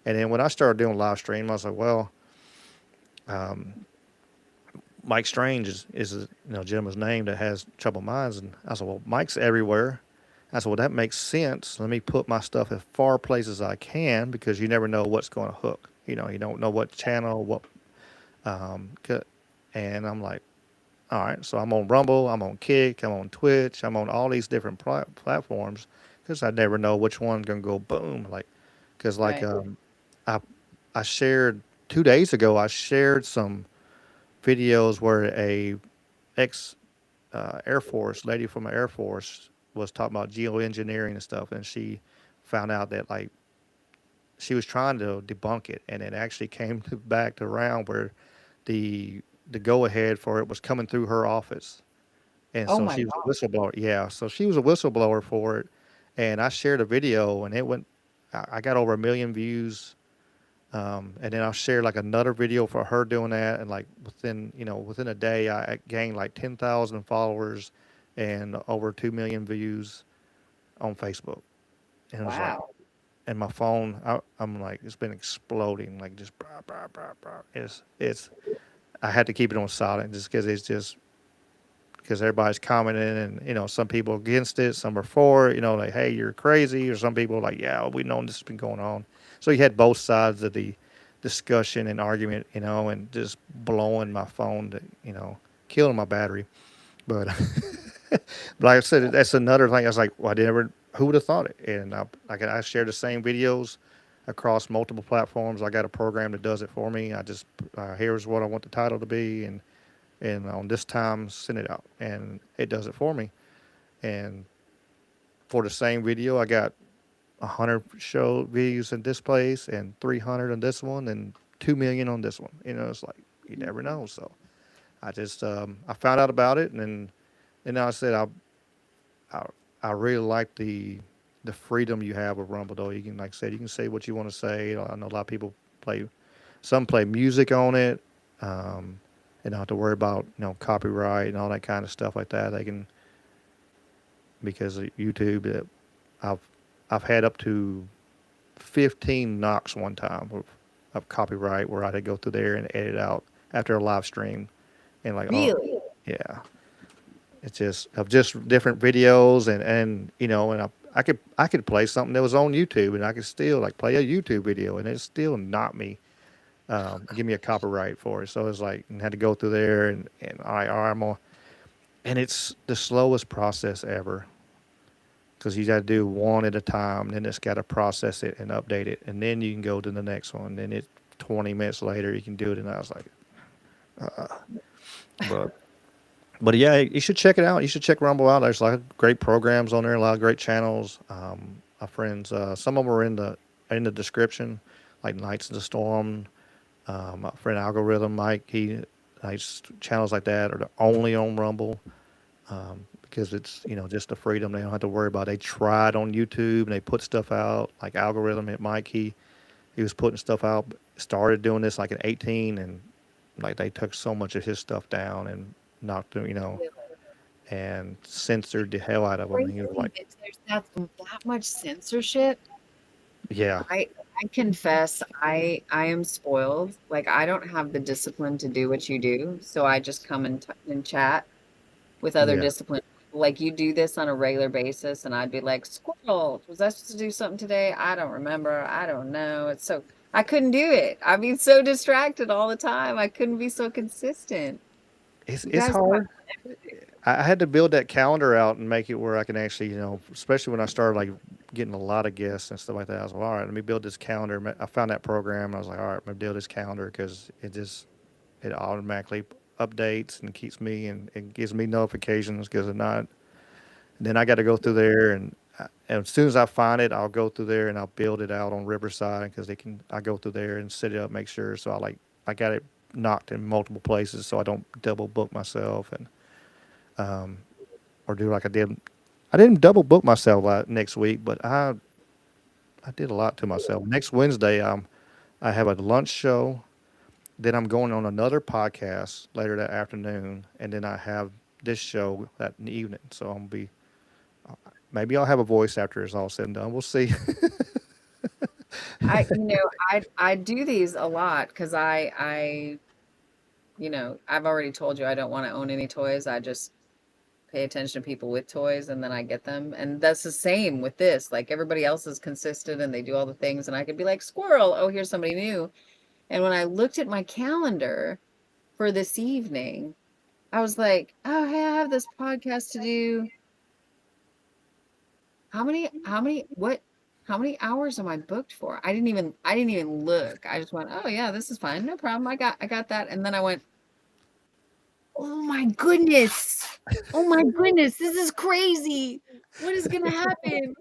And then when I started doing live stream, I was like, well, um, Mike Strange is a gentleman's name that has troubled minds, and I said, well, Mike's everywhere. I said, well, that makes sense. Let me put my stuff as far places as I can, because you never know what's going to hook. You don't know what channel, um, and I'm like, all right. So I'm on Rumble, I'm on Kick, I'm on Twitch, I'm on all these different platforms, because I never know which one's gonna go boom. Like, because Right. I I shared 2 days ago. I shared some videos where a ex Air Force lady from the Air Force was talking about geoengineering and stuff, and she found out that like she was trying to debunk it, and it actually came back to around where the the go ahead for it was coming through her office, and Oh so my she was a gosh. whistleblower. Yeah, so she was a whistleblower for it, and I shared a video, and it went. I got over 1 million views, and then I shared like another video for her doing that, and like within a day, I gained like 10,000 followers and over 2 million views on Facebook, and it was like, Wow. and my phone, I'm like, it's been exploding, like just brah, brah, brah, brah. It's I had to keep it on silent just because everybody's commenting, and some people against it, some are for it, like, hey, you're crazy, or some people are like, yeah, we know this has been going on. So you had both sides of the discussion and argument, and just blowing my phone to, killing my battery. But like I said, that's another thing. I was like, well, who would have thought it? And I share the same videos across multiple platforms. I got a program that does it for me. I just here's what I want the title to be, and on this time send it out, and it does it for me. And for the same video, I got 100 show views in this place, and 300 on this one, and 2 million on this one. It's like you never know. So I found out about it, and now I said I I really like the freedom you have with Rumble. Though you can, like I said, you can say what you want to say. I know a lot of people play, some play music on it, um, and don't have to worry about copyright and all that kind of stuff like that. They can, because of YouTube. I've I've had up to 15 knocks one time of copyright, where I had to go through there and edit out after a live stream, and like, oh Really? yeah, it's just of just different videos, and I could play something that was on YouTube, and I could still like play a YouTube video, and it still not me, give me a copyright for it. So it's like, I had to go through there, and all right, I'm gonna and it's the slowest process ever because you got to do one at a time. Then it's got to process it and update it, and then you can go to the next one. Then 20 minutes later you can do it, and I was like, but yeah, you should check it out. You should check Rumble out. There's a lot of great programs on there, a lot of great channels. My friends, some of them are in the description, like Knights of the Storm. My friend Algorithm, Mike, channels like that are only on Rumble because it's just the freedom. They don't have to worry about. They tried on YouTube and they put stuff out like Algorithm. At Mike, he was putting stuff out. Started doing this like at 18, and like they took so much of his stuff down and knocked him, and censored the hell out of him. And he was like, There's that much censorship. yeah. I confess I am spoiled. Like I don't have the discipline to do what you do, so I just come and chat with other Yeah. discipline. Like you do this on a regular basis, and I'd be like, "Squirrel, was I supposed to do something today? I don't remember. I don't know." It's so I couldn't do it. I'd be so distracted all the time. I couldn't be so consistent. It's You it's guys hard. got everything. I had to build that calendar out and make it where I can actually, especially when I started like getting a lot of guests and stuff like that. I was like, all right, let me build this calendar. I found that program. And I was like, all right, I'm gonna build this calendar because it automatically updates and keeps me and it gives me notifications because if not, then I got to go through there and as soon as I find it, I'll go through there and I'll build it out on Riverside because I go through there and set it up, make sure. So I got it knocked in multiple places so I don't double book myself and or do like I did. I didn't double book myself next week, but I did a lot to myself. Next Wednesday, I have a lunch show. Then I'm going on another podcast later that afternoon, and then I have this show that evening. So I'm gonna be maybe I'll have a voice after it's all said and done. We'll see. I do these a lot because I've already told you I don't want to own any toys. I just pay attention to people with toys and then I get them. And that's the same with this. Like everybody else is consistent and they do all the things and I could be like, squirrel, oh, here's somebody new. And when I looked at my calendar for this evening, I was like, oh, hey, I have this podcast to do. How many hours am I booked for? I didn't even look. I just went, oh yeah, this is fine. No problem. I got that. And then I went, oh my goodness. Oh my goodness. This is crazy. What is going to happen?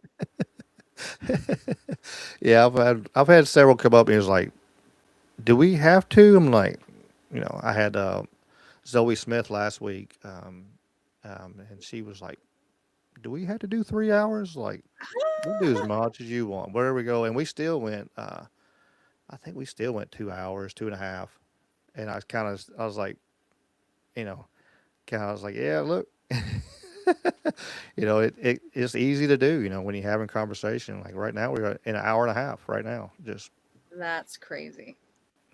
Yeah, I've had several come up and it's like, do we have to? I'm like, I had Zoe Smith last week, and she was like, do we have to do 3 hours? Like, we'll do as much as you want. Where we go, and we still went. I think we still went 2 hours, 2.5, and I was like, I was like, yeah, look, it's easy to do, when you're having conversation. Like right now, we're in an hour and a half right now. Just That's crazy.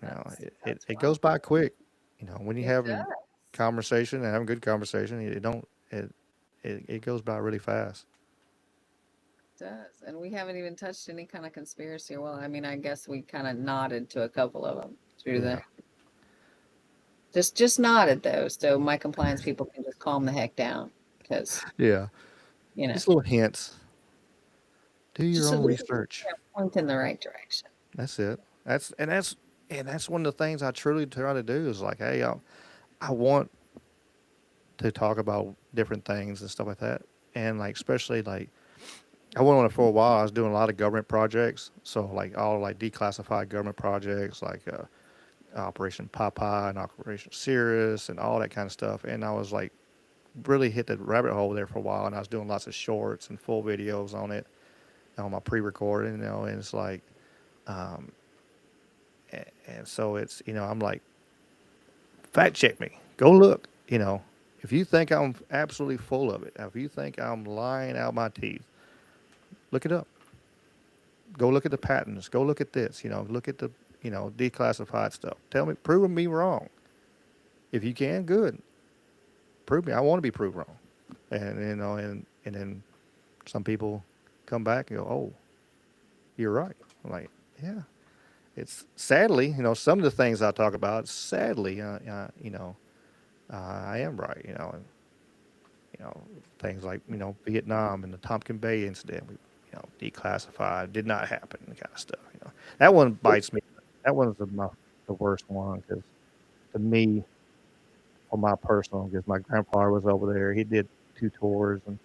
it goes by quick. When you're It having does. conversation and having good conversation, it goes by really fast. It does. And we haven't even touched any kind of conspiracy. Well, I mean, I guess we kind of nodded to a couple of them through Yeah. just nodded though. So my compliance people can just calm the heck down because, Yeah. Just little hints. Do your just a own little research. point in the right direction. That's it. That's one of the things I truly try to do is like, hey, I want to talk about different things and stuff like that. And like, especially like, I went on it for a while. I was doing a lot of government projects. So like all like declassified government projects, like Operation Popeye and Operation Cirrus and all that kind of stuff. And I was like, really hit the rabbit hole there for a while. And I was doing lots of shorts and full videos on it, on my pre-recording, and it's like, um, and so it's, I'm like, fact check me. Go look. If you think I'm absolutely full of it, if you think I'm lying out my teeth, look it up. Go look at the patents. Go look at this. Look at the declassified stuff. Prove me wrong. If you can, good. Prove me. I want to be proved wrong. And and then some people come back and go, oh, you're right. I'm like, yeah. It's sadly, some of the things I talk about, sadly, I am right, things like Vietnam and the Tompkins Bay incident. We, declassified, did not happen, kind of stuff. That one bites me. That one's the worst one because to me, for my personal, because my grandfather was over there. He did 2 tours and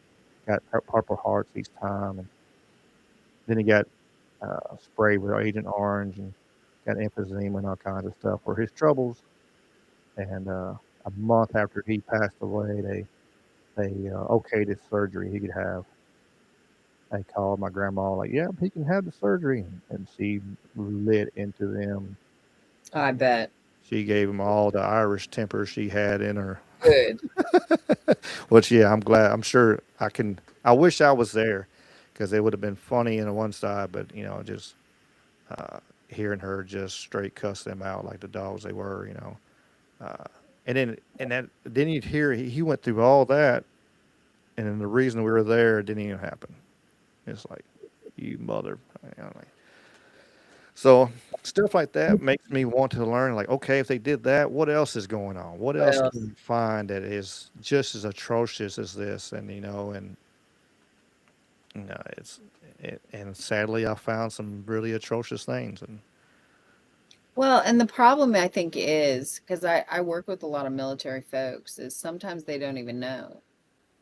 got Purple Hearts each time, and then he got sprayed with Agent Orange and got emphysema and all kinds of stuff for his troubles. And a month after he passed away, they okayed his surgery he could have. They called my grandma like, "Yeah, he can have the surgery," and she lit into them. I bet. She gave him all the Irish temper she had in her. Good. Which, yeah, I'm glad. I'm sure I can. I wish I was there because it would have been funny on one side, but just hearing her just straight cuss them out like the dogs they were, then you'd hear he went through all that, and then the reason we were there didn't even happen. It's like, you mother. So stuff like that makes me want to learn. Like, okay, if they did that, what else is going on? What else can we find that is just as atrocious as this? And and sadly, I found some really atrocious things. And Well, and the problem I think is because I work with a lot of military folks is sometimes they don't even know.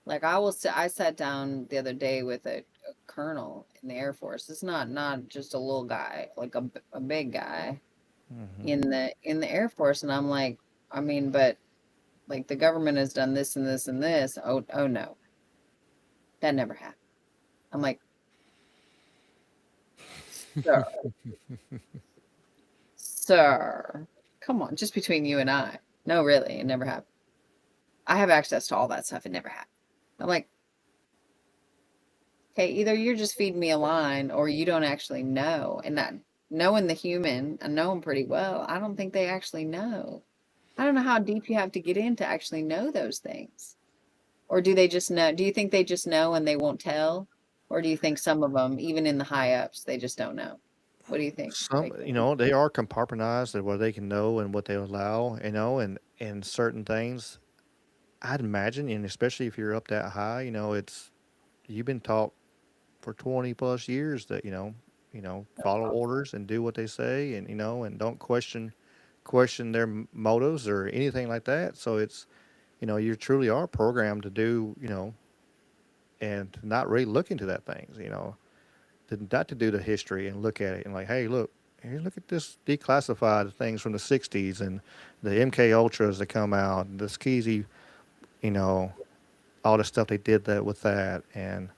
Like I sat down the other day with a colonel in the Air Force. It's not just a little guy, like a big guy in the Air Force, and I'm like, I mean, but like the government has done this and this and this. Oh no, that never happened. I'm like, sir, sir, come on, just between you and I. No, really, it never happened. I have access to all that stuff. It never happened. I'm like, okay, either you're just feeding me a line or you don't actually know. And that knowing the human, I know them pretty well. I don't think they actually know. I don't know how deep you have to get in to actually know those things. Or do they just know? Do you think they just know and they won't tell? Or do you think some of them, even in the high ups, they just don't know? What do you think? some, they are compartmentalized at what they can know and what they allow, and certain things. I'd imagine, and especially if you're up that high, you've been taught for 20 plus years that follow orders and do what they say, and and don't question their motives or anything like that. So it's you truly are programmed to do and to not really look into that things, not to do the history and look at it and like, hey, look here, look at this declassified things from the 60s and the MK Ultras that come out, the skeezy, all the stuff they did that with that. And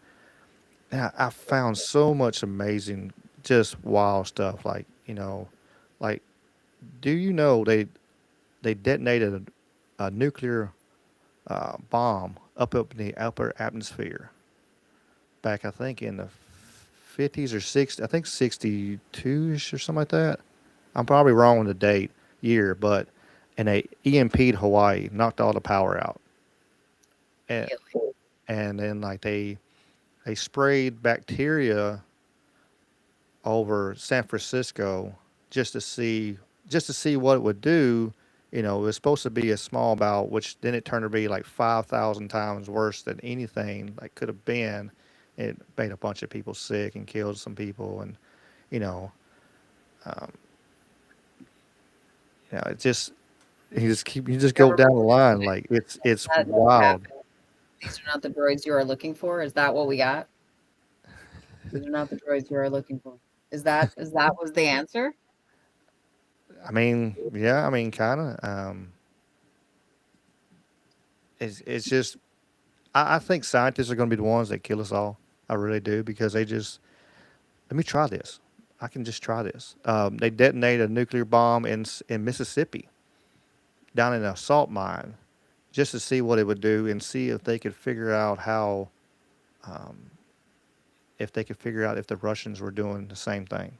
I found so much amazing, just wild stuff. Like, like, do you know they detonated a nuclear bomb up in the upper atmosphere back, I think, in the 50s or 60s, I think 62-ish or something like that. I'm probably wrong on the date, year, but and they EMP'd Hawaii, knocked all the power out. And then like they sprayed bacteria over San Francisco just to see what it would do. It was supposed to be a small bout, which then it turned to be like 5,000 times worse than anything like could have been. It made a bunch of people sick and killed some people, and it just you just go down the line like it's wild. These are not the droids you are looking for. Is that what we got? These are not the droids you are looking for. Is that was the answer? I mean, yeah, I mean, kind of. It's just, I think scientists are going to be the ones that kill us all. I really do, because they just, let me try this. I can just try this. They detonated a nuclear bomb in Mississippi, down in a salt mine, just to see what it would do and see if they could figure out how, if the Russians were doing the same thing.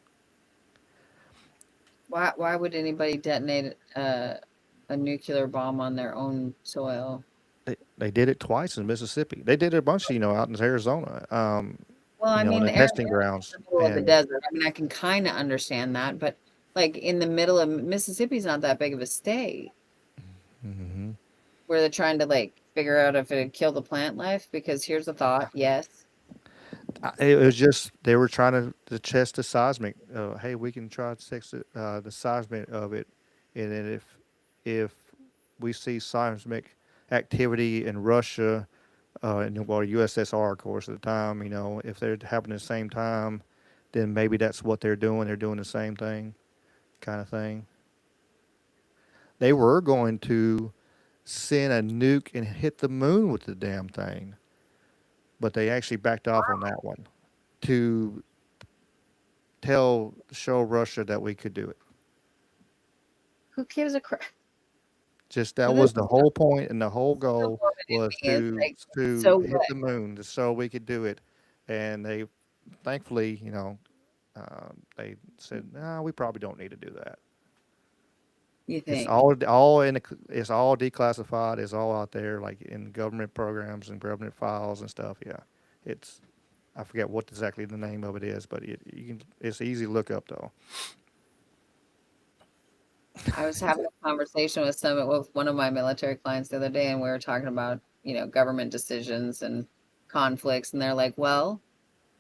Why would anybody detonate a nuclear bomb on their own soil? They did it twice in Mississippi. They did it a bunch, out in Arizona. Well, I mean, the testing grounds. In the middle of the desert. I mean, I can kind of understand that, but like in the middle of Mississippi's not that big of a state. Mm-hmm. Were they trying to like figure out if it'd kill the plant life? Because here's the thought, yes. It was just they were trying to test the seismic. Hey, we can try to test the seismic of it, and then if we see seismic activity in Russia, and well, USSR, of course, at the time, if they're happening at the same time, then maybe that's what they're doing. They're doing the same thing, kind of thing. They were going to send a nuke and hit the moon with the damn thing, but they actually backed off on that one to show Russia that we could do it. Who gives a crap? Just that So this was the whole point, and the whole goal was is to like, so hit what? the moon, so we could do it. And they, thankfully, they said, "No, we probably don't need to do that." You It's think? it's all declassified. It's all out there, like in government programs and government files and stuff. Yeah, it's I forget what exactly the name of it is, but it's easy to look up though. I was having a conversation with one of my military clients the other day, and we were talking about, government decisions and conflicts, and they're like, well,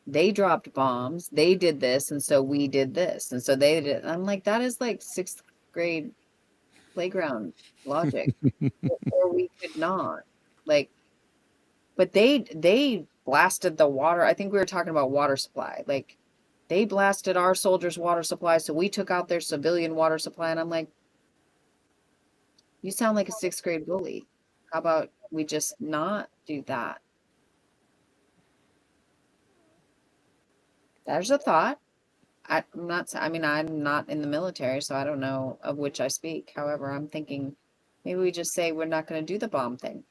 they dropped bombs, they did this, and so we did this, and so they did. I'm like, that is like sixth grade playground logic, or we could not. Like, but they blasted the water. I think we were talking about water supply. Like, they blasted our soldiers' water supply, so we took out their civilian water supply, and I'm like, you sound like a sixth grade bully. How about we just not do that? There's a thought. I'm not in the military, so I don't know of which I speak. However, I'm thinking maybe we just say we're not going to do the bomb thing.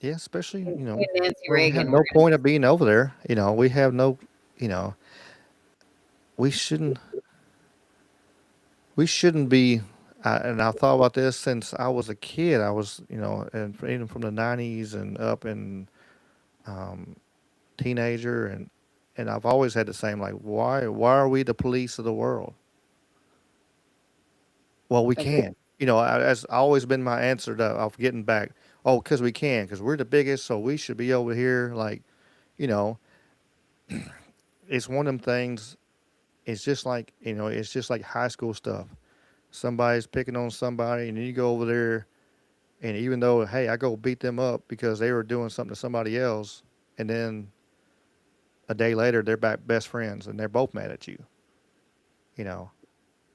Yeah, especially Nancy where we have Reagan. no point of being over there. We have no, we shouldn't be. And I've thought about this since I was a kid. I was, and even from the '90s and up and teenager, and I've always had the same like, why are we the police of the world? Well, we Okay. can. That's always been my answer to of getting back. Oh, because we can, because we're the biggest, so we should be over here. Like, you know, it's one of them things. It's just like high school stuff. Somebody's picking on somebody, and then you go over there, and even though, hey, I go beat them up because they were doing something to somebody else, and then a day later they're back best friends, and they're both mad at you. You know,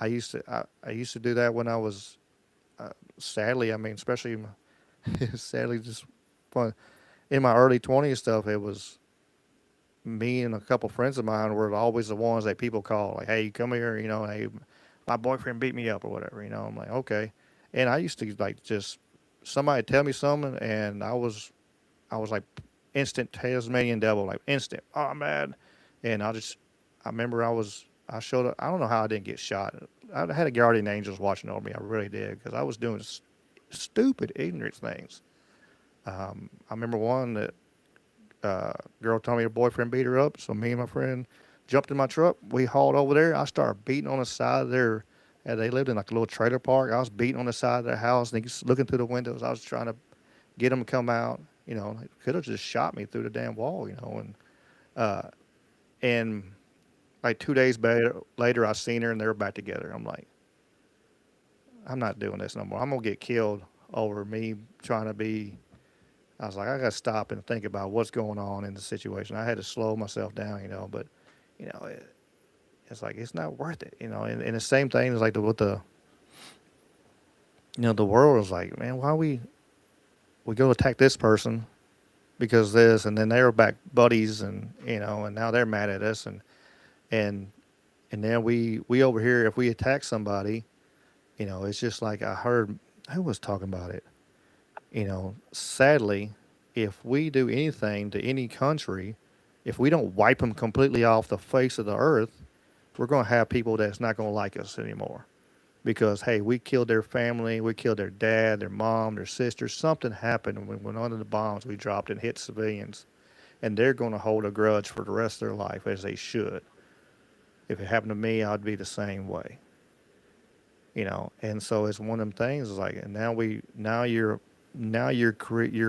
I used to do that when I was sadly, I mean, especially sadly, just fun. In my early 20s stuff, it was me and a couple friends of mine were always the ones that people call, like, hey, come here, hey, my boyfriend beat me up or whatever, I'm like, okay. And I used to like just somebody tell me something, and I was like instant Tasmanian devil, like instant, oh, I'm mad. And I remember I showed up, I don't know how I didn't get shot. I had a guardian angels watching over me. I really did, because I was doing stupid, ignorant things. I remember one that girl told me her boyfriend beat her up, so me and my friend jumped in my truck. We hauled over there. I started beating on the side of their. They lived in like a little trailer park. I was beating on the side of their house, and he's looking through the windows. I was trying to get them to come out. They could have just shot me through the damn wall. And like 2 days later, I seen her, and they were back together. I'm like, I'm not doing this no more. I'm gonna get killed over me trying to be. I was like, I got to stop and think about what's going on in the situation. I had to slow myself down, but, it's like, it's not worth it, and the same thing is like with the world is like, man, why we go attack this person because this, and then they were back buddies, and, and now they're mad at us. And then we over here, if we attack somebody, it's just like I heard, who was talking about it? Sadly, if we do anything to any country, if we don't wipe them completely off the face of the earth, we're going to have people that's not going to like us anymore. Because, hey, we killed their family, we killed their dad, their mom, their sister. Something happened when one of the bombs we dropped and hit civilians. And they're going to hold a grudge for the rest of their life, as they should. If it happened to me, I'd be the same way. And so it's one of them things is like, and your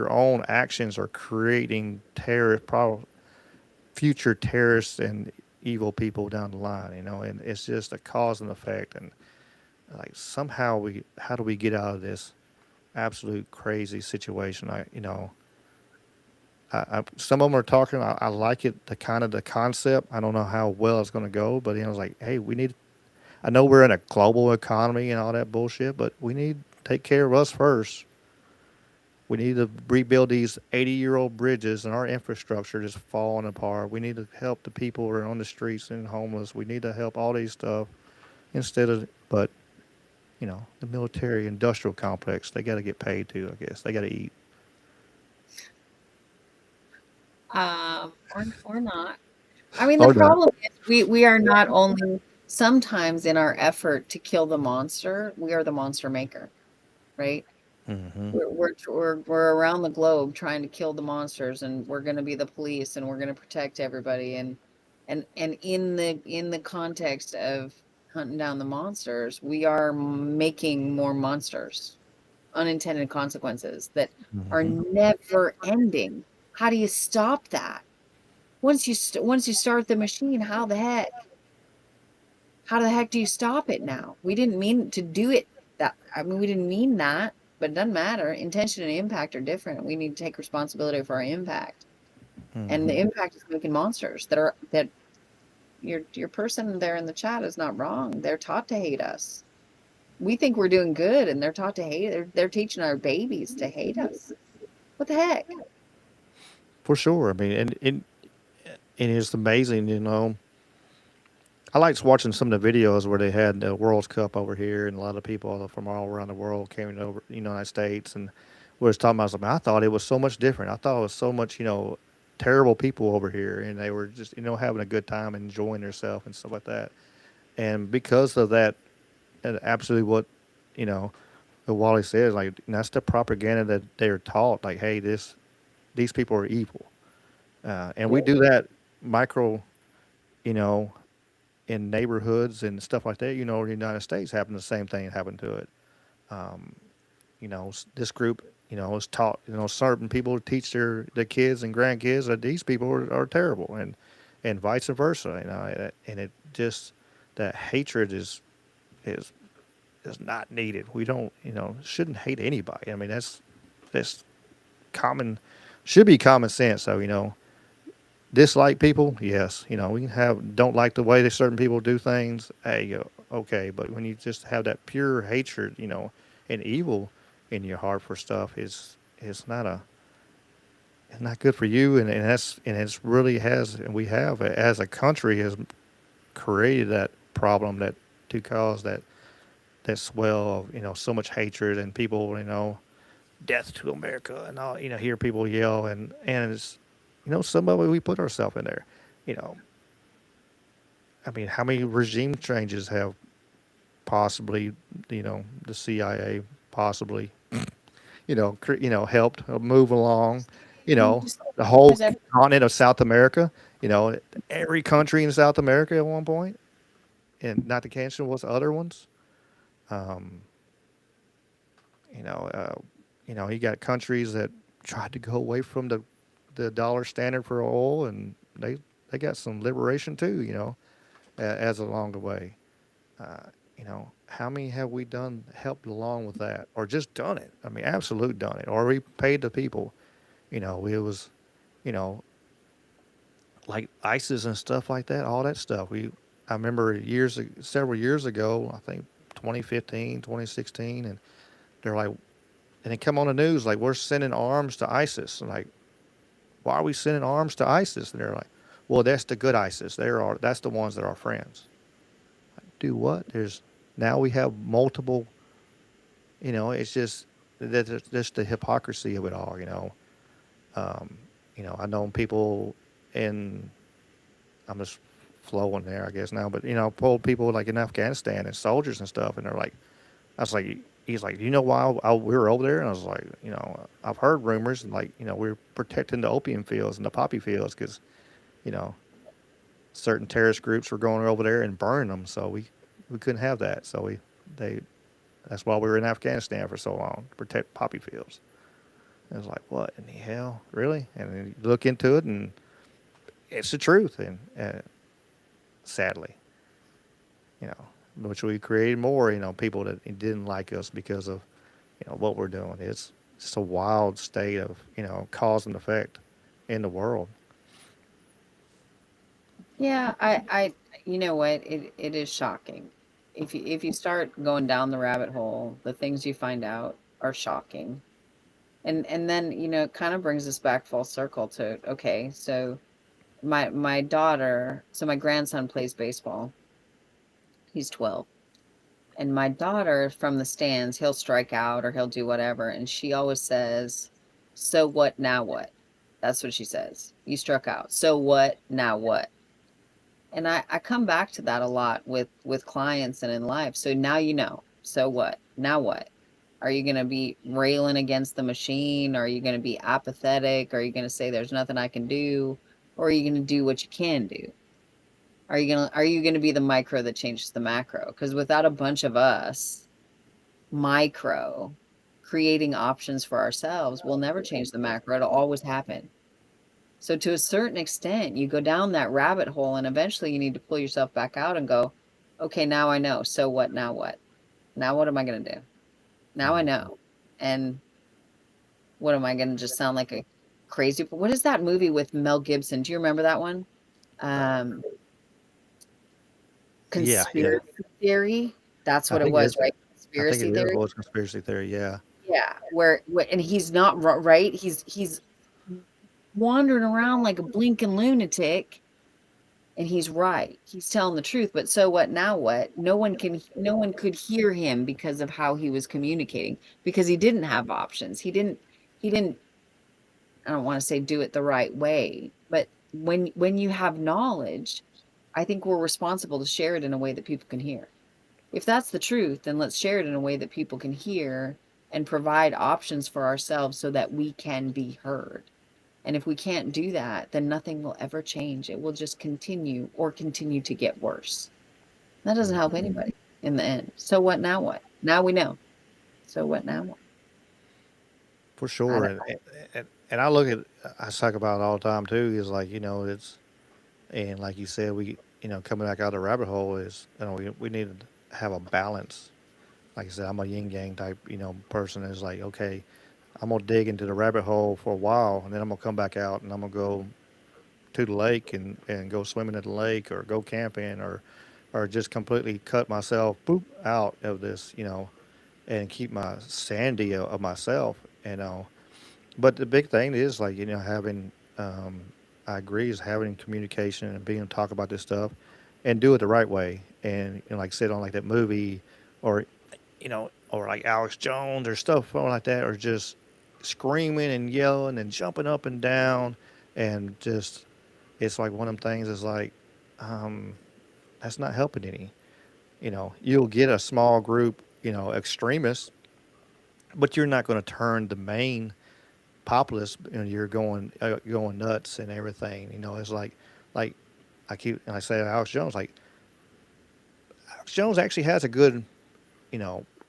own actions are creating future terrorists and evil people down the line, and it's just a cause and effect. And like somehow how do we get out of this absolute crazy situation? Some of them are talking. I like it, the concept. I don't know how well it's going to go, but it's like, hey, I know we're in a global economy and all that bullshit, but we need to take care of us first. We need to rebuild these 80-year-old bridges, and our infrastructure is falling apart. We need to help the people who are on the streets and homeless. We need to help all these stuff but the military industrial complex, they got to get paid too, I guess. They got to eat. Or not. I mean, the problem is we are not only sometimes in our effort to kill the monster, we are the monster maker, right? Mm-hmm. We're around the globe trying to kill the monsters, and we're going to be the police, and we're going to protect everybody, and in the context of hunting down the monsters, we are making more monsters, unintended consequences that are never ending. How do you stop that? Once you start the machine, how the heck do you stop it now? We didn't mean to do it we didn't mean that, but it doesn't matter. Intention and impact are different. We need to take responsibility for our impact. And the impact is making monsters that your person there in the chat is not wrong. They're taught to hate us. We think we're doing good, and they're taught to hate. They're teaching our babies to hate us. What the heck? For sure. I mean, and it's amazing, I liked watching some of the videos where they had the World Cup over here, and a lot of people from all around the world came over the United States, and we was talking about something. I thought it was so much different. I thought it was so much, terrible people over here, and they were just, having a good time and enjoying themselves and stuff like that. And because of that, and absolutely what, what Wally says, like, that's the propaganda that they're taught. Like, hey, these people are evil, and we do that micro, in neighborhoods and stuff like that. In the United States, happened the same thing happened to it. This group, is taught, certain people teach their kids and grandkids that these people are terrible, and vice versa. And it just, that hatred is not needed. We don't, shouldn't hate anybody. I mean, that's should be common sense. So, dislike people, yes. We can don't like the way that certain people do things. Hey, okay, but when you just have that pure hatred, and evil in your heart for stuff, it's not good for you. And it's really has, and we have as a country has created that problem to cause that swell of so much hatred, and people death to America and all, hear people yell, and it's. Some of it we put ourselves in there. I mean, how many regime changes have possibly, the CIA possibly, helped move along, the whole continent of South America, every country in South America at one point, and not to mention what's other ones. You got countries that tried to go away from the dollar standard for oil, and they got some liberation too, as along the way. How many have we helped along with that, or just done it? I mean, absolute done it, or we paid the people. It was, like ISIS and stuff like that, all that stuff. I remember several years ago, I think 2015, 2016, and they're like, and it come on the news like, we're sending arms to ISIS, and like, why are we sending arms to ISIS? And they're like, well, that's the good ISIS. That's the ones that are friends. Do what? Now we have multiple, it's just the hypocrisy of it all, I know people I'm just flowing there, I guess now, but, pulled people like in Afghanistan and soldiers and stuff. And they're like, he's like, you know why we were over there? And I was like, I've heard rumors, and like, we're protecting the opium fields and the poppy fields because, certain terrorist groups were going over there and burning them. So we couldn't have that. So they That's why we were in Afghanistan for so long, to protect poppy fields. And it's like, what in the hell, really? And then you look into it, and it's the truth. And sadly, you know, which we created more, people that didn't like us because of, what we're doing. It's just a wild state of, cause and effect in the world. Yeah, you know what? It is shocking. If you start going down the rabbit hole, the things you find out are shocking. And then, it kind of brings us back full circle to, okay, so my daughter, so my grandson plays baseball. He's 12. And my daughter from the stands, he'll strike out or he'll do whatever, and she always says, "So what, now what?" That's what she says. "You struck out. So what, now what?" And I come back to that a lot with clients and in life. So now you know. So what? Now what? Are you going to be railing against the machine? Are you going to be apathetic? Are you going to say there's nothing I can do? Or are you going to do what you can do? Are you going to be the micro that changes the macro? Because without a bunch of us micro creating options for ourselves, we'll never change the macro. It'll always happen. So to a certain extent, you go down that rabbit hole, and eventually you need to pull yourself back out and go, okay, now I know. So what? Now what? Now what am I going to do? Now I know. And what am I going to just sound like a crazy? What is that movie with Mel Gibson? Do you remember that one? Yeah, yeah. Conspiracy theory. That's I what it think it was, is. right? I think Conspiracy it is theory. was conspiracy theory. Yeah. Yeah, where and he's not right. He's wandering around like a blinking lunatic, and he's right. He's telling the truth. But so what? Now what? No one could hear him because of how he was communicating, because he didn't have options. He didn't. I don't want to say do it the right way, but when you have knowledge, I think we're responsible to share it in a way that people can hear. If that's the truth, then let's share it in a way that people can hear and provide options for ourselves so that we can be heard. And if we can't do that, then nothing will ever change. It will just continue to get worse. That doesn't help anybody in the end. So what now what? Now we know. So what now what? For I sure. don't, And I look at, I talk about it all the time too, is like, it's, and like you said, we, coming back out of the rabbit hole is, we need to have a balance. Like I said, I'm a yin yang type, person. Is like, okay, I'm gonna dig into the rabbit hole for a while, and then I'm gonna come back out, and I'm gonna go to the lake and go swimming at the lake, or go camping, or just completely cut myself boop out of this, and keep my sanity of myself, But the big thing is like, having, I agree, is having communication and being able to talk about this stuff, and do it the right way. And, like I said, on like that movie, or or like Alex Jones or stuff like that, or just screaming and yelling and jumping up and down, and just, it's like one of them things is like, um, that's not helping any. You'll get a small group, extremists, but you're not going to turn the main populace. You're going nuts and everything. It's like I say Alex Jones, like Alex Jones actually has a good,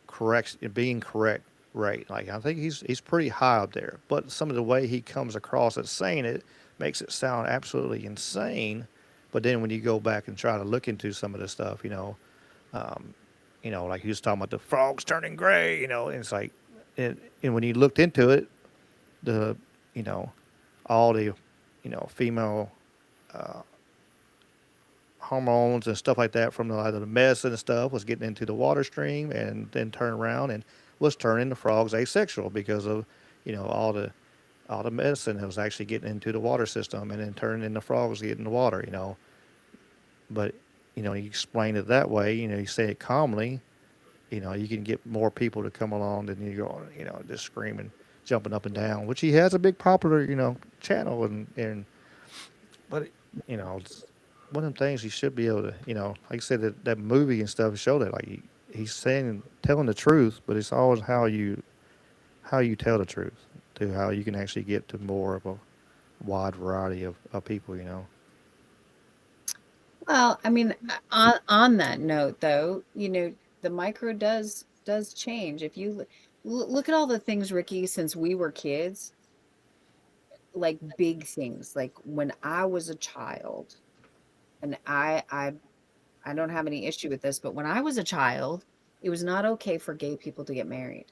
correct, being correct rate. Like I think he's pretty high up there. But some of the way he comes across as saying it makes it sound absolutely insane. But then when you go back and try to look into some of the stuff, um, like he was talking about the frogs turning gray, and it's like, and when you looked into it, the, you know, all the, female uh, hormones and stuff like that from the medicine and stuff was getting into the water stream, and then turn around and was turning the frogs asexual because of, all the medicine that was actually getting into the water system, and then turning into frogs getting the water. But, you explain it that way, you say it calmly, you can get more people to come along than you go, just screaming, jumping up and down, which he has a big popular, channel, and but, it's one of them things you should be able to, like I said, that movie and stuff showed it, like he's saying, telling the truth, but it's always how you tell the truth, to how you can actually get to more of a wide variety of people. well, I mean, on that note, though, the micro does does change. If you look at all the things, Ricky, since we were kids, like big things, like when I was a child, and I don't have any issue with this, but when I was a child, it was not okay for gay people to get married.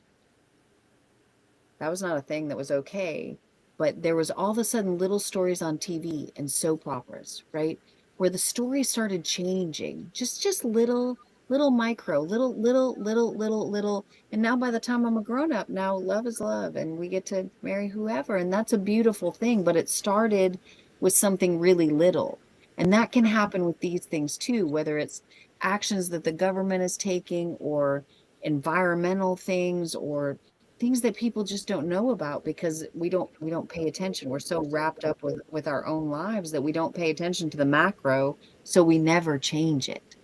That was not a thing that was okay. But there was all of a sudden little stories on TV and soap operas, right? Where the story started changing. Just little micro, little. And now by the time I'm a grown up, now love is love and we get to marry whoever. And that's a beautiful thing. But it started with something really little. And that can happen with these things too, whether it's actions that the government is taking or environmental things or things that people just don't know about because we don't pay attention. We're so wrapped up with our own lives that we don't pay attention to the macro, so we never change it,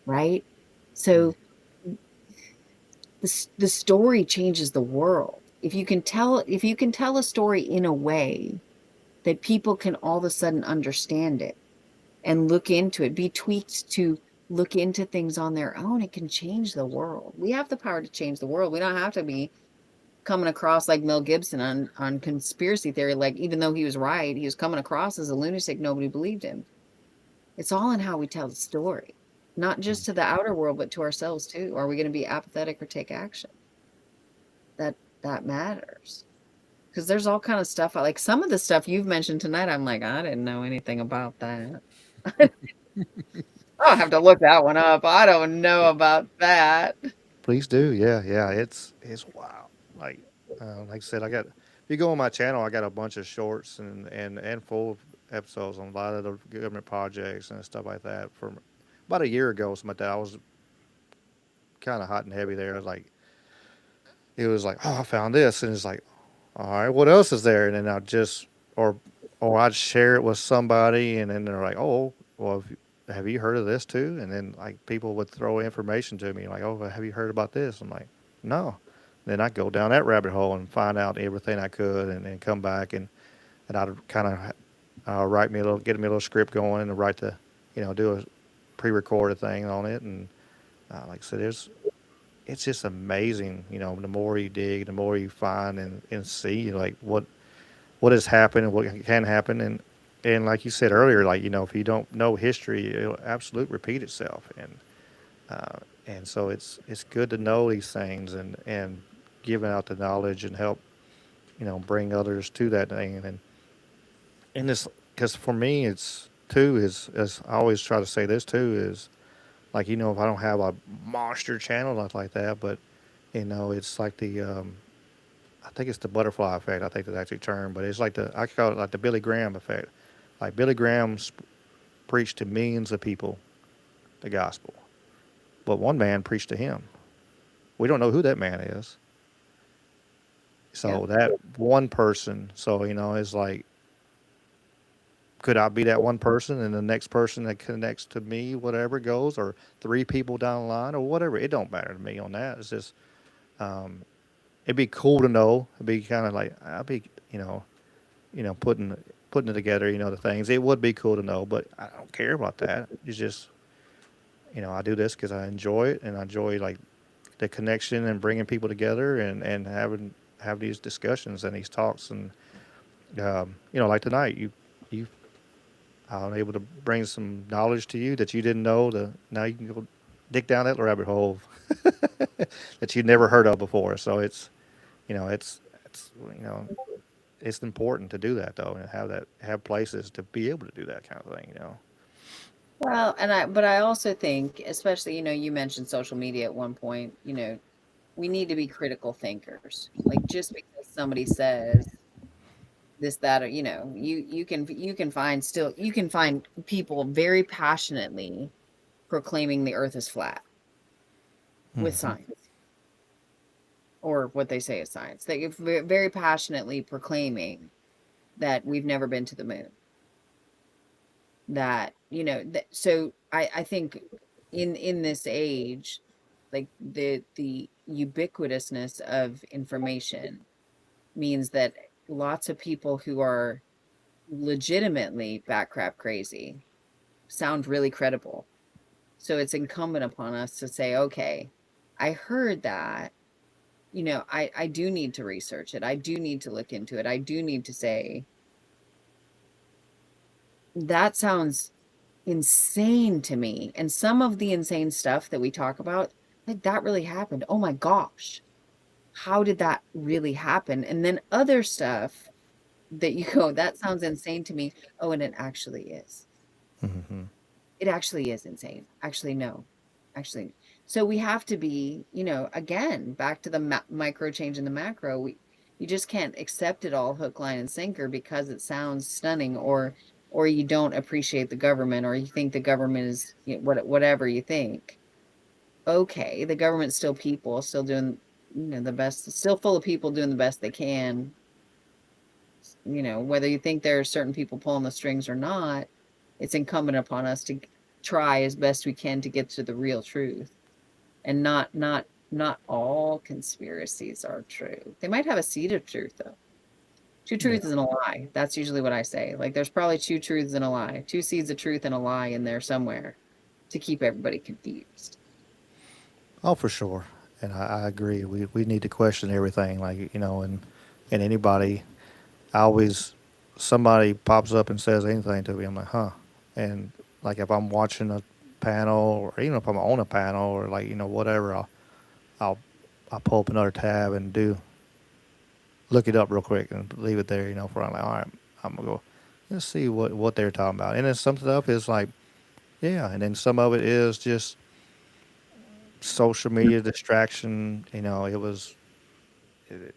right? So the story changes the world. If you can tell a story in a way that people can all of a sudden understand it and look into it, be tweaked to look into things on their own, it can change the world. We have the power to change the world. We don't have to be coming across like Mel Gibson on conspiracy theory. Like, even though he was right, he was coming across as a lunatic. Nobody believed him. It's all in how we tell the story, not just to the outer world, but to ourselves too. Are we going to be apathetic or take action? That matters. Because there's all kind of stuff. Like some of the stuff you've mentioned tonight, I'm like, I didn't know anything about that. I'll have to look that one up. I don't know about that. Please do. Yeah, yeah. It's wow. Like I said, if you go on my channel, I got a bunch of shorts and full episodes on a lot of the government projects and stuff like that. From about a year ago, something like that, I was kind of hot and heavy there. It was like, oh, I found this, and it's like, all right, what else is there? And then or I'd share it with somebody, and then they're like, oh, well, have you heard of this too? And then like people would throw information to me, like, oh, have you heard about this? I'm like, no. Then I'd go down that rabbit hole and find out everything I could, and then come back and I'd kind of get me a little script going and write do a pre-recorded thing on it. And like I said, it's just amazing. The more you dig, the more you find and see like what has happened and what can happen. And like you said earlier, like, if you don't know history, it'll absolutely repeat itself. And so it's good to know these things and giving out the knowledge and help, bring others to that thing. And this, because for me, it's too, is, as I always try to say this too, is like, if I don't have a monster channel like that, but, it's like I think it's the butterfly effect. I think that's actually term, but it's like I call it like the Billy Graham effect. Like Billy Graham preached to millions of people the gospel, but one man preached to him. We don't know who that man is. So that one person, it's like, could I be that one person and the next person that connects to me, whatever goes, or three people down the line or whatever? It don't matter to me on that. It's just, it'd be cool to know. It'd be kind of like, I'd be, putting it together, the things. It would be cool to know, but I don't care about that. It's just, I do this because I enjoy it, and I enjoy like the connection and bringing people together and have these discussions and these talks. And, like tonight, I'm able to bring some knowledge to you that you didn't know. Now you can go dig down that rabbit hole that you'd never heard of before. So it's important to do that though, and have places to be able to do that kind of thing. Well, but I also think, especially, you mentioned social media at one point, we need to be critical thinkers. Like, just because somebody says this, that, or, you can find people very passionately proclaiming the earth is flat with science, or what they say is science. They very passionately proclaiming that we've never been to the moon. That, so I think in this age, like the ubiquitousness of information means that lots of people who are legitimately batcrap crazy sound really credible. So it's incumbent upon us to say, okay, I heard that, you know, I do need to research it. I do need to look into it. I do need to say, that sounds insane to me. And some of the insane stuff that we talk about, like that really happened. Oh my gosh. How did that really happen? And then other stuff that you go, that sounds insane to me. Oh, and it actually is. Mm-hmm. It actually is insane. Actually, no. Actually, so we have to be, you know, again, back to the micro change in the macro. You just can't accept it all hook, line, and sinker because it sounds stunning, or you don't appreciate the government, or you think the government is, you know, whatever you think. Okay, the government's still people, still doing, you know, the best, still full of people doing the best they can. You know, whether you think there are certain people pulling the strings or not, it's incumbent upon us to try as best we can to get to the real truth. And not all conspiracies are true. They might have a seed of truth, though. Two truths and a lie. That's usually what I say. Like, there's probably two truths and a lie, two seeds of truth and a lie in there somewhere to keep everybody confused. Oh, for sure. And I agree. We need to question everything. Like, you know, and anybody, I always, somebody pops up and says anything to me, I'm like, huh. And like if I'm watching a panel, or even if I'm on a panel, or like, you know, whatever, I'll, I'll pull up another tab and look it up real quick and leave it there, you know, for I'm like, all right, I'm gonna go, let's see what they're talking about. And then some stuff is like, yeah, and then some of it is just social media distraction. You know, it was, you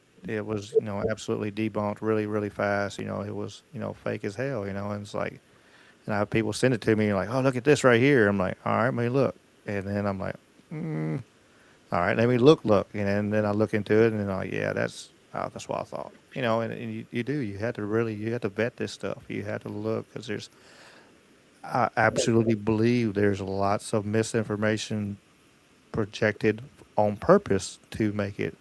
know, absolutely debunked really, really fast. You know, it was, you know, fake as hell, you know, and it's like, and I have people send it to me like, oh, look at this right here. I'm like, all right, let me look. And then I'm like, all right, let me look. And then I look into it and then I'm like, yeah, that's what I thought. You know, and you have to vet this stuff. You have to look because I absolutely believe there's lots of misinformation projected on purpose to make it,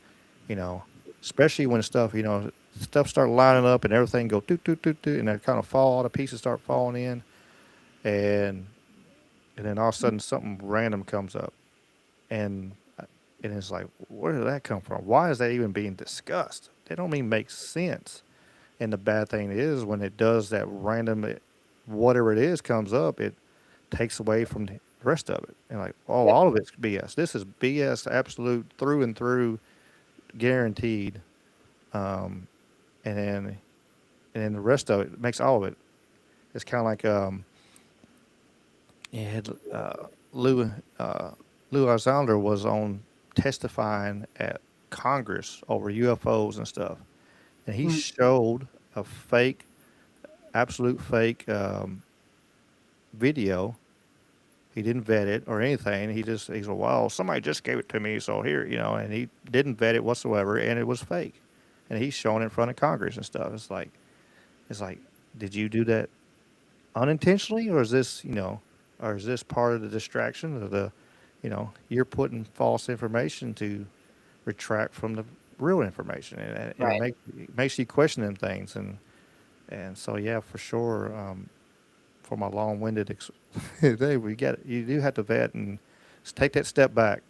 you know, especially when stuff, you know, stuff start lining up and everything go doot, doot, doot, doot, and they kind of fall, all the pieces start falling in, and then all of a sudden something random comes up, and and it's like, where did that come from? Why is that even being discussed? They don't even make sense. And the bad thing is when it does that random, whatever it is comes up, it takes away from the rest of it. And like, oh, all of it's BS. This is BS, absolute through and through, guaranteed. And then the rest of it makes all of it. It's kind of like Lou Alexander was on testifying at Congress over UFOs and stuff, and he showed a fake, absolute fake video. He didn't vet it or anything. He's like, well, somebody just gave it to me, so here, you know, and he didn't vet it whatsoever, and it was fake. And he's showing it in front of Congress and stuff. It's like, did you do that unintentionally, or is this, you know, or is this part of the distraction of the, you know, you're putting false information to retract from the real information, and Right. it makes you question them things, and so yeah, for sure. For my long-winded day, you do have to vet and take that step back.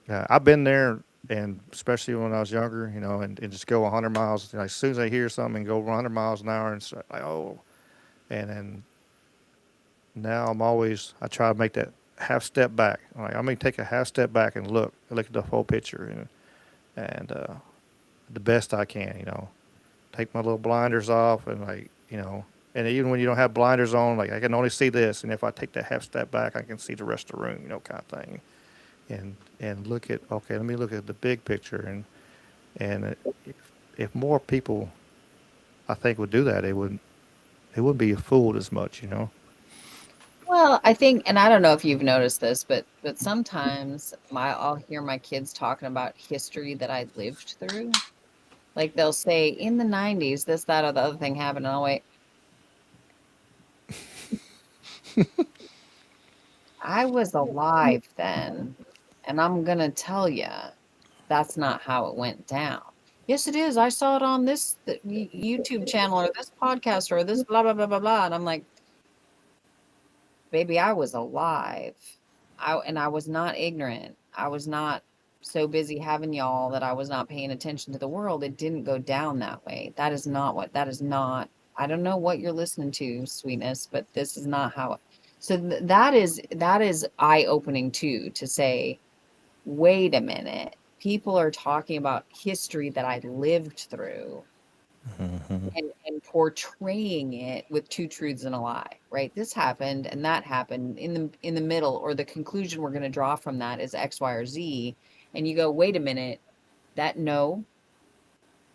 I've been there, and especially when I was younger, you know, and just go 100 miles. You know, as soon as I hear something, go 100 miles an hour, and it's like, oh, and then now I try to make that half step back. Like, I'm gonna take a half step back and look at the whole picture, and the best I can, you know, take my little blinders off, and like, you know. And even when you don't have blinders on, like I can only see this, and if I take that half step back, I can see the rest of the room, you know, kind of thing. And look at, okay, let me look at the big picture, and if more people, I think, would do that, they wouldn't be fooled as much, you know. Well, I think, and I don't know if you've noticed this, but sometimes I'll hear my kids talking about history that I lived through. Like they'll say in the 90s, this, that, or the other thing happened, and I'll wait. I was alive then, and I'm gonna tell you, that's not how it went down. Yes, it is. I saw it on this YouTube channel or this podcast or this blah, blah, blah, blah, blah. And I'm like, baby, I was alive. I was not ignorant. I was not so busy having y'all that I was not paying attention to the world. It didn't go down that way. That is not, I don't know what you're listening to, sweetness, but this is not how. So that is eye-opening too, to say, wait a minute. People are talking about history that I lived through and portraying it with two truths and a lie, right? This happened and that happened in the middle, or the conclusion we're going to draw from that is X, Y, or Z. And you go, wait a minute, that no,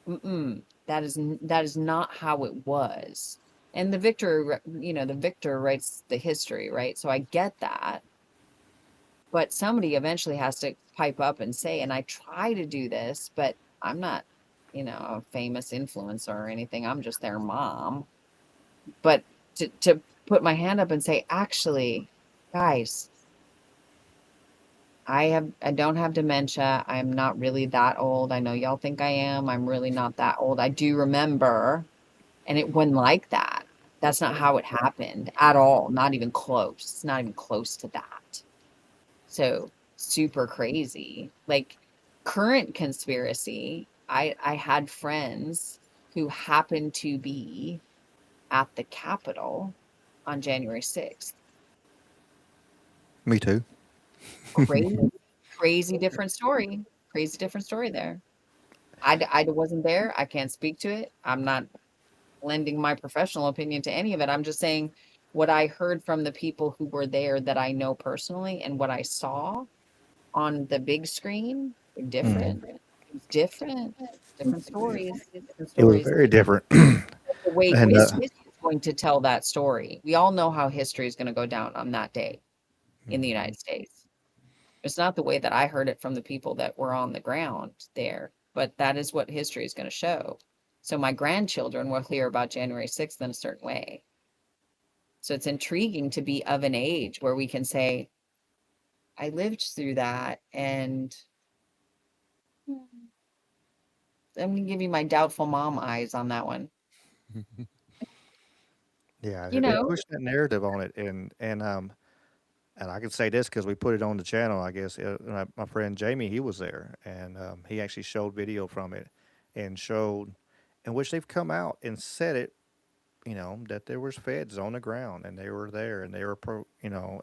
that is not how it was. And the victor, the victor writes the history, right? So I get that. But somebody eventually has to pipe up and say, and I try to do this, but I'm not, a famous influencer or anything. I'm just their mom. But to put my hand up and say, actually, guys, I don't have dementia. I'm not really that old. I know y'all think I am. I'm really not that old. I do remember, and it wasn't like that. That's not how it happened at all. Not even close. It's not even close to that. So super crazy. Like current conspiracy, I had friends who happened to be at the Capitol on January 6th. Me too. Crazy different story. Crazy different story there. I wasn't there. I can't speak to it. I'm not lending my professional opinion to any of it. I'm just saying what I heard from the people who were there that I know personally, and what I saw on the big screen, different. Different stories. It was very different. The way And history is going to tell that story. We all know how history is going to go down on that day in the United States. It's not the way that I heard it from the people that were on the ground there, but that is what history is going to show. So my grandchildren will hear about January 6th in a certain way. So it's intriguing to be of an age where we can say, I lived through that, and I'm going to give you my doubtful mom eyes on that one. Yeah, they push that narrative on it, and I can say this because we put it on the channel. I guess my friend Jamie, he was there, and he actually showed video from it, and showed in which they've come out and said it, that there was feds on the ground, and they were there, and they were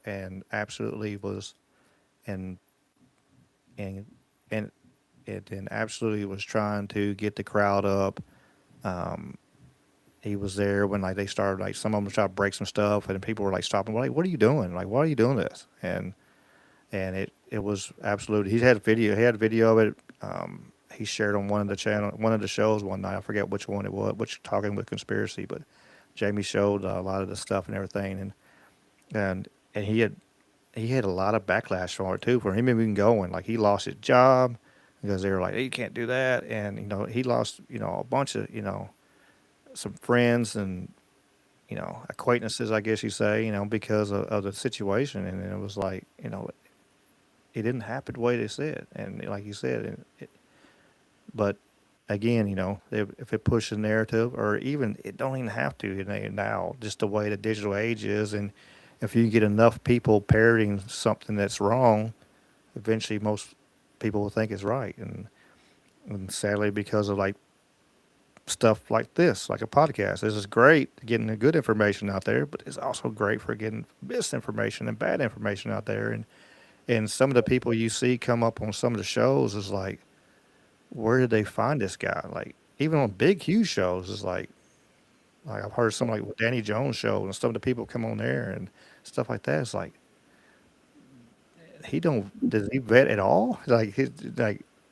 and absolutely was, and and and and absolutely was trying to get the crowd up. He was there when they started, some of them tried to break some stuff, and people were stopping, like, what are you doing? Like, why are you doing this? And it was absolutely, he had video of it. He shared on one of the shows one night. I forget which one it was, which Talking with Conspiracy, but Jamie showed a lot of the stuff and everything, and he had a lot of backlash for it too, for him even going. Like, he lost his job because they were like, hey, you can't do that, and he lost a bunch of some friends and acquaintances, I guess you say, because of the situation. And it was like, it didn't happen the way they said, and like you said, but again, if it pushes the narrative, or even it don't even have to now, just the way the digital age is, and if you get enough people parroting something that's wrong, eventually most people will think it's right. And sadly, because of stuff like this, like a podcast, this is great getting the good information out there, but it's also great for getting misinformation and bad information out there. And some of the people you see come up on some of the shows is like, where did they find this guy? Like, even on big, huge shows, is like I've heard some with Danny Jones show, and some of the people come on there and stuff like that. It's like, does he vet at all? Like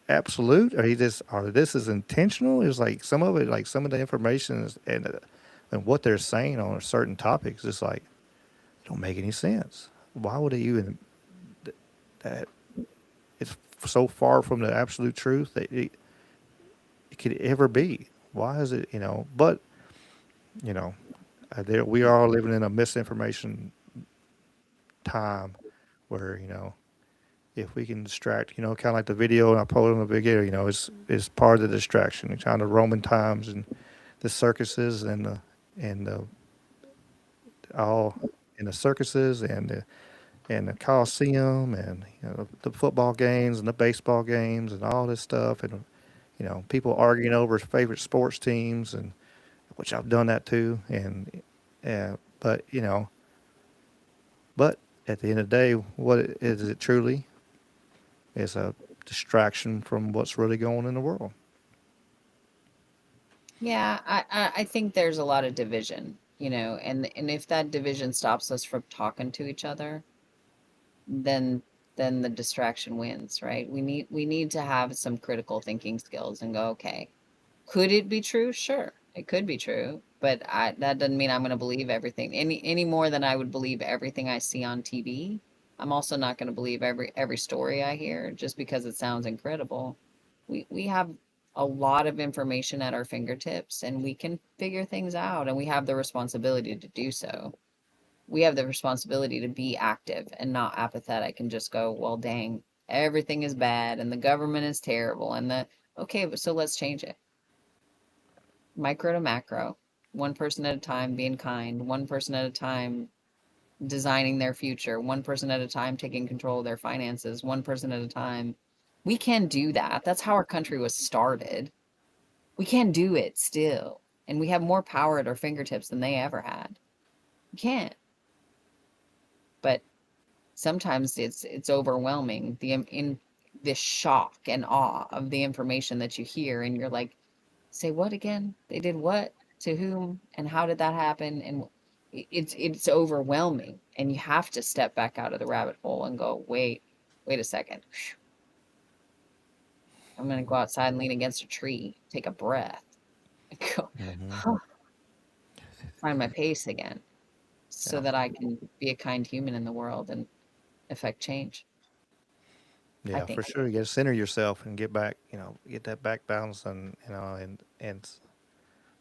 absolute, or this is intentional? It's like some of it, some of the information and what they're saying on certain topics, it's like, it don't make any sense. Why would they even that? It's so far from the absolute truth that it could ever be. Why is it? But we are living in a misinformation time where if we can distract, kind of like the video, and I posted on the video, is part of the distraction. Kind of Roman times and the circuses and the circuses and and the Coliseum, and the football games and the baseball games and all this stuff, and people arguing over favorite sports teams, and which I've done that too, and but but at the end of the day, what is it truly? It's a distraction from what's really going on in the world. Yeah, I think there's a lot of division, and if that division stops us from talking to each other, then the distraction wins, right? We need to have some critical thinking skills and go, okay, could it be true? Sure, it could be true, but that doesn't mean I'm going to believe everything any more than I would believe everything I see on TV. I'm also not going to believe every story I hear just because it sounds incredible. We have a lot of information at our fingertips, and we can figure things out, and we have the responsibility to do so. We have the responsibility to be active and not apathetic and just go, well, dang, everything is bad and the government is terrible okay, but so let's change it. Micro to macro, one person at a time, being kind, one person at a time, designing their future, one person at a time, taking control of their finances, one person at a time. We can do that. That's how our country was started. We can do it still. And we have more power at our fingertips than they ever had. We can't. But sometimes it's overwhelming, in this shock and awe of the information that you hear, and you're like, say what again? They did what? To whom? And how did that happen? And it's overwhelming, and you have to step back out of the rabbit hole and go, wait a second. I'm going to go outside and lean against a tree, take a breath, and go, find my pace again, so that I can be a kind human in the world and affect change. Yeah, for sure. You got to center yourself and get back, get that back balance, and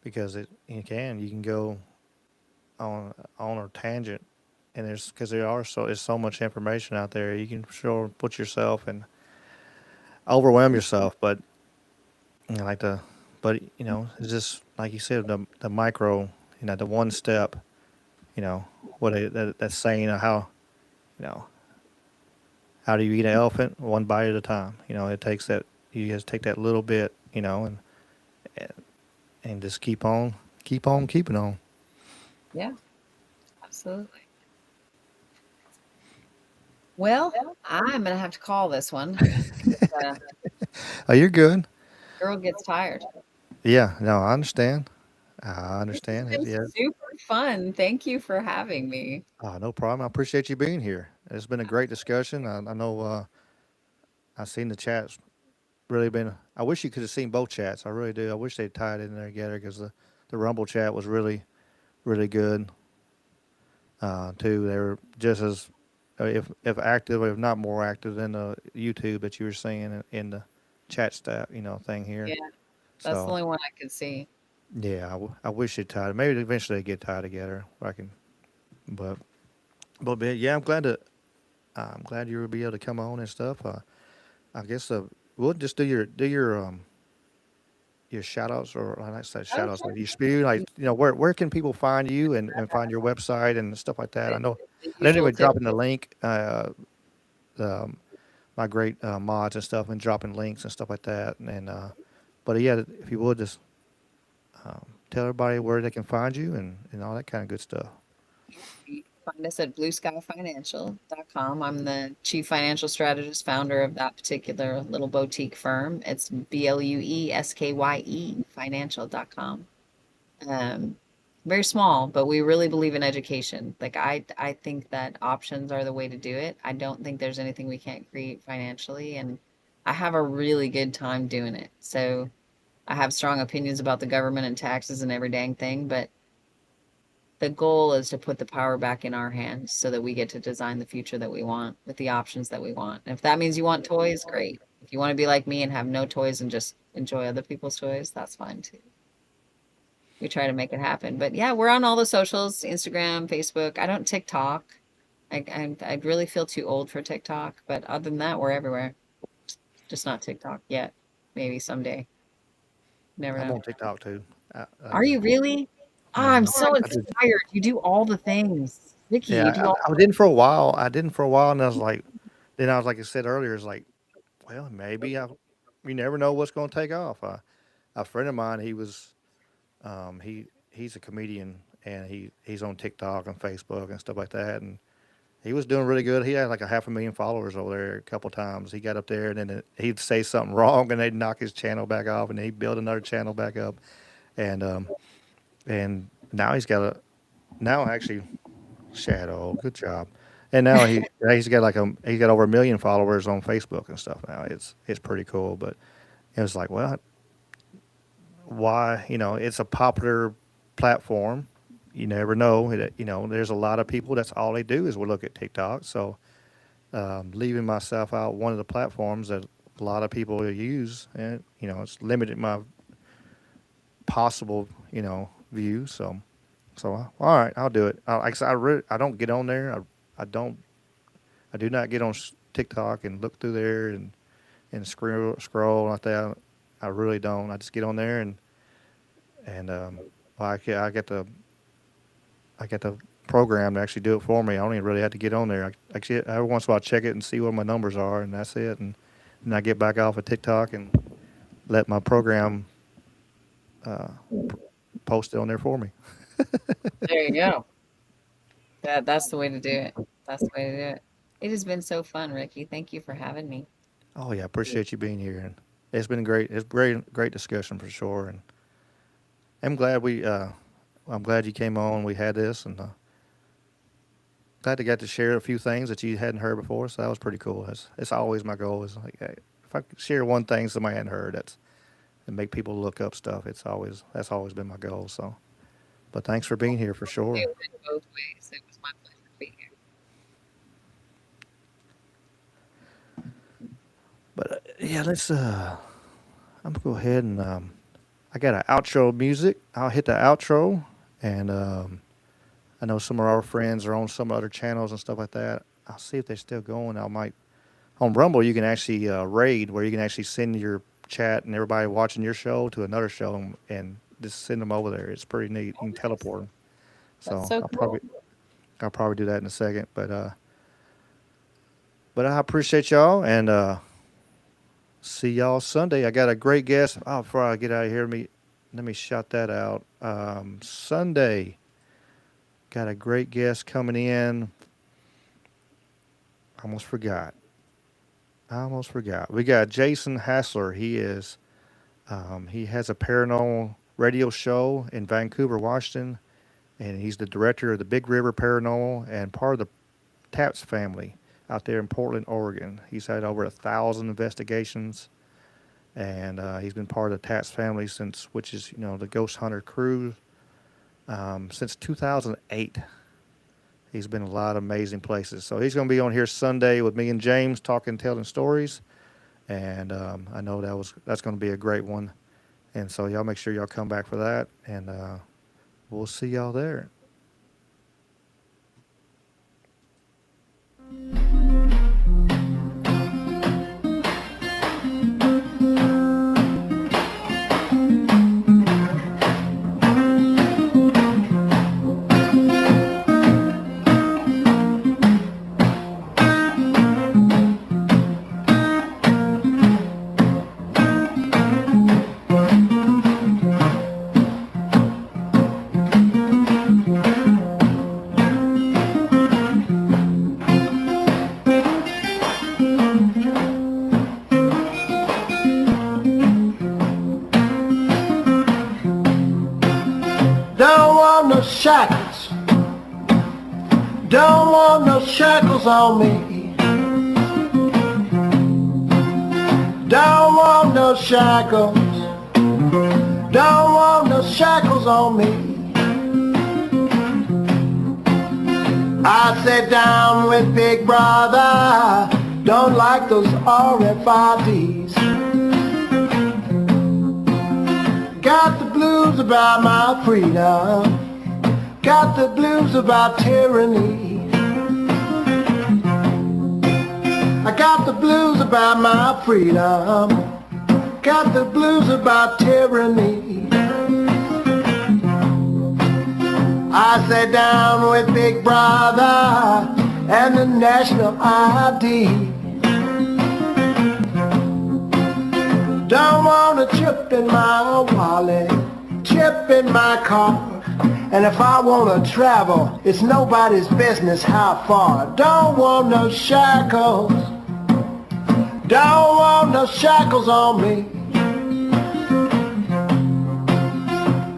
because you can go on a tangent, and because there's so much information out there, you can sure put yourself and overwhelm yourself, but it's just like you said, the micro, the one step, that's saying how, how do you eat an elephant? One bite at a time. It takes that. You just take that little bit, and just keep on keeping on. Yeah, absolutely. Well, I'm gonna have to call this one. Oh, you're good. Girl gets tired. Yeah, no, I understand. It's been super fun. Thank you for having me. Oh, no problem. I appreciate you being here. It's been a great discussion. I know I've seen the chats really been. I wish you could have seen both chats. I really do. I wish they tied in there together because the Rumble chat was really, really good too. They were just as if active, if not more active than the YouTube that you were seeing in the chat stat thing here. Yeah, that's the only one I could see. Yeah, I wish they tied. Maybe eventually they get tied together. But yeah, I'm glad you will be able to come on and stuff. I guess we'll just do your shout outs, or I like to say shout outs, like you spew, where can people find you and find your website and stuff like that. I know I didn't even drop in the link. My great mods and stuff, and dropping links and stuff like that. And but yeah, if you would just tell everybody where they can find you and all that kind of good stuff. Find us at blueskuyfinancial.com. I'm the chief financial strategist, founder of that particular little boutique firm. It's BLUESKYE financial.com. Very small, but we really believe in education. Like I think that options are the way to do it. I don't think there's anything we can't create financially, and I have a really good time doing it. So I have strong opinions about the government and taxes and every dang thing, but the goal is to put the power back in our hands so that we get to design the future that we want with the options that we want. And if that means you want toys, great. If you want to be like me and have no toys and just enjoy other people's toys, that's fine too. We try to make it happen. But yeah, we're on all the socials, Instagram, Facebook. I don't TikTok. I really feel too old for TikTok, but other than that, we're everywhere. Just not TikTok yet. Maybe someday. Never know. I'm on TikTok too. Are you really? Oh, I'm so inspired. You do all the things. Ricky, Yeah, you do all I didn't for a while. I didn't for a while, and I was like, then I was like I said earlier, it's like, well, maybe you never know what's going to take off. A friend of mine, he's a comedian, and he's on TikTok and Facebook and stuff like that, and he was doing really good. He had like a 500,000 followers over there a couple times. He got up there, and then he'd say something wrong, and they'd knock his channel back off, and he'd build another channel back up, and now now actually Shadow, good job. And now he's got he's got over 1 million followers on Facebook and stuff now. It's pretty cool, but it was like, well, why? It's a popular platform. You never know. There's a lot of people that's all they do is look at TikTok. So leaving myself out one of the platforms that a lot of people use, and it's limited my possible views. So all right, I'll do it. Like I said, I don't get on there. I do not get on TikTok and look through there and scroll like that. I really don't. I just get on there and I get the program to actually do it for me. I don't even really have to get on there. Actually, every once in a while I check it and see what my numbers are, and that's it. And I get back off of TikTok and let my program post it on there for me. There you go. That's the way to do it. That's the way to do it. It has been so fun, Ricky. Thank you for having me. Oh yeah, appreciate you being here, and it's been great. It's great discussion for sure, and I'm glad I'm glad you came on. We had this, and glad to get to share a few things that you hadn't heard before. So that was pretty cool. It's always my goal is like, hey, if I could share one thing somebody hadn't heard, and make people look up stuff. That's always been my goal. So, but thanks for being here for sure. It went both ways. It was my pleasure to be here. But yeah, I'm gonna go ahead and I got an outro music. I'll hit the outro, and I know some of our friends are on some other channels and stuff like that. I'll see if they're still going. I might on Rumble. You can actually raid, where you can actually send your chat and everybody watching your show to another show and just send them over there. It's pretty neat. You can teleport them. That's so cool. I'll probably do that in a second. But I appreciate y'all, and see y'all Sunday. I got a great guest. Oh, before I get out of here, let me shout that out. Sunday, got a great guest coming in. I almost forgot. We got Jason Hassler. He has a paranormal radio show in Vancouver, Washington, and he's the director of the Big River Paranormal and part of the Taps family out there in Portland, Oregon. He's had over 1,000 investigations, and he's been part of the Taps family which is the Ghost Hunter crew, since 2008. He's been in a lot of amazing places. So he's going to be on here Sunday with me and James telling stories. And I know that's going to be a great one. And so y'all make sure y'all come back for that. And we'll see y'all there. Shackles, don't want no shackles on me. Don't want no shackles, don't want no shackles on me. I sit down with Big Brother, don't like those RFIDs. Got the blues about my freedom. Got the blues about tyranny. I got the blues about my freedom. Got the blues about tyranny. I sat down with Big Brother and the national ID. Don't want a chip in my wallet, chip in my car. And if I want to travel, it's nobody's business how far. Don't want no shackles, don't want no shackles on me.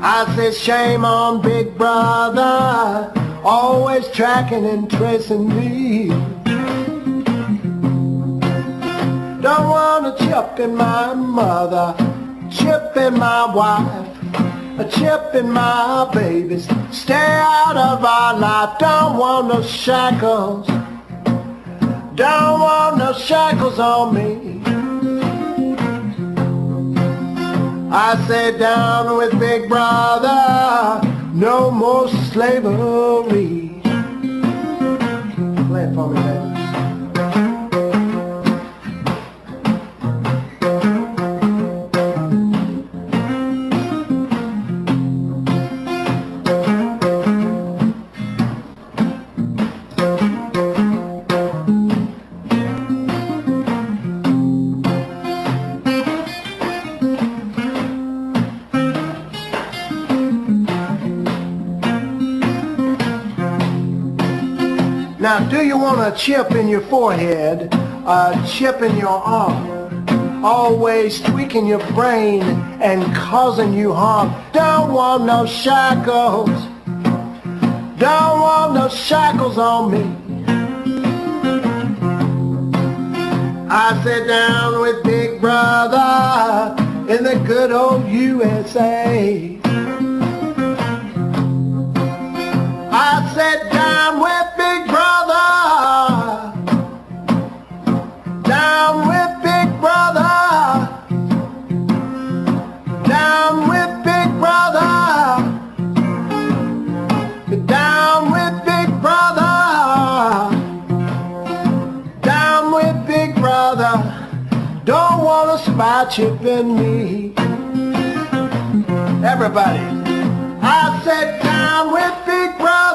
I said shame on Big Brother, always tracking and tracing me. Don't want a chip in my mother, chip in my wife, a chip in my babies. Stay out of our life. Don't want no shackles, don't want no shackles on me. I sat down with Big Brother, no more slavery. Play it for me, baby. Now, do you want a chip in your forehead, a chip in your arm, always tweaking your brain and causing you harm? Don't want no shackles, don't want no shackles on me. I sat down with Big Brother in the good old USA. I sat down with Big Brother, down with Big Brother, down with Big Brother, down with Big Brother, down with Big Brother. Don't want a spy chip in me. Everybody, I sat down with Big Brother.